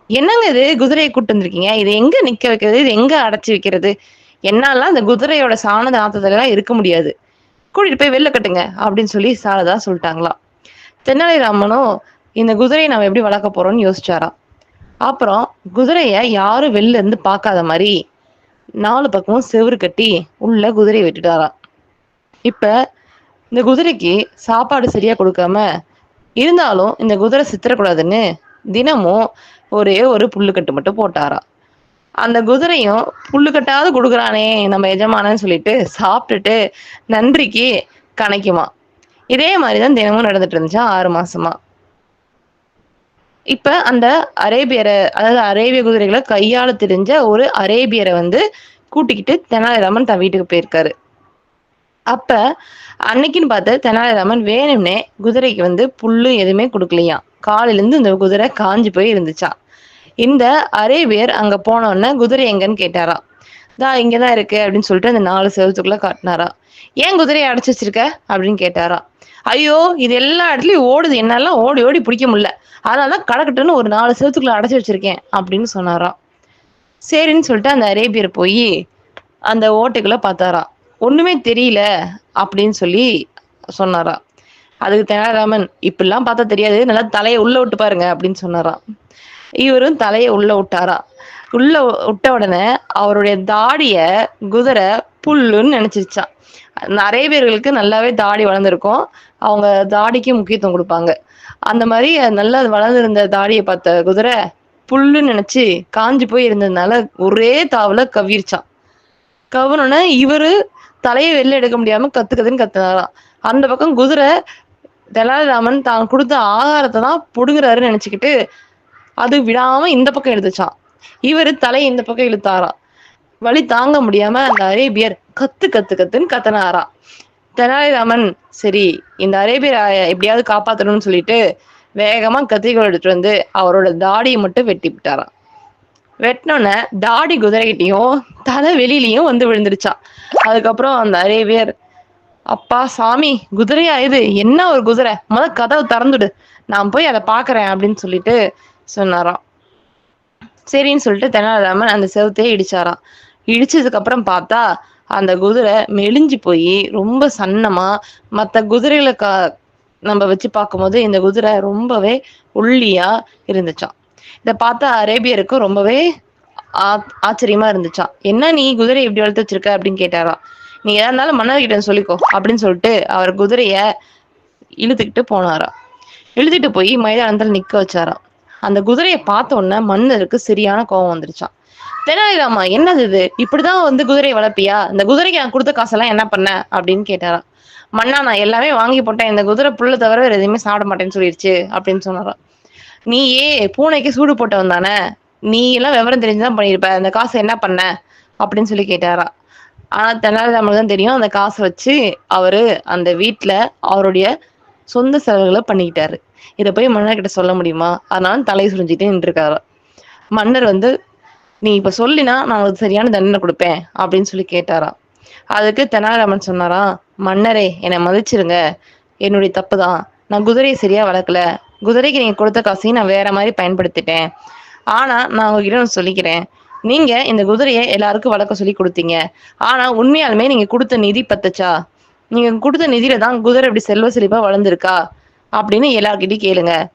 என்னங்க இது, குதிரையை கூட்டு வந்திருக்கீங்க, இது எங்க நிக்க வைக்கிறது, இது எங்க அடைச்சு வைக்கிறது, என்னாலாம் இந்த குதிரையோட சாண நாத்தத்துல எல்லாம் இருக்க முடியாது, கூட்டிட்டு போய் வெளில கட்டுங்க அப்படின்னு சொல்லி சாரதா சொல்லிட்டாங்களாம். தெனாலிராமனும் இந்த குதிரையை நம்ம எப்படி வளர்க்க போறோம்னு யோசிச்சாராம். அப்புறம் குதிரைய யாரும் வெளில இருந்து பார்க்காத மாதிரி 4 பக்கமும் செவுரு கட்டி உள்ள குதிரையை விட்டுட்டாராம். இப்ப இந்த குதிரைக்கு சாப்பாடு சரியா கொடுக்காம இருந்தாலும் இந்த குதிரை சித்திரக்கூடாதுன்னு தினமும் ஒரே ஒரு புல்லுக்கட்டு மட்டும் போட்டாராம். அந்த குதிரையும் புல்லுக்கட்டாவது கொடுக்குறானே நம்ம எஜமானன்னு சொல்லிட்டு சாப்பிட்டுட்டு நன்றிக்கு கணைக்குமா. இதே மாதிரிதான் தினமும் நடந்துட்டு இருந்துச்சா 6 மாசமா. இப்ப அந்த அரேபியரை, அதாவது அரேபிய குதிரைகளை கையாள தெரிஞ்ச ஒரு அரேபியரை வந்து கூட்டிக்கிட்டு தெனாலிராமன் தன் வீட்டுக்கு போயிருக்காரு. அப்ப அன்னைக்குன்னு பார்த்து தெனாலிராமன் வேணும்னே குதிரைக்கு வந்து புல்லு எதுவுமே கொடுக்கலையாம். காலையில இருந்து இந்த குதிரை காஞ்சு போய் இருந்துச்சா. இந்த அரேபியர் அங்க போனோடனே குதிரை எங்கன்னு கேட்டாராம். இங்கதான் இருக்கு அப்படின்னு சொல்லிட்டு அந்த 4 செவத்துக்குள்ள காட்டினாரா. ஏன் குதிரையை அடைச்சு வச்சிருக்க அப்படின்னு கேட்டாரா. ஐயோ இது எல்லா இடத்துலயும் ஓடுது, என்னாலாம் ஓடி ஓடி பிடிக்க முடியல, அதனாலதான் கடக்கட்டுன்னு ஒரு 4 செவத்துக்குள்ள அடைச்சு வச்சிருக்கேன் அப்படின்னு சொன்னாராம். சரின்னு சொல்லிட்டு அந்த அரேபியர் போய் அந்த ஓட்டைக்குள்ள பார்த்தாராம். ஒண்ணுமே தெரியல அப்படின்னு சொல்லி சொன்னாராம். அதுக்கு தெனாலிராமன், இப்படிலாம் பார்த்தா தெரியாது, நல்லா தலையை உள்ள விட்டு பாருங்க அப்படின்னு சொன்னாராம். இவரும் தலையை உள்ள விட்டாராம். உள்ள விட்ட உடனே அவருடைய தாடிய குதிரை புல்லுன்னு நினைச்சிருச்சான். நிறைய பேர்களுக்கு நல்லாவே தாடி வளர்ந்துருக்கும், அவங்க தாடிக்கு முக்கியத்துவம் கொடுப்பாங்க. அந்த மாதிரி நல்லா வளர்ந்துருந்த தாடியை பார்த்த குதிரை புல்லுன்னு நினைச்சு காஞ்சி போய் இருந்ததுனால ஒரே தாவுல கவ்விருச்சான். கவுனோட இவரு தலையை வெளில எடுக்க முடியாம கத்துன்னு கத்துனாராம். அந்த பக்கம் குதிரை தெனாலிராமன் தான் கொடுத்த ஆகாரத்தை தான் புடுங்குறாருன்னு நினைச்சுக்கிட்டு அது விடாம இந்த பக்கம் எடுத்துச்சான். இவரு தலையை இந்த பக்கம் இழுத்தாராம். வலி தாங்க முடியாம அந்த அரேபியர் கத்துன்னு கத்தனாராம். தெனாலிராமன் சரி இந்த அரேபியர் எப்படியாவது காப்பாத்தணும்னு சொல்லிட்டு வேகமா கத்திரிக்கோள் எடுத்துட்டு வந்து அவரோட தாடியை மட்டும் வெட்டி விட்டாராம். வெட்டினோன்ன தாடி குதிரைகிட்டையும் தலை வெளியிலையும் வந்து விழுந்துருச்சான். அதுக்கப்புறம் அந்த அரேபியர், அப்பா சாமி குதிரையா இது, என்ன ஒரு குதிரை, கதவை திறந்துடு, நான் போய் அதை பாக்குறேன் அப்படின்னு சொல்லிட்டு சொன்னாராம். சரின்னு சொல்லிட்டு தெனாலிராமன் அந்த செவத்தையே இடிச்சாராம். இடிச்சதுக்கு அப்புறம் பார்த்தா அந்த குதிரை மெலிஞ்சு போய் ரொம்ப சன்னமா, மற்ற குதிரைகளை நம்ம வச்சு பார்க்கும்போது இந்த குதிரை ரொம்பவே ஒல்லியா இருந்துச்சான். இதை பார்த்தா அரேபியருக்கு ரொம்பவே ஆச்சரியமா இருந்துச்சான். என்ன நீ குதிரை இப்படி வளர்த்து வச்சிருக்க அப்படின்னு கேட்டாராம். நீ எதா இருந்தாலும் மன்னர்கிட்ட சொல்லிக்கோ அப்படின்னு சொல்லிட்டு அவர் குதிரைய இழுத்துக்கிட்டு போனாராம். இழுத்துட்டு போய் மைதானத்துல நிக்க வச்சாராம். அந்த குதிரையை பார்த்த உடனே மன்னருக்கு சரியான கோபம் வந்துருச்சான். தெனாலிராமா என்னது இது, இப்படிதான் வந்து குதிரையை வளர்ப்பியா, இந்த குதிரைக்கு நான் கொடுத்த காசெல்லாம் என்ன பண்ண அப்படின்னு கேட்டாராம். மன்னா நான் எல்லாமே வாங்கி போட்டேன், இந்த குதிரை புல்ல தவிர வேற எதுவுமே சாப்பிட மாட்டேன்னு சொல்லிடுச்சு அப்படின்னு சொன்னாராம். நீ பூனைக்கு சூடு போட்டவன் தானே, நீ எல்லாம் விவரம் தெரிஞ்சுதான் பண்ணிருப்ப, அந்த காசை என்ன பண்ண அப்படின்னு சொல்லி கேட்டாரா. ஆனா தெனாலிராமனுக்கு தான் தெரியும், அந்த காசை வச்சு அவரு அந்த வீட்டுல அவருடைய சொந்த செலவுகள பண்ணிக்கிட்டாரு. இத போய் மன்னர்கிட்ட சொல்ல முடியுமா? அதனால தலைய சொரிஞ்சுட்டே நின்றுருக்காராம். மன்னர் வந்து, "நீ இப்ப சொல்லினா, நான் உனக்கு சரியான தண்டனை குடுப்பேன்." அப்படின்னு சொல்லி கேட்டாராம். அதுக்கு தெனாலிராமன் சொன்னாராம், "மன்னரே! என்ன மன்னிச்சிருங்க. என்னுடைய தப்பு தான். நான் குதிரைய சரியா வளர்க்கல. குதிரைக்கு நீங்க குடுத்த காசையும் நான் வேற மாரி பயன்படுத்திட்டேன். ஆனா, நான் உங்ககிட்ட ஒண்ணு சொல்லிக்கிறேன். நீங்க இந்த குதிரைய எல்லாருக்கும் வளர்க்க சொல்லி குடுத்தீங்க. ஆனா, உண்மையாலுமே நீங்க குடுத்த நிதி பத்துச்சா? நீங்க குடுத்த நிதியில தான் குதிரை இப்படி செல்வ செழிப்பா வளர்ந்திருக்கா? அப்படின்னு எல்லார்கிட்டயும் கேளுங்க."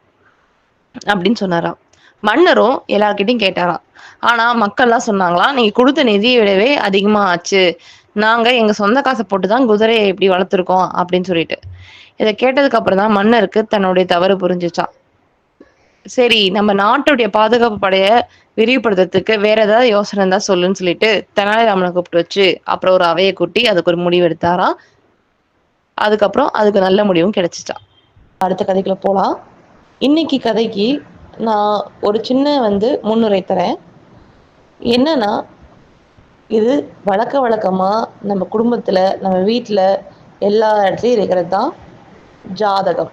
அப்படின்னு சொன்னாராம். மன்னரும் எல்லார்கிட்டயும் கேட்டாராம். ஆனா மக்கள்லாம் சொன்னாங்களாம், "நீங்க குடுத்த நிதிய விடவே அதிகமா ஆச்சு. நாங்க எங்க சொந்த காச போட்டு தான் குதிரைய இப்படி வளர்த்துருக்கோம்." அப்படின்னு சொல்லிட்டு. இத கேட்டதுக்கு அப்புறம் தான் மன்னருக்கு தன்னுடைய தவறு புரிஞ்சுச்சாம். சரி, நம்ம நாட்டுடைய பாதுகாப்பு படைய விரிவுபடுத்துறதுக்கு வேற ஏதாவது யோசனை இருந்தா சொல்லுன்னு சொல்லிட்டு, தெனாலிராமன கூப்பிட்டு வச்சு, அப்புறம் ஒரு அவைய கூட்டி அதுக்கு ஒரு முடிவு எடுத்தாராம். அதுக்கப்புறம் அதுக்கு நல்ல முடிவும் கிடைச்சுச்சாம். அடுத்த கதைக்குள்ள போலாம். இன்னைக்கு கதைக்கு நான் ஒரு சின்ன முன்னுரை தரேன். என்னன்னா, இது வழக்கமா நம்ம குடும்பத்துல, நம்ம வீட்ல எல்லா இடத்துலயும் இருக்கிறது தான் ஜாதகம்.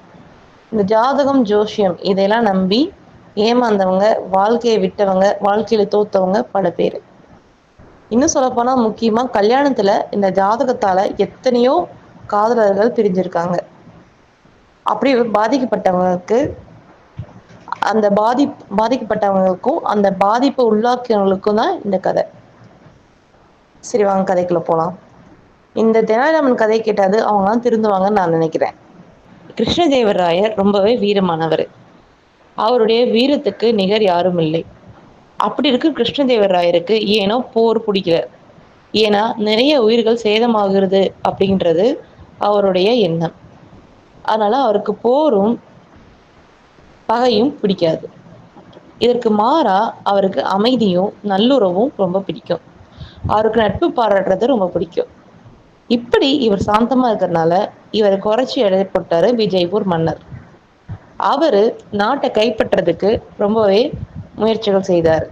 இந்த ஜாதகம், ஜோசியம் இதையெல்லாம் நம்பி ஏமாந்தவங்க, வாழ்க்கைய விட்டவங்க, வாழ்க்கையில தோத்தவங்க பல பேரு. இன்னும் சொல்லப்போனா முக்கியமா கல்யாணத்துல இந்த ஜாதகத்தால எத்தனையோ காதலர்கள் பிரிஞ்சிருக்காங்க. அப்படி பாதிக்கப்பட்டவங்களுக்கு அந்த பாதிக்கப்பட்டவங்களுக்கும், அந்த பாதிப்ப உள்ளாக்கியவங்களுக்கும் தான் இந்த கதை. சரி வாங்க கதைக்குள்ள போலாம். இந்த தெனாலிராமன் கதை கேட்டாது அவங்கலாம் திருந்துவாங்கன்னு நான் நினைக்கிறேன். கிருஷ்ணதேவராயர் ரொம்பவே வீரமானவரு. அவருடைய வீரத்துக்கு நிகர் யாரும் இல்லை. அப்படி இருக்கு கிருஷ்ணதேவராயருக்கு ஏனோ போர் பிடிக்கல. ஏன்னா நிறைய உயிர்கள் சேதமாகிறது அப்படின்றது அவருடைய எண்ணம். அதனால அவருக்கு போரும் பகையும் பிடிக்காது. இதற்கு மாறா அவருக்கு அமைதியும் நல்லுறவும் ரொம்ப பிடிக்கும். அவருக்கு நட்பு பாராட்டுறது ரொம்ப பிடிக்கும். இப்படி இவர் சாந்தமா இருக்கிறதுனால இவரை குறைச்சி எடை போட்டாரு விஜயபூர் மன்னர். அவரு நாட்டை கைப்பற்றதுக்கு ரொம்பவே முயற்சிகள் செய்தார்.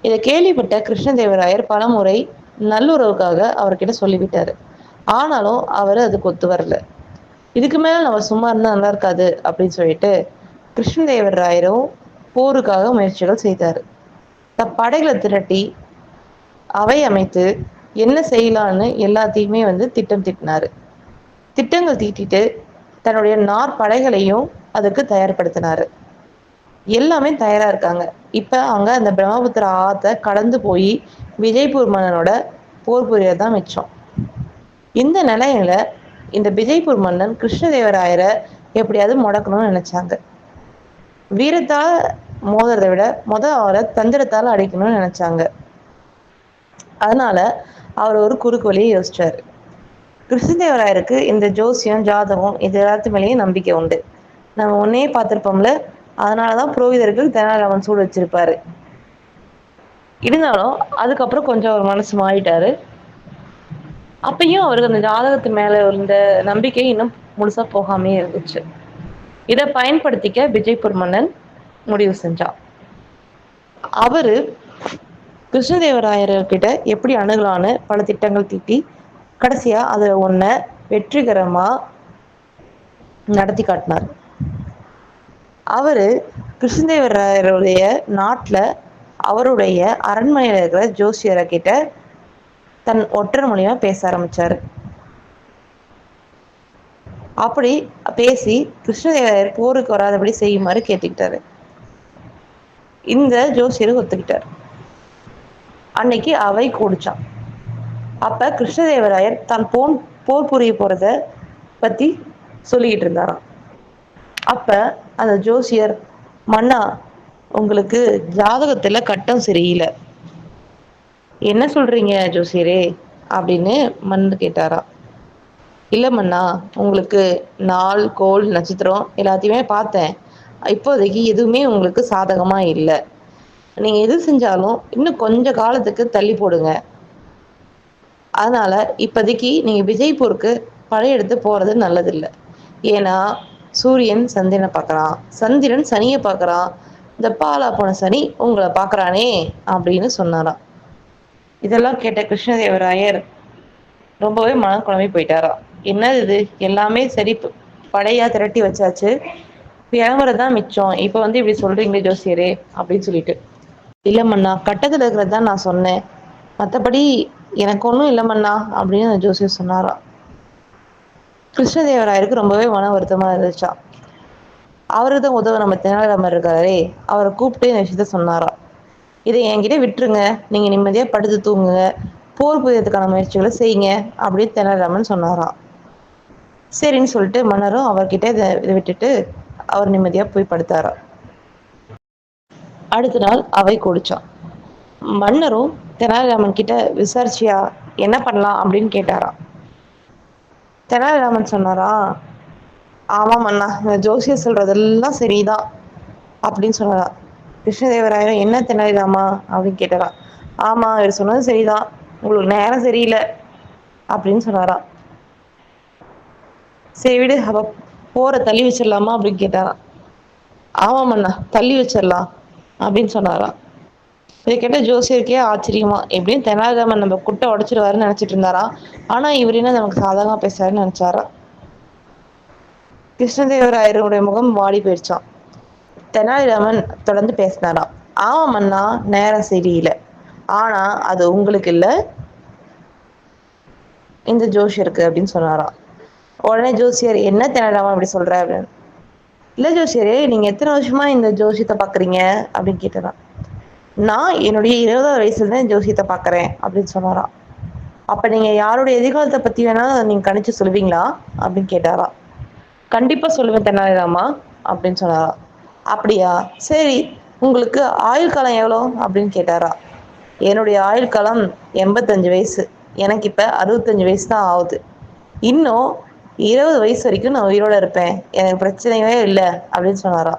இதை கேள்விப்பட்ட கிருஷ்ணதேவராயர் பலமுறை நல்லுறவுக்காக அவர்கிட்ட சொல்லிவிட்டாரு. ஆனாலும் அவரு அதுக்கு ஒத்து வரல. இதுக்கு மேல நம்ம சும்மா இருந்தா நல்லா இருக்காது அப்படின்னு சொல்லிட்டு கிருஷ்ணதேவராயரும் போருக்காக முயற்சிகள் செய்தாரு. படைகளை திரட்டி அவை அமைத்து என்ன செய்யலான்னு எல்லாத்தையுமே திட்டம் தீட்டினாரு. திட்டங்கள் தீட்டிட்டு தன்னுடைய நாற்படைகளையும் அதுக்கு தயார்படுத்தினாரு. எல்லாமே தயாரா இருக்காங்க. இப்ப அங்க அந்த பிரம்மபுத்திரா ஆத்த கடந்து போய் விஜயபூர் மன்னனோட போர் புரியதான் மிச்சம். இந்த நிலையில இந்த விஜயபூர் மன்னன் கிருஷ்ணதேவராயரை எப்படியாவது முடக்கணும்னு நினைச்சாங்க. வீரத்தால் மோதுறதை விட அவரை தந்திரத்தால் அடிக்கணும்னு நினைச்சாங்க. அதனால அவர் ஒரு குறுக்கு வழியை யோசிச்சாரு. கிருஷ்ணதேவராயருக்கு இந்த ஜோசியம், ஜாதகம் இது எல்லாத்து மேலேயும் நம்பிக்கை உண்டு. நம்ம முன்னே பார்த்திருப்போம்ல, அதனாலதான் புரோகிதருக்கு தெனாலிராமன் சூடு வச்சிருப்பாரு. இருந்தாலும் அதுக்கப்புறம் கொஞ்சம் அவர் மனசு மாறிட்டாரு. அப்பயும் அவருக்கு அந்த ஜாதகத்து மேல இருந்த நம்பிக்கை இன்னும் முழுசா போகாமே இருந்துச்சு. இதை பயன்படுத்திக்க விஜயபூர் மன்னன் முடிவு செஞ்சான். அவரு கிருஷ்ணதேவராயர்கிட்ட எப்படி அணுகலான்னு பல திட்டங்கள் தீட்டி கடைசியா அதை வெற்றிகரமா நடத்தி காட்டினார். அவரு கிருஷ்ணதேவராயருடைய நாட்டுல அவருடைய அரண்மனையில இருக்கிற ஜோசியரை கிட்ட தன் ஒற்றர் மூலியமா பேச ஆரம்பிச்சாரு. அப்படி பேசி கிருஷ்ணதேவராயர் போருக்கு வராதபடி செய்யுமாறு கேட்டுக்கிட்டாரு. இந்த ஜோசியர் ஒத்துக்கிட்டார். அன்னைக்கு அவை கூடிச்சான். அப்ப கிருஷ்ணதேவராயர் தான் போர் புரிய போறத பத்தி சொல்லிக்கிட்டு இருந்தாராம். அப்ப அந்த ஜோசியர், "மன்னா, உங்களுக்கு ஜாதகத்துல கட்டம் சரியில்லை." "என்ன சொல்றீங்க ஜோசியரே?" அப்படின்னு மன்னர் கேட்டாராம். "இல்ல மன்னா, உங்களுக்கு நாள், கோள், நட்சத்திரம் எல்லாத்தையுமே பார்த்தேன். இப்போதைக்கு எதுவுமே உங்களுக்கு சாதகமா இல்லை. நீங்க எது செஞ்சாலும் இன்னும் கொஞ்ச காலத்துக்கு தள்ளி போடுங்க. அதனால இப்போதைக்கு நீங்க விஜய்பூருக்கு படையெடுத்து போறது நல்லதில்லை. ஏன்னா சூரியன் சந்திரனை பார்க்கறான், சந்திரன் சனியை பார்க்கறான், இந்த பாலா போன சனி உங்களை பார்க்கறானே." அப்படின்னு சொன்னாராம். இதெல்லாம் கேட்ட கிருஷ்ணதேவராயர் ரொம்பவே மனம் குழம்பி போயிட்டாராம். என்னது இது, எல்லாமே சரி படையா திரட்டி வச்சாச்சு. கிளம்புறதுதான் மிச்சம். இப்ப வந்து இப்படி சொல்றீங்களே ஜோசியரே அப்படின்னு சொல்லிட்டு. இல்ல மன்னா, கட்டத்துல இருக்கிறது தான் நான் சொன்னேன். மத்தபடி எனக்கு ஒண்ணும் இல்ல மன்னா அப்படின்னு அந்த ஜோசியர் சொன்னாராம். கிருஷ்ணதேவராயருக்கு ரொம்பவே மன வருத்தமா இருந்துச்சாம். அவருக்கு தான் உதவ நம்ம தெனாலிராமர் இருக்காரே, அவரை கூப்பிட்டு இந்த விஷயத்த சொன்னாராம். இதை என்கிட்ட விட்டுருங்க, நீங்க நிம்மதியா படுத்து தூங்குங்க, போர் புரியறதுக்கான முயற்சிகளை செய்யுங்க அப்படின்னு தெனாலிராமன் சொன்னாராம். சரின்னு சொல்லிட்டு மன்னரும் அவர்கிட்ட இதை விட்டுட்டு அவர் நிம்மதியா போய் படுத்தாராம். அடுத்த நாள் அவை கூடிச்சான். மன்னரும் தெனாலிராமன் கிட்ட விசாரிச்சியா என்ன பண்ணலாம் அப்படின்னு கேட்டாராம். தெனாலிராமன் சொன்னாரா, ஆமா மன்னா, இந்த ஜோசியர் சொல்றதெல்லாம் சரிதான் அப்படின்னு சொன்னாரா. கிருஷ்ணதேவராயரும் என்ன தெனாலிராமா அப்படின்னு கேட்டாரா. ஆமா, இவர் சொன்னது சரிதான், உங்களுக்கு நேரம் சரியில்லை அப்படின்னு சொன்னாரா. சரி விடு, அப்ப போற தள்ளி வச்சிடலாமா அப்படின்னு கேட்டாராம். ஆமா மன்னா, தள்ளி வச்சிடலாம் அப்படின்னு சொன்னாராம். இதை கேட்ட ஜோசியருக்கே ஆச்சரியமா, எப்படியும் தெனாலிராமன் நம்ம குட்டை உடைச்சிருவாருன்னு நினைச்சிட்டு இருந்தாரா. ஆனா இவர் என்ன நமக்கு சாதகமா பேசுறாருன்னு நினைச்சாரா. கிருஷ்ணதேவராயருடைய முகம் வாடி போயிடுச்சான். தெனாலிராமன் தொடர்ந்து பேசினாராம். ஆமா மன்னா, நேரம் சரியில்லை, ஆனா அது உங்களுக்கு இல்ல, இந்த ஜோசியருக்கு அப்படின்னு சொன்னாராம். உடனே ஜோசியர், என்ன தெனாலிராமன் அப்படி சொல்ற அப்படின்னு. இல்ல ஜோசியரே, நீங்க எத்தனை வருஷமா இந்த ஜோசியத்தை பாக்குறீங்க அப்படின்னு கேட்டாராம். நான் என்னுடைய 20வது வயசுல தான் ஜோசியத்தை பாக்குறேன் அப்படின்னு சொன்னாராம். அப்ப நீங்க யாருடைய எதிர்காலத்தை பத்தி வேணா நீங்க கணிச்சு சொல்லுவீங்களா அப்படின்னு கேட்டாராம். கண்டிப்பா சொல்லுவேன் தெனாலிராமா அப்படின்னு சொன்னாரா. அப்படியா, சரி, உங்களுக்கு ஆயுள் காலம் எவ்வளோ அப்படின்னு கேட்டாரா. என்னுடைய ஆயுள் காலம் 85 வயசு, எனக்கு இப்ப 65 வயசு தான் ஆகுது, இன்னும் 20 வயசு வரைக்கும் நான் உயிரோட இருப்பேன், எனக்கு பிரச்சனையே இல்லை அப்படின்னு சொன்னாரா.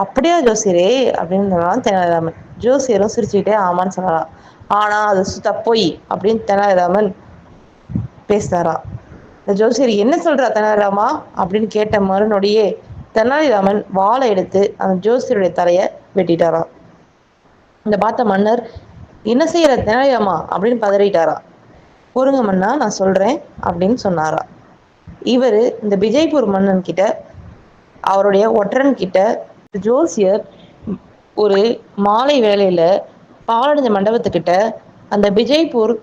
அப்படியா ஜோசியரே அப்படின்னு சொன்னாராம் தெனாலிராமன். ஜோசியரும் சிரிச்சுக்கிட்டே ஆமான்னு சொன்னாரா. ஆனா அது சுத்த பொய் அப்படின்னு தெனாலிராமன் பேசினாரா. இந்த ஜோசியர் என்ன சொல்றா தெனாலிராமா அப்படின்னு கேட்ட மறுநொடியே தெனாலிராமன் வாளை எடுத்து அந்த ஜோசியருடைய தலைய வெட்டிட்டாராம். இந்த பார்த்த மன்னர், என்ன செய்யற தெனாலிராமா அப்படின்னு பதறிட்டாரா. பொறுங்க மன்னா, நான் சொல்றேன் அப்படின்னு சொன்னாரா. இவரு இந்த விஜய்பூர் மன்னன் கிட்ட, அவருடைய ஒற்றன் கிட்ட, ஜோசியர் ஒரு மாலை வேளையில பாலடைஞ்ச மண்டபத்துக்கிட்ட அந்த விஜய்பூர்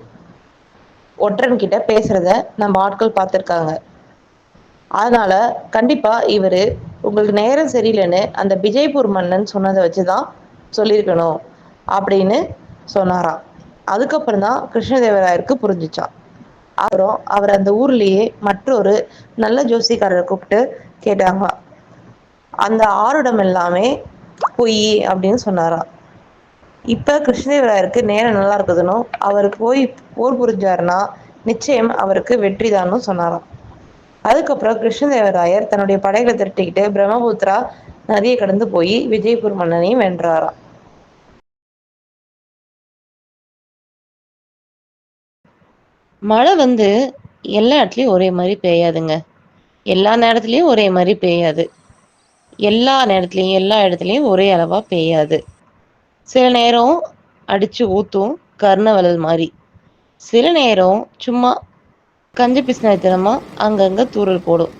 ஒற்றன் கிட்ட பேசுறத நம்ம ஆட்கள் பார்த்திருக்காங்க. அதனால கண்டிப்பா இவரு உங்களுக்கு நேரம் சரியில்லைன்னு அந்த விஜய்பூர் மன்னன் சொன்னதை வச்சுதான் சொல்லியிருக்கணும் அப்படின்னு சொன்னாராம். அதுக்கப்புறம் தான் கிருஷ்ணதேவராயருக்கு புரிஞ்சுச்சான். அப்புறம் அவர் அந்த ஊர்லயே மற்றொரு நல்ல ஜோசிக்காரரை கூப்பிட்டு கேட்டாங்க. அந்த ஆருடம் எல்லாமே பொய் அப்படின்னு சொன்னாராம். இப்ப கிருஷ்ணதேவராயருக்கு நேரம் நல்லா இருக்குதுன்னு அவருக்கு போய் போர் புரிஞ்சாருன்னா நிச்சயம் அவருக்கு வெற்றி தான்னு சொன்னாராம். அதுக்கப்புறம் கிருஷ்ணதேவராயர் தன்னுடைய படைகளை திரட்டிக்கிட்டு பிரம்மபுத்திரா நதியை கடந்து போய் விஜயபூர் மன்னனையும் வென்றாராம். மழை வந்து எல்லா இடத்துலயும் ஒரே மாதிரி பெய்யாதுங்க. எல்லா நேரத்துலயும் ஒரே மாதிரி பெய்யாது. எல்லா நேரத்துலயும் எல்லா இடத்துலயும் ஒரே அளவா பெய்யாது. சில நேரம் அடிச்சு ஊத்தும் கர்ணவலல் மாதிரி. சில நேரம் சும்மா கஞ்சி பிசினாத்தனமா அங்கங்க தூறல் போடும்.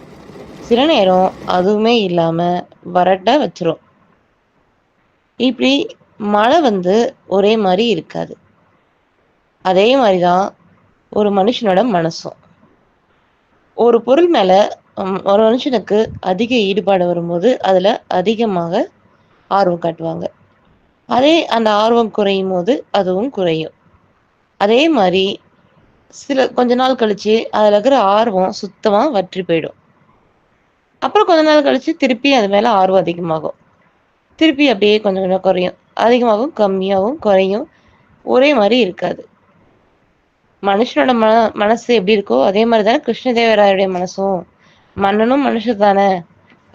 சில நேரம் அதுவுமே இல்லாம வரட்டா வச்சிரும். இப்படி மழை வந்து ஒரே மாதிரி இருக்காது. அதே மாதிரிதான் ஒரு மனுஷனோட மனசும். ஒரு பொருள் மேல ஒரு மனுஷனுக்கு அதிக ஈடுபாடு வரும்போது அதுல அதிகமாக ஆர்வம் காட்டுவாங்க. அதே அந்த ஆர்வம் குறையும் போது அதுவும் குறையும். அதே மாதிரி கொஞ்ச நாள் கழிச்சு அதுல இருக்கிற ஆர்வம் சுத்தமா வற்றி போயிடும். அப்புறம் கொஞ்ச நாள் கழிச்சு திருப்பி அது மேல ஆர்வம் அதிகமாகும். திருப்பி அப்படியே கொஞ்சம் கொஞ்சம் குறையும், அதிகமாகும், கம்மியாகும், குறையும். ஒரே மாதிரி இருக்காது. மனுஷனோட மனசு எப்படி இருக்கோ அதே மாதிரிதான் கிருஷ்ணதேவராயருடைய மனசும். மன்னனும் மனுஷன் தானே,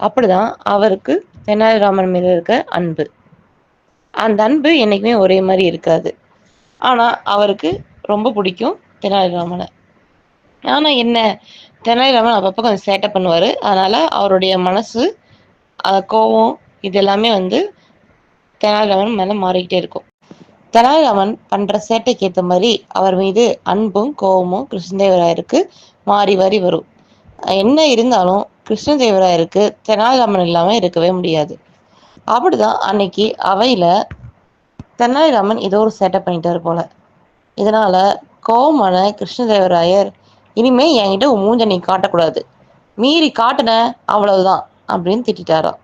அப்படிதான் அவருக்கு தெனாலிராமன் மேல இருக்க அன்பு. அந்த அன்பு என்னைக்குமே ஒரே மாதிரி இருக்காது. ஆனா அவருக்கு ரொம்ப பிடிக்கும் தெனாலிராமனை. ஆனா என்ன, தெனாலிராமன் அப்பப்ப கொஞ்சம் சேட்டை பண்ணுவாரு. அதனால அவருடைய மனசு, கோபம், இது எல்லாமே வந்து தெனாலிராமன் மேல மாறிக்கிட்டே இருக்கும். தெனாலிராமன் பண்ற சேட்டைக்கு ஏத்த மாதிரி அவர் மீது அன்பும் கோபமும் கிருஷ்ணதேவராயருக்கு மாறி மாறி வரும். என்ன இருந்தாலும் கிருஷ்ணதேவராயருக்கு தெனாலிராமன் இல்லாம இருக்கவே முடியாது. அப்படிதான் அன்னைக்கு அவையில தெனாலிராமன் ஏதோ ஒரு சேட்டை பண்ணிட்டாரு போல. இதனால கோவமான கிருஷ்ணதேவராயர், இனிமே என்கிட்ட உன் மூஞ்ச நீ காட்டக்கூடாது, மீறி காட்டுன அவ்வளவுதான் அப்படின்னு திட்டாராம்.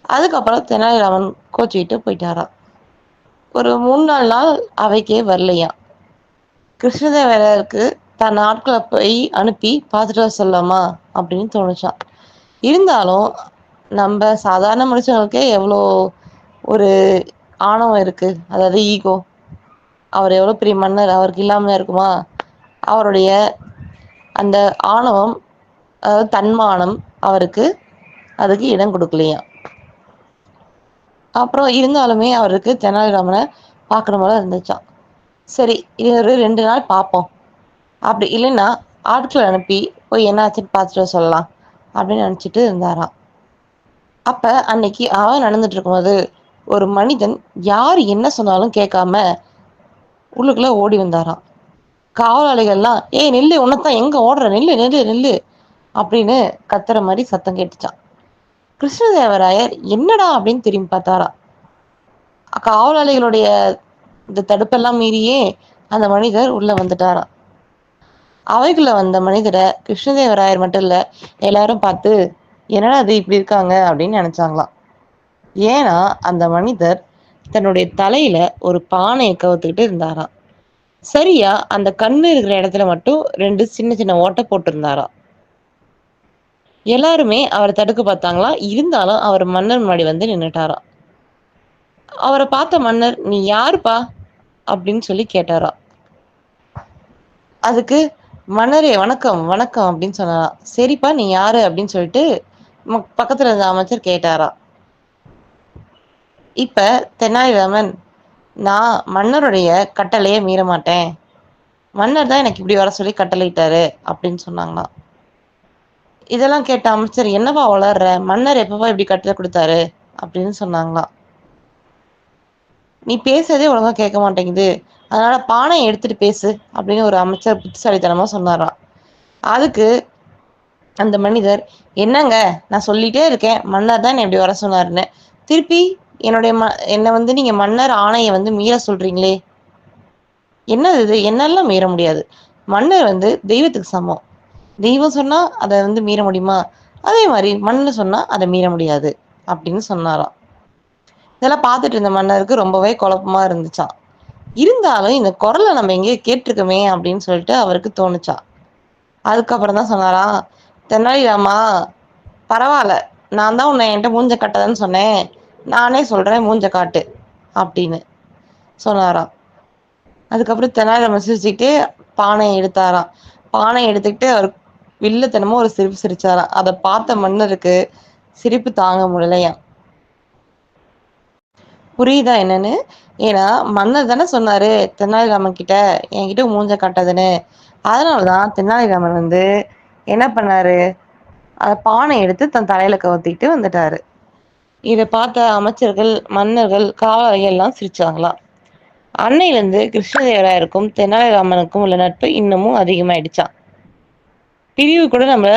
அதுக்கப்புறம் தெனாலிராமன் கோச்சிக்கிட்டு போயிட்டாராம். ஒரு 3-4 நாள் அவைக்கே வரலையாம். கிருஷ்ணதேவராயருக்கு தன் ஆட்களை போய் அனுப்பி பார்த்துட்டு வர சொல்லலாமா அப்படின்னு தோணுச்சான். இருந்தாலும் நம்ம சாதாரண மனுஷங்களுக்கே எவ்வளோ ஒரு ஆணவம் இருக்கு, அதாவது ஈகோ. அவர் எவ்வளோ பெரிய மன்னர், அவருக்கு இல்லாம இருக்குமா? அவருடைய அந்த ஆணவம், அதாவது தன்மானம், அவருக்கு அதுக்கு இடம் கொடுக்கலையாம். அப்புறம் இருந்தாலுமே அவருக்கு தெனாலிராமனை பார்க்கணும் போல இருந்துச்சான். சரி, இது ஒரு 2 நாள் பார்ப்போம், அப்படி இல்லைன்னா ஆட்களை அனுப்பி போய் என்னாச்சுன்னு பார்த்துட்டு சொல்லலாம் அப்படின்னு நினச்சிட்டு இருந்தாராம். அப்ப அன்னைக்கு அவன் நடந்துட்டு இருக்கும்போது ஒரு மனிதன் யார் என்ன சொன்னாலும் கேட்காம உள்ளுக்குள்ள ஓடி வந்தாராம். காவலாளிகள்லாம், ஏய் நெல்லு, உன்னத்தான், எங்க ஓடுற, நெல்லு நெல்லு நெல்லு அப்படின்னு கத்துற மாதிரி சத்தம் கேட்டுச்சான். கிருஷ்ணதேவராயர் என்னடா அப்படின்னு திரும்பி பார்த்தாராம். காவலாளிகளுடைய இந்த தடுப்பெல்லாம் மீறியே அந்த மனிதர் உள்ள வந்துட்டாராம். அவைக்குள்ள வந்த மனிதரை கிருஷ்ணதேவராயர் மட்டும் இல்ல, எல்லாரும் பார்த்து என்னடா அது இப்படி இருக்காங்க அப்படின்னு நினைச்சாங்களாம். ஏன்னா அந்த மனிதர் தன்னுடைய தலையில ஒரு பானையை கவுத்துக்கிட்டு இருந்தாராம். சரியா அந்த கண்ணு இருக்கிற இடத்துல மட்டும் 2 சின்ன சின்ன ஓட்டை போட்டிருந்தாராம். எல்லாருமே அவரை தடுக்க பார்த்தாங்களா, இருந்தாலும் அவர் மன்னர் முன்னாடி வந்து நின்னுட்டாராம். அவரை பார்த்த மன்னர், நீ யாருப்பா அப்படின்னு சொல்லி கேட்டாராம். அதுக்கு மன்னரே வணக்கம் வணக்கம் அப்படின்னு சொன்னாராம். சரிப்பா, நீ யாரு அப்படின்னு சொல்லிட்டு பக்கத்துல இருந்த அமைச்சர் கேட்டாராம். இப்ப தெனாலிராமன், நான் மன்னருடைய கட்டளையை மீற மாட்டேன், மன்னர் தான் எனக்கு இப்படி வர சொல்லி கட்டளையிட்டாரு அப்படின்னு சொன்னாங்களாம். இதெல்லாம் கேட்ட அமைச்சர், என்னவா வளர்ற, மன்னர் எப்பவா இப்படி கட்டளை கொடுத்தாரு அப்படின்னு சொன்னாங்களாம். நீ பேசுறதே ஒழுங்கா கேட்க மாட்டேங்குது, அதனால பானையை எடுத்துட்டு பேசு அப்படின்னு ஒரு அமைச்சர் புத்திசாலித்தனமா சொன்னாராம். அதுக்கு அந்த மனிதர், என்னங்க, நான் சொல்லிட்டே இருக்கேன் மன்னர் தான் என்னை இப்படி வர சொன்னாருன்னு, திருப்பி என்னை வந்து நீங்க மன்னர் ஆணையை வந்து மீற சொல்றீங்களே, என்னது இது, என்னெல்லாம் மீற முடியாது, மன்னர் வந்து தெய்வத்துக்கு சமம், தெய்வம் சொன்னா அதை வந்து மீற முடியுமா, அதே மாதிரி மன்னர் சொன்னா அதை மீற முடியாது அப்படின்னு சொன்னாராம். இதெல்லாம் பார்த்துட்டு இருந்த மன்னருக்கு ரொம்பவே குழப்பமா இருந்துச்சான். இருந்தாலும் இந்த குரலை நம்ம எங்கேயோ கேட்டிருக்கோமே அப்படின்னு சொல்லிட்டு அவருக்கு தோணுச்சா. அதுக்கப்புறம் தான் சொன்னாராம், தெனாலிராமா, பரவாயில்ல, நான் தான் உன்னை என்கிட்ட மூஞ்ச காட்டாதன்னு சொன்னேன், நானே சொல்றேன் மூஞ்ச காட்டு அப்படின்னு சொன்னாராம். அதுக்கப்புறம் தெனாலிராமன் சிரிச்சுக்கிட்டே பானையை எடுத்தாராம். பானையை எடுத்துக்கிட்டு அவர் வில்லத்தனமா ஒரு சிரிப்பு சிரிச்சாராம். அதை பார்த்த மன்னருக்கு சிரிப்பு தாங்க முடியலையா. புரியுதா என்னன்னு? ஏன்னா மன்னர் தானே சொன்னாரு தெனாலிராமன் கிட்ட என்கிட்ட மூஞ்ச காட்டாதுன்னு. அதனாலதான் தெனாலிராமன் வந்து என்ன பண்ணாரு, அந்த பானை எடுத்து தன் தலையில கவுத்திட்டு வந்துட்டாரு. இதை பார்த்த அமைச்சர்கள், மன்னர்கள், காவலர்கள் எல்லாம் சிரிச்சாங்களாம். அன்னையிலிருந்து கிருஷ்ணதேவராயருக்கும் தெனாலிராமனுக்கும் உள்ள நட்பு இன்னமும் அதிகமாயிடுச்சான். பிரிவு கூட நம்ம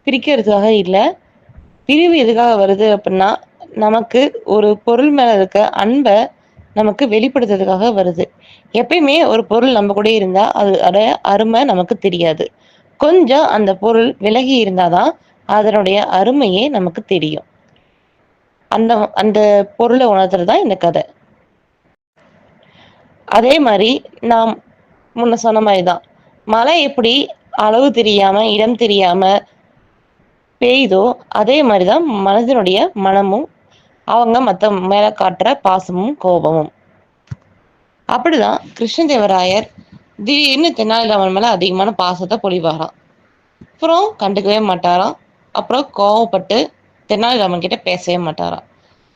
பிரிக்கிறதுக்காக இல்லை, பிரிவு எதுக்காக வருது அப்படின்னா நமக்கு ஒரு பொருள் மேல இருக்க அன்பை நமக்கு வெளிப்படுத்துறதுக்காக வருது. எப்பயுமே ஒரு பொருள் நம்ம கூட இருந்தா அதோட அருமை நமக்கு தெரியாது. கொஞ்சம் அந்த பொருள் விலகி இருந்தாதான் அதனுடைய அருமையே நமக்கு தெரியும். அந்த அந்த பொருளை உணர்த்துறதுதான் இந்த கதை. அதே மாதிரி நாம் முன்ன சொன்ன மாதிரிதான், மழை எப்படி அளவு தெரியாம இடம் தெரியாம பெய்தோ, அதே மாதிரிதான் மனதினுடைய மனமும் அவங்க மத்த மேல காட்டுற பாசமும் கோபமும். அப்படிதான் கிருஷ்ணதேவராயர் திடீர்னு தெனாலிராமன் மேல அதிகமான பாசத்தை பொழிவாராம். அப்புறம் கண்டுக்கவே மாட்டாராம். அப்புறம் கோவப்பட்டு தெனாலிராமன் கிட்ட பேசவே மாட்டாராம்.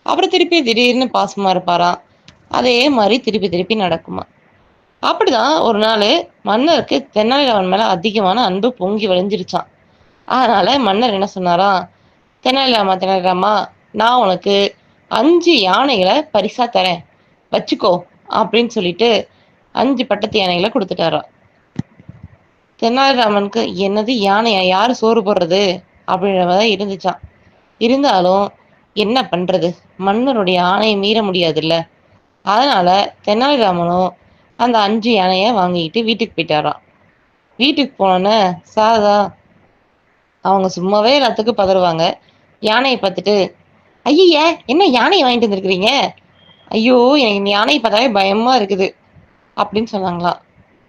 அப்புறம் திருப்பி திடீர்னு பாசமா இருப்பாராம். அதே மாதிரி திருப்பி திருப்பி நடக்குமா. அப்படிதான் ஒரு நாள் மன்னருக்கு தெனாலிராமன் மேல அதிகமான அன்பு பொங்கி வழிஞ்சிருச்சான். அதனால மன்னர் என்ன சொன்னாராம், தெனாலிராமா தெனாலிராமா, நான் உனக்கு 5 யானைகளை பரிசா தரேன், வச்சுக்கோ அப்படின்னு சொல்லிட்டு 5 பட்டத்து யானைகளை கொடுத்துட்டாராம். தெனாலிராமனுக்கு என்னது யானையா, யாரு சோறு போடுறது அப்படின்ற மாதிரி இருந்துச்சான். இருந்தாலும் என்ன பண்றது, மன்னருடைய ஆணையை மீற முடியாதுல்ல. அதனால தெனாலிராமனும் அந்த 5 யானைய வாங்கிட்டு வீட்டுக்கு போயிட்டாராம். வீட்டுக்கு போனோன்னே சாரதா அவங்க சும்மாவே எல்லாத்துக்கும் பதறுவாங்க. யானையை பார்த்துட்டு, ஐய என்ன யானையை வாங்கிட்டு வந்திருக்கிறீங்க, ஐயோ எனக்கு இந்த யானையை பார்த்தாவே பயமா இருக்குது அப்படின்னு சொன்னாங்களாம்.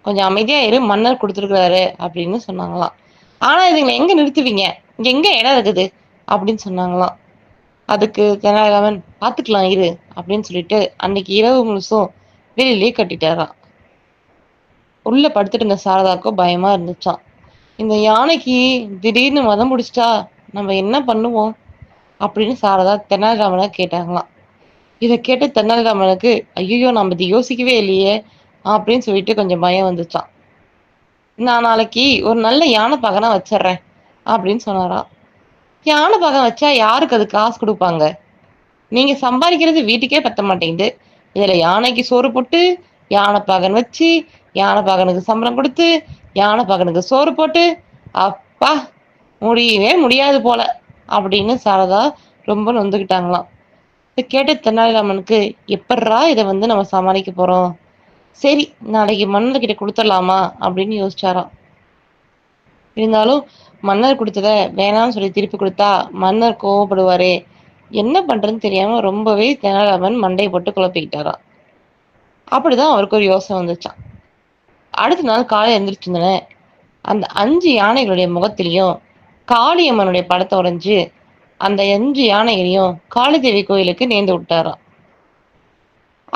கொஞ்சம் அமைதியா இரு, மன்னர் கொடுத்துருக்கிறாரு அப்படின்னு சொன்னாங்களாம். ஆனா இதுங்களை எங்க நிறுத்துவீங்க, இங்க எங்க இடம் இருக்குது அப்படின்னு சொன்னாங்களாம். அதுக்கு தெனாலிராமன் பாத்துக்கலாம் இரு அப்படின்னு சொல்லிட்டு அன்னைக்கு இரவு முழுசும் வெளியிலேயே கட்டிட்டாராம். உள்ள படுத்துட்டு இருந்த சாரதாக்கும் பயமா இருந்துச்சான். இந்த யானைக்கு திடீர்னு மதம் முடிச்சிட்டா நம்ம என்ன பண்ணுவோம் அப்படின்னு சாரதா தெனாலிராமனை கேட்டாங்களாம். இதை கேட்டு தெனாலிராமனுக்கு ஐயோ நம்ம இது யோசிக்கவே இல்லையே அப்படின்னு சொல்லிட்டு கொஞ்சம் பயம் வந்துச்சான். நான் நாளைக்கு ஒரு நல்ல யானை பாகனா வச்சிடுறேன் அப்படின்னு சொன்னாராம். யானை பாகம் வச்சா யாருக்கு அது காசு கொடுப்பாங்க, நீங்க சம்பாதிக்கிறது வீட்டுக்கே பத்த மாட்டேங்குது, இதுல யானைக்கு சோறு போட்டு யானை பாகன் வச்சு யானை பாகனுக்கு சம்பளம் கொடுத்து யானை பாகனுக்கு சோறு போட்டு அப்பா முடியவே முடியாது போல அப்படின்னு சாரதா ரொம்ப நொந்துக்கிட்டாங்களாம். இதை கேட்ட தெனாலிராமனுக்கு எப்பட்றா இதை நம்ம சமாளிக்க போறோம், சரி நாளைக்கு மன்னர்கிட்ட கொடுத்துடலாமா அப்படின்னு யோசிச்சாராம். இருந்தாலும் மன்னர் கொடுத்தத வேணாம்னு சொல்லி திருப்பி கொடுத்தா மன்னர் கோவப்படுவாரே, என்ன பண்றதுன்னு தெரியாம ரொம்பவே தெனாலிராமன் மண்டையை போட்டு குழப்பிக்கிட்டாராம். அப்படிதான் அவருக்கு ஒரு யோசனை வந்துச்சான். அடுத்த நாள் காலை எழுந்திரிச்சிருந்தன அந்த 5 யானைகளுடைய முகத்திலையும் காளியம்மனுடைய படத்தை உடைஞ்சு அந்த 5 யானைகளையும் காளிதேவி கோயிலுக்கு நேர்ந்து விட்டாராம்.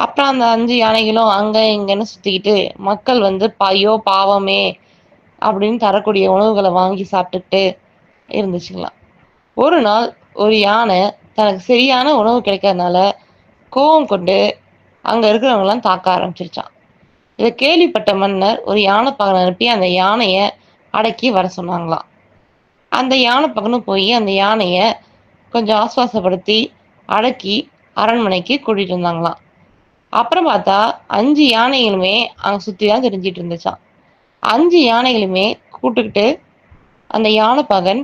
அப்புறம் அந்த 5 யானைகளும் அங்க இங்கன்னு சுத்திக்கிட்டு மக்கள் ஐயோ பாவமே அப்படின்னு தரக்கூடிய உணவுகளை வாங்கி சாப்பிட்டுட்டு இருந்துச்சுங்களாம். ஒரு நாள் ஒரு யானை தனக்கு சரியான உணவு கிடைக்காதனால கோபம் கொண்டு அங்க இருக்கிறவங்களாம் தாக்க ஆரம்பிச்சிருச்சான். இதை கேள்விப்பட்ட மன்னர் ஒரு யானை பகனை அனுப்பி அந்த யானைய அடக்கி வர சொன்னாங்களாம். அந்த யானை பகனும் போய் அந்த யானைய கொஞ்சம் ஆசுவாசப்படுத்தி அடக்கி அரண்மனைக்கு கூட்டிட்டு இருந்தாங்களாம். அப்புறம் பார்த்தா 5 யானைகளுமே அங்க சுத்திதான் தெரிஞ்சிட்டு இருந்துச்சான். 5 யானைகளுமே கூட்டுக்கிட்டு அந்த யானை பகன்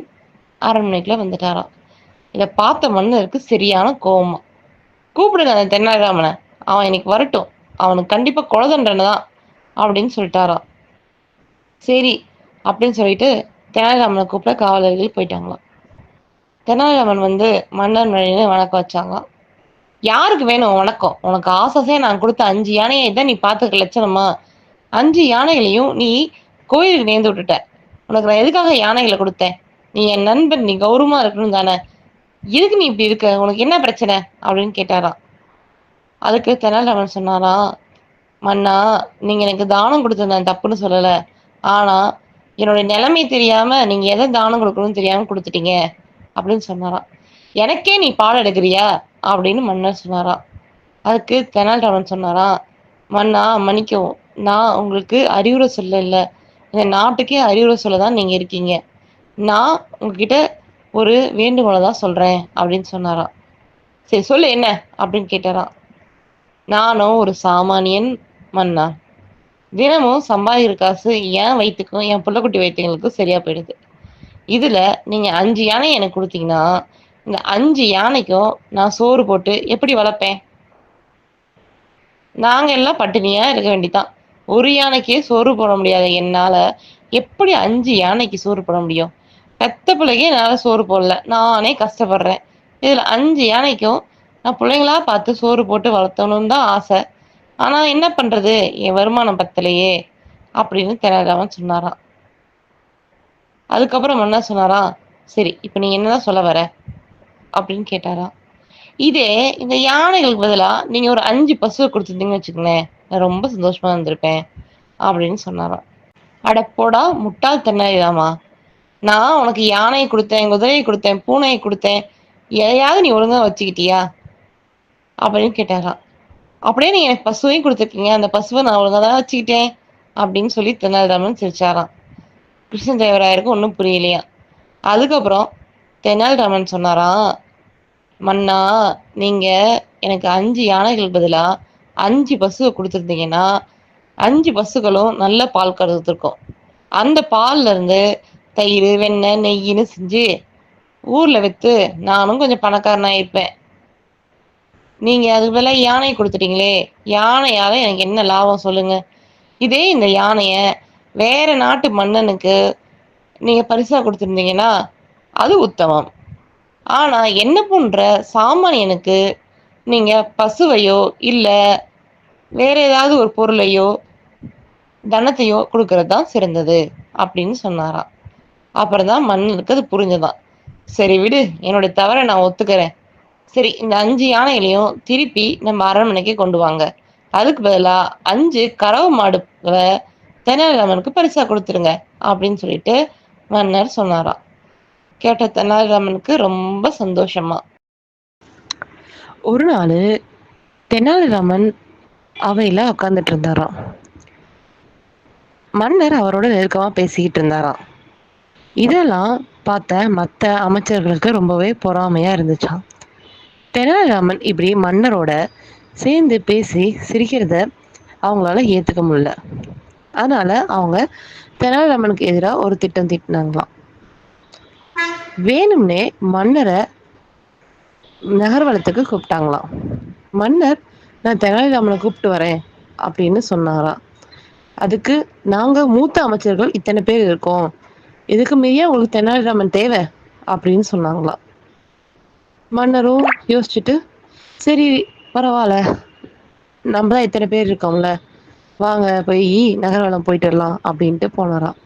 அரண்மனைக்குள்ள வந்துட்டாராம். இதை பார்த்த மன்னருக்கு சரியான கோவமா, கூப்பிடுங்க அந்த தெனாலிராமனை, அவன் இன்னைக்கு வரட்டும், அவனுக்கு கண்டிப்பா கொலை தண்டனை தான் அப்படின்னு சொல்லிட்டாராம். சரி அப்படின்னு சொல்லிட்டு தெனாலிராமனை கூப்பிட காவலர்கள் போயிட்டாங்களாம். தெனாலிராமன் மன்னர் மழையில வணக்கம் வச்சாங்களாம். யாருக்கு வேணும் வணக்கம், உனக்கு ஆசையே நான் கொடுத்த 5 யானையை தான் நீ பார்த்துக்க லட்சணமா, 5 யானைகளையும் நீ கோயிலுக்கு நேர்ந்து விட்டுட்ட, உனக்கு நான் எதுக்காக யானைகளை கொடுத்தேன், நீ என் நண்பன், நீ கௌரவமா இருக்கணும் தானே, எதுக்கு நீ இப்படி இருக்க, உனக்கு என்ன பிரச்சனை அப்படின்னு கேட்டாராம். அதுக்கு தெனாலிராமன் சொன்னாராம், மன்னா நீங்க எனக்கு தானம் கொடுத்தது நான் தப்புன்னு சொல்லல, ஆனா என்னுடைய நிலைமை தெரியாம நீங்க எதை தானம் கொடுக்கணும்னு தெரியாம கொடுத்துட்டீங்க அப்படின்னு சொன்னாராம். எனக்கே நீ பாடம் எடுக்கிறியா அப்படின்னு மன்னர் சொன்னாராம். அதுக்கு தெனாலிராமன் சொன்னாராம், மன்னா மன்னிக்கவும், நான் உங்களுக்கு அறிவுரை சொல்ல இல்லை, இந்த நாட்டுக்கே அறிவுரை சொல்லதான் நீங்க இருக்கீங்க, நான் உங்ககிட்ட ஒரு வேண்டுகோளை தான் சொல்றேன் அப்படின்னு சொன்னாராம். சரி சொல்லு என்ன அப்படின்னு கேட்டாராம். நானும் ஒரு சாமானியன் மன்னா, தினமும் சம்பாதிக்கிற காசு என் வயிற்றுக்கும் என் புள்ளக்குட்டி வயிற்றுங்களுக்கும் சரியா போயிடுது, இதுல நீங்க 5 யானை எனக்கு கொடுத்தீங்கன்னா இந்த 5 யானைக்கும் நான் சோறு போட்டு எப்படி வளர்ப்பேன், நாங்க எல்லாம் பட்டினியா இருக்க வேண்டிதான், ஒரு யானைக்கே சோறு போட முடியாத என்னால எப்படி 5 யானைக்கு சோறு போட முடியும், பெத்த பிள்ளைக்கே என்னால சோறு போடல, நானே கஷ்டப்படுறேன், இதுல 5 யானைக்கும் நான் பிள்ளைங்களா பார்த்து சோறு போட்டு வளர்த்தணும்னு தான் ஆசை, ஆனா என்ன பண்றது, என் வருமானம் பத்தலையே அப்படின்னு தெனாலிராமன் சொன்னாராம். அதுக்கப்புறம் என்ன சொன்னாராம், சரி இப்ப நீ என்னதான் சொல்ல வர அப்படின்னு கேட்டாராம். இதே இந்த யானைகளுக்கு பதிலா நீங்க ஒரு 5 பசுவை கொடுத்துருந்தீங்கன்னு வச்சுக்கோங்களேன், நான் ரொம்ப சந்தோஷமா இருந்திருப்பேன் அப்படின்னு சொன்னாராம். அட போடா முட்டாள் தெனாலிராமா, நான் உனக்கு யானையை கொடுத்தேன், குதிரையை கொடுத்தேன், பூனையை கொடுத்தேன், எதையாவது நீ ஒழுங்கா வச்சுக்கிட்டியா அப்படின்னு கேட்டாராம். அப்படியே நீங்க எனக்கு பசுவையும் கொடுத்துருக்கீங்க, அந்த பசுவை நான் ஒழுங்கா தான் வச்சுக்கிட்டேன் அப்படின்னு சொல்லி தெனாலிராமன் சிரிச்சாராம். கிருஷ்ணதேவராயருக்கு ஒன்றும் புரியலையா. அதுக்கப்புறம் தெனாலிராமன் சொன்னாராம், மன்னா நீங்க எனக்கு 5 யானைகள் பதிலா 5 பசுவை கொடுத்துருந்தீங்கன்னா 5 பசுகளும் நல்ல பால் கறந்துருக்கும், அந்த பால்ல இருந்து தயிர், வெண்ணெய், நெய்யின்னு செஞ்சு ஊர்ல வித்து நானும் கொஞ்சம் பணக்காரனாயிருப்பேன். நீங்க அதுக்கு பதிலா யானைய குடுத்துட்டீங்களே! யானையால எனக்கு என்ன லாபம் சொல்லுங்க? இதே இந்த யானைய வேற நாட்டு மன்னனுக்கு நீங்க பரிசா குடுத்திருந்தீங்கன்னா, அது உத்தமம். ஆனா என்ன போன்ற சாமானியனுக்கு நீங்க பசுவையோ, இல்ல வேற ஏதாவது ஒரு பொருளையோ, தனத்தையோ குடுக்கறது தான் சிறந்தது அப்படின்னு சொன்னாராம். அப்புறம் தான் மன்னனுக்கு அது புரிஞ்சதாம். சரி விடு, என்னுடைய தவற நான் ஒத்துக்கிறேன். சரி, இந்த 5 யானைகளையும் திருப்பி நம்ம அரண்மனைக்கு கொண்டு வாங்க. அதுக்கு பதிலா 5 கறவை மாடுகள தெனாலிராமனுக்கு பரிசா குடுத்துருங்க அப்படின்னு சொல்லிட்டு மன்னர் சொன்னாராம். கேட்ட தெனாலிராமனுக்கு ரொம்ப சந்தோஷமா. ஒரு நாளு தெனாலிராமன் அவையில உட்கார்ந்துட்டு இருந்தாராம். மன்னர் அவரோட நெருக்கமா பேசிக்கிட்டு இருந்தாராம். இதெல்லாம் பார்த்த மத்த அமைச்சர்களுக்கு ரொம்பவே பொறாமையா இருந்துச்சாம். தெனாலிராமன் இப்படி மன்னரோட சேர்ந்து பேசி சிரிக்கிறத அவங்களால ஏத்துக்க முடியல. அதனால அவங்க தெனாலிராமனுக்கு எதிரா ஒரு திட்டம் தீட்டினாங்களாம். வேணும்னே மன்னரை நகர்வலத்துக்கு கூப்பிட்டாங்களாம். மன்னர், நான் தெனாலிராமனை கூப்பிட்டு வரேன் அப்படின்னு சொன்னாராம். அதுக்கு, நாங்க மூத்த அமைச்சர்கள் இத்தனை பேர் இருக்கோம், இதுக்கு மீறியா உங்களுக்கு தெனாலிராமன் தேவை அப்படின்னு சொன்னாங்களாம். மன்னரும் யோசிச்சுட்டு, சரி பரவாயில்ல, நம்ம தான் இத்தனை பேர் இருக்கோம்ல, வாங்க போய் நகர்வலம் போயிட்டு வரலாம் அப்படின்ட்டு போனாராம்.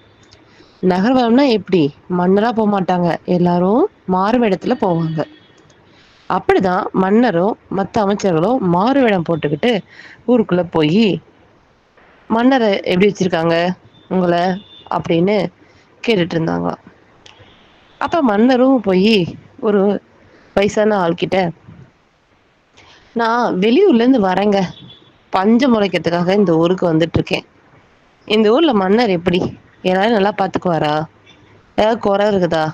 நகர்வலம்னா எப்படி? மன்னரா போக மாட்டாங்க, எல்லாரும் மாறுவேடத்துல போவாங்க. அப்படிதான் மன்னரும் மற்ற அமைச்சர்களும் மாறுவேடம் போட்டுக்கிட்டு ஊருக்குள்ள போய், மன்னரை எப்படி வச்சிருக்காங்க உங்களை அப்படின்னு கேட்டுட்டு இருந்தாங்களாம். அப்ப மன்னரும் போய் ஒரு வயசான ஆள்கிட்ட, நான் வெளியூர்ல இருந்து வரேங்க, பஞ்சம் முளைக்கிறதுக்காக இந்த ஊருக்கு வந்துட்டு இருக்கேன். இந்த ஊர்ல மன்னர் எப்படி, எல்லாரும் நல்லா பாத்துக்குவாரா, ஏதாவது குறை இருக்குதா?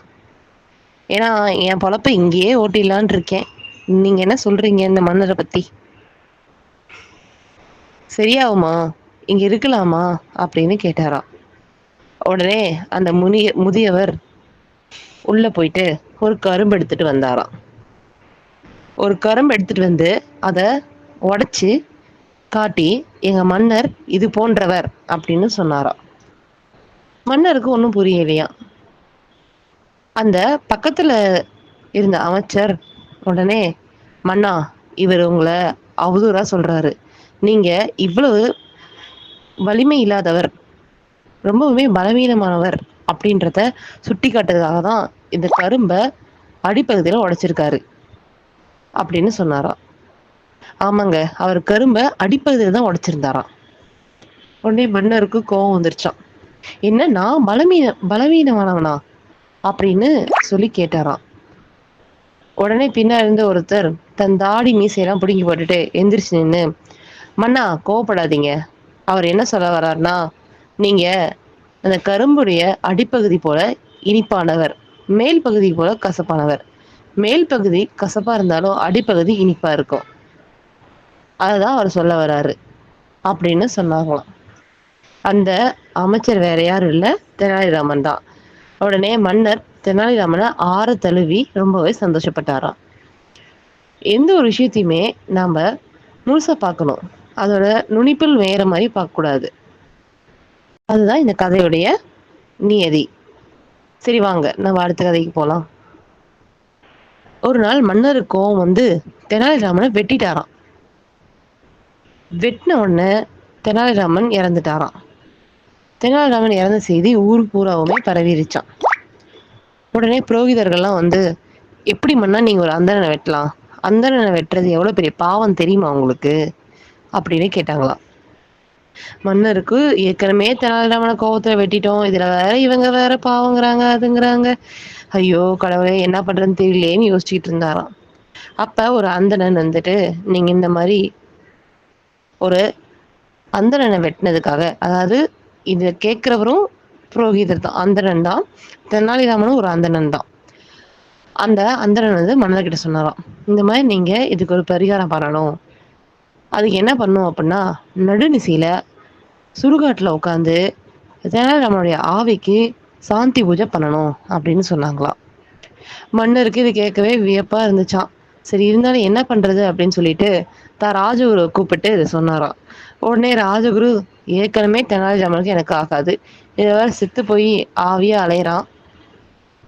ஏன்னா என் பொழப்ப இங்கேயே ஓட்டிடலான் இருக்கேன். நீங்க என்ன சொல்றீங்க இந்த மன்னரை பத்தி? சரியாகுமா, இங்க இருக்கலாமா அப்படின்னு கேட்டாராம். உடனே அந்த முதியவர் உள்ள போயிட்டு ஒரு கரும்பு எடுத்துட்டு வந்தாராம். ஒரு கரும்பு எடுத்துட்டு வந்து அதை உடைச்சு காட்டி, எங்க மன்னர் இது போன்றவர் அப்படின்னு சொன்னாராம். மன்னருக்கு ஒன்றும் புரியலையா. அந்த பக்கத்துல இருந்த அமைச்சர் உடனே, மன்னா, இவர் உங்களை அவதூறா சொல்றாரு, நீங்க இவ்வளவு வலிமை இல்லாதவர், ரொம்பவுமே பலவீனமானவர் அப்படின்றத சுட்டி காட்டுறதுக்காக தான் இந்த கரும்பை அடிப்பகுதியில உடைச்சிருக்காரு அப்படின்னு சொன்னாராம். ஆமாங்க, அவர் கரும்பை அடிப்பகுதியில தான் உடைச்சிருந்தாராம். உடனே மன்னருக்கு கோபம் வந்துருச்சான். என்ன, நான் பலவீனமானவனா அப்படின்னு சொல்லி கேட்டாராம். உடனே பின்னாடி இருந்த ஒருத்தர் தன் தாடி மீசையெல்லாம் பிடுங்கி போட்டுட்டு எந்திரிச்சு நின்று, மன்னா கோவப்படாதீங்க, அவர் என்ன சொல்ல வர்றாருன்னா, நீங்க அந்த கரும்புடைய அடிப்பகுதி போல இனிப்பானவர், மேல் பகுதி போல கசப்பானவர். மேல் பகுதி கசப்பா இருந்தாலும் அடிப்பகுதி இனிப்பா இருக்கும், அதுதான் அவர் சொல்ல வர்றாரு அப்படின்னு சொன்னாங்களாம். அந்த அமைச்சர் வேற யாரும் இல்ல, தெனாலிராமன் தான். உடனே மன்னர் தெனாலிராமனை ஆற தழுவி ரொம்பவே சந்தோஷப்பட்டாராம். எந்த ஒரு விஷயத்தையுமே நாம முழுசா பார்க்கணும், அதோட நுனிப்பில் வேற மாதிரி பார்க்க கூடாது. அதுதான் இந்த கதையுடைய நியதி. சரி வாங்க, நம்ம அடுத்த கதைக்கு போலாம். ஒரு நாள் மன்னருக்கும் வந்து தெனாலிராமனை வெட்டிட்டாராம். வெட்டின உடனே தெனாலிராமன் இறந்துட்டாராம். தெனாலிராமன் இறந்த செய்தி ஊர் பூராவுமே பரவிருச்சான். உடனே புரோகிதர்கள்லாம் வந்து, எப்படி மன்னா நீங்க ஒரு அந்தணனை வெட்டலாம், அந்தணனை வெட்டுறது எவ்வளவு பெரிய பாவம் தெரியுமா உங்களுக்கு அப்படின்னு கேட்டாங்களாம். மன்னருக்கு ஏற்கனவே தெனாலிராமனை கோவத்துல வெட்டிட்டோம், இதுல வேற இவங்க வேற பாவங்கிறாங்க அதுங்கிறாங்க, ஐயோ கடவுளே என்ன பண்றதுன்னு தெரியலேன்னு யோசிச்சுட்டு இருந்தாராம். அப்ப ஒரு அந்தணன் வந்துட்டு, நீங்க இந்த மாதிரி ஒரு அந்தணனை வெட்டினதுக்காக, அதாவது இத கேட்கிறவரும் புரோகிதர் தான், அந்தணன் தான், தெனாலிராமனும் ஒரு அந்தணன் தான். அந்த அந்தணன் வந்து மன்னர்கிட்ட சொன்னாராம், இந்த மாதிரி நீங்க இதுக்கு ஒரு பரிகாரம் பண்ணணும், அதுக்கு என்ன பண்ணும் அப்படின்னா, நடுநிசையில சுடுகாட்டுல உட்காந்து தெனாலிராமனுடைய ஆவிக்கு சாந்தி பூஜை பண்ணணும் அப்படின்னு சொன்னாங்களாம். மன்னருக்கு இது கேட்கவே வியப்பா இருந்துச்சாம். சரி இருந்தாலும் என்ன பண்றது அப்படின்னு சொல்லிட்டு ராஜகுருவை கூப்பிட்டு இதை சொன்னாராம். உடனே ராஜகுரு, ஏற்கனவே தெனாலிராமனுக்கு எனக்கு ஆகாது, இதை வேற செத்து போய் ஆவியா அலையறான்,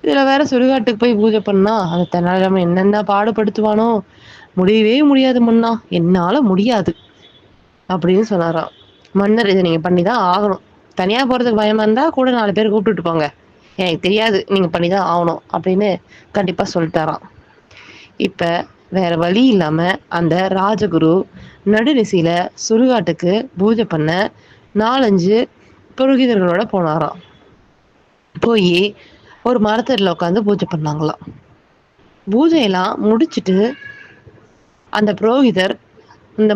இதுல வேற சுடுகாட்டுக்கு போய் பூஜை பண்ணா அந்த தெனாலிராமன் என்னென்ன பாடுபடுத்துவானோ, முடியவே முடியாது மன்னா, என்னால முடியாது அப்படின்னு சொன்னாராம். மன்னர், இதை நீங்க பண்ணிதான் ஆகணும். தனியா போறதுக்கு பயமா இருந்தா கூட 4 பேர் கூப்பிட்டுட்டு போங்க, எனக்கு தெரியாது, நீங்க பண்ணிதான் ஆகணும் அப்படின்னு கண்டிப்பா சொல்லிட்டாராம். இப்ப வேற வழி இல்லாம அந்த ராஜகுரு நடுநிசையில சுடுகாட்டுக்கு பூஜை பண்ண 4-5 புரோகிதர்களோட போனாராம். போய் ஒரு மரத்தடியில உட்காந்து பூஜை பண்ணாங்களாம். பூஜையெல்லாம் முடிச்சிட்டு அந்த புரோகிதர் இந்த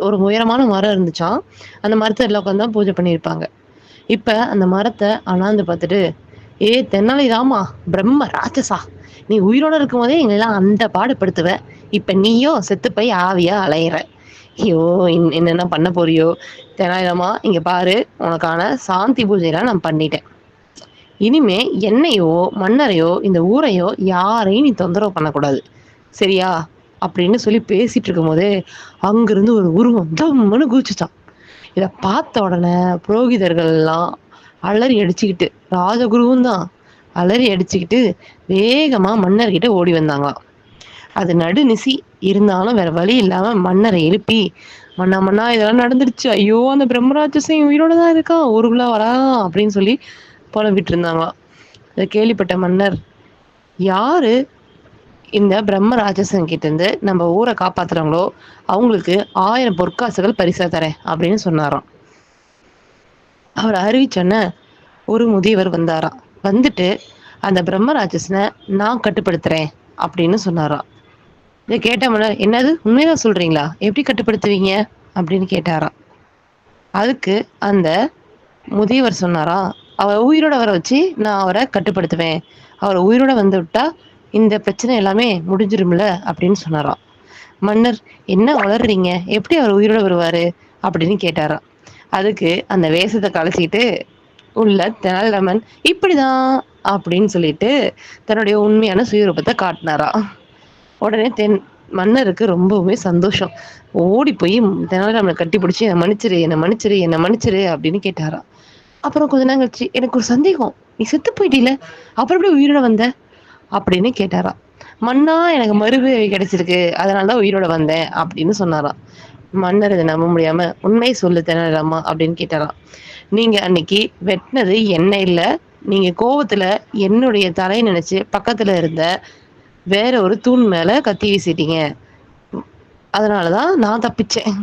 ஒரு உயரமான மரம் இருந்துச்சாம், அந்த மரத்தடியில உட்காந்து தான் பூஜை பண்ணியிருப்பாங்க. இப்ப அந்த மரத்தை அண்ணாந்து பார்த்துட்டு, ஏ தெனாலிராமா, பிரம்ம ராட்சசா, நீ உயிரோட இருக்கும் போதே எங்களெல்லாம் அந்த பாடுபடுத்துவ, இப்ப நீயோ செத்து போய் ஆவியா அலையிற, ஐயோ என்னென்ன பண்ண போறியோ, தெனாலிராமா இங்க பாரு, உனக்கான சாந்தி பூஜையெல்லாம் நான் பண்ணிட்டேன், இனிமே என்னையோ மன்னரையோ இந்த ஊரையோ யாரையும் நீ தொந்தரவு பண்ணக்கூடாது, சரியா அப்படின்னு சொல்லி பேசிட்டு இருக்கும் போதே அங்கிருந்து ஒரு உருவம் தம்முன்னு குதிச்சுச்சான். இதை பார்த்த உடனே புரோகிதர்கள் எல்லாம் அலறி அடிச்சுக்கிட்டு, ராஜகுருவும் தான் அலறி அடிச்சுக்கிட்டு வேகமா மன்னர்கிட்ட ஓடி வந்தாங்களாம். அது நடுநிசி இருந்தாலும் வேற வழி இல்லாம மன்னரை எழுப்பி, மன்னா மன்னா இதெல்லாம் நடந்துருச்சு, ஐயோ அந்த பிரம்மராட்சசன் உயிரோட தான் இருக்கான், ஊருக்குள்ள வரா அப்படின்னு சொல்லி புலம்பிட்டு இருந்தாங்களாம். இதை கேள்விப்பட்ட மன்னர், யாரு இந்த பிரம்ம ராட்சசன் கிட்ட இருந்து நம்ம ஊரை காப்பாத்துறாங்களோ அவங்களுக்கு 1000 பொற்காசுகள் பரிசா தரேன் அப்படின்னு சொன்னாராம். அவர் அறிவிச்சோன்ன ஒரு முதியவர் வந்தாராம். வந்துட்டு அந்த பிரம்ம ராட்சசனை நான் கட்டுப்படுத்துறேன் அப்படின்னு சொன்னாராம். இதை கேட்ட மன்னர், என்னது உண்மைதான் சொல்றீங்களா, எப்படி கட்டுப்படுத்துவீங்க அப்படின்னு கேட்டாராம். அதுக்கு அந்த முதியவர் சொன்னாரா, அவர் உயிரோட வர வச்சு நான் அவரை கட்டுப்படுத்துவேன், அவர் உயிரோட வந்து விட்டா இந்த பிரச்சனை எல்லாமே முடிஞ்சிரும்ல அப்படின்னு சொன்னாராம். மன்னர், என்ன வளர்றீங்க, எப்படி அவர் உயிரோட வருவாரு அப்படின்னு கேட்டாராம். அதுக்கு அந்த வேஷத்தை கலைச்சிட்டு உள்ள தெனாலிராமன், இப்படிதான் அப்படின்னு சொல்லிட்டு தன்னுடைய உண்மையான சுயரூபத்தை காட்டினாரா. உடனே மன்னருக்கு ரொம்பவுமே சந்தோஷம். ஓடி போய் தெனாலிராமனை கட்டி பிடிச்சி, என்னை மன்னிச்சிரு என்னை மன்னிச்சிரு என்னை மன்னிச்சிரு அப்படின்னு கேட்டாராம். அப்புறம் கொஞ்ச நேரம் கழிச்சு, எனக்கு ஒரு சந்தேகம், நீ செத்து போயிட்டீல, அப்புறம் எப்படி உயிரோட வந்த அப்படின்னு கேட்டாராம். மன்னா, எனக்கு மறுபிறவி கிடைச்சிருக்கு, அதனாலதான் உயிரோட வந்தேன் அப்படின்னு சொன்னாராம். மன்னர் இதை நம்ப முடியாம, உண்மை சொல்லு தெனாலிராமா அப்படின்னு கேட்டாராம். நீங்க அன்னைக்கு வெட்டினது என்ன இல்ல, நீங்க கோவத்துல என்னுடைய தலையை நினைச்சு பக்கத்துல இருந்த வேற ஒரு தூண் மேல கத்தி வீசிட்டீங்க, அதனாலதான் நான் தப்பிச்சேன்,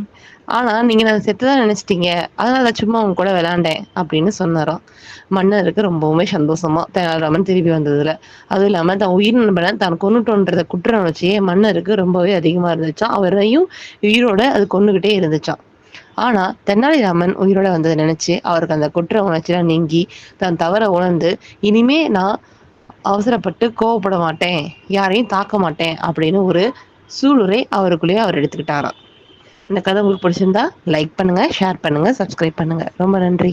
ஆனா நீங்க நான் செத்துதான் நினைச்சிட்டீங்க, அதனால சும்மா உங்க கூட விளையாண்டேன் அப்படின்னு சொன்னாராம். மன்னருக்கு ரொம்பவுமே சந்தோஷமா தெனாலிராமன் திரும்பி வந்ததுல. அதுவும் இல்லாம தான் உயிர் நண்பனை தான் கொன்னுட்டோன்றத குற்ற உணர்ச்சியே மன்னருக்கு ரொம்பவே அதிகமா இருந்துச்சான். அவரையும் உயிரோட அது கொன்னுகிட்டே இருந்துச்சான். ஆனா தெனாலிராமன் உயிரோட வந்ததை நினைச்சு அவருக்கு அந்த குற்ற உணர்ச்சியெல்லாம் நீங்கி தான் தவற உணர்ந்து, இனிமே நான் அவசரப்பட்டு கோவப்பட மாட்டேன், யாரையும் தாக்க மாட்டேன் அப்படின்னு ஒரு சூளுரை அவருக்குள்ளேயே அவர் எடுத்துக்கிட்டாராம். இந்த கதை உங்களுக்கு பிடிச்சிருந்தா லைக் பண்ணுங்க, ஷேர் பண்ணுங்க, சப்ஸ்கிரைப் பண்ணுங்க. ரொம்ப நன்றி.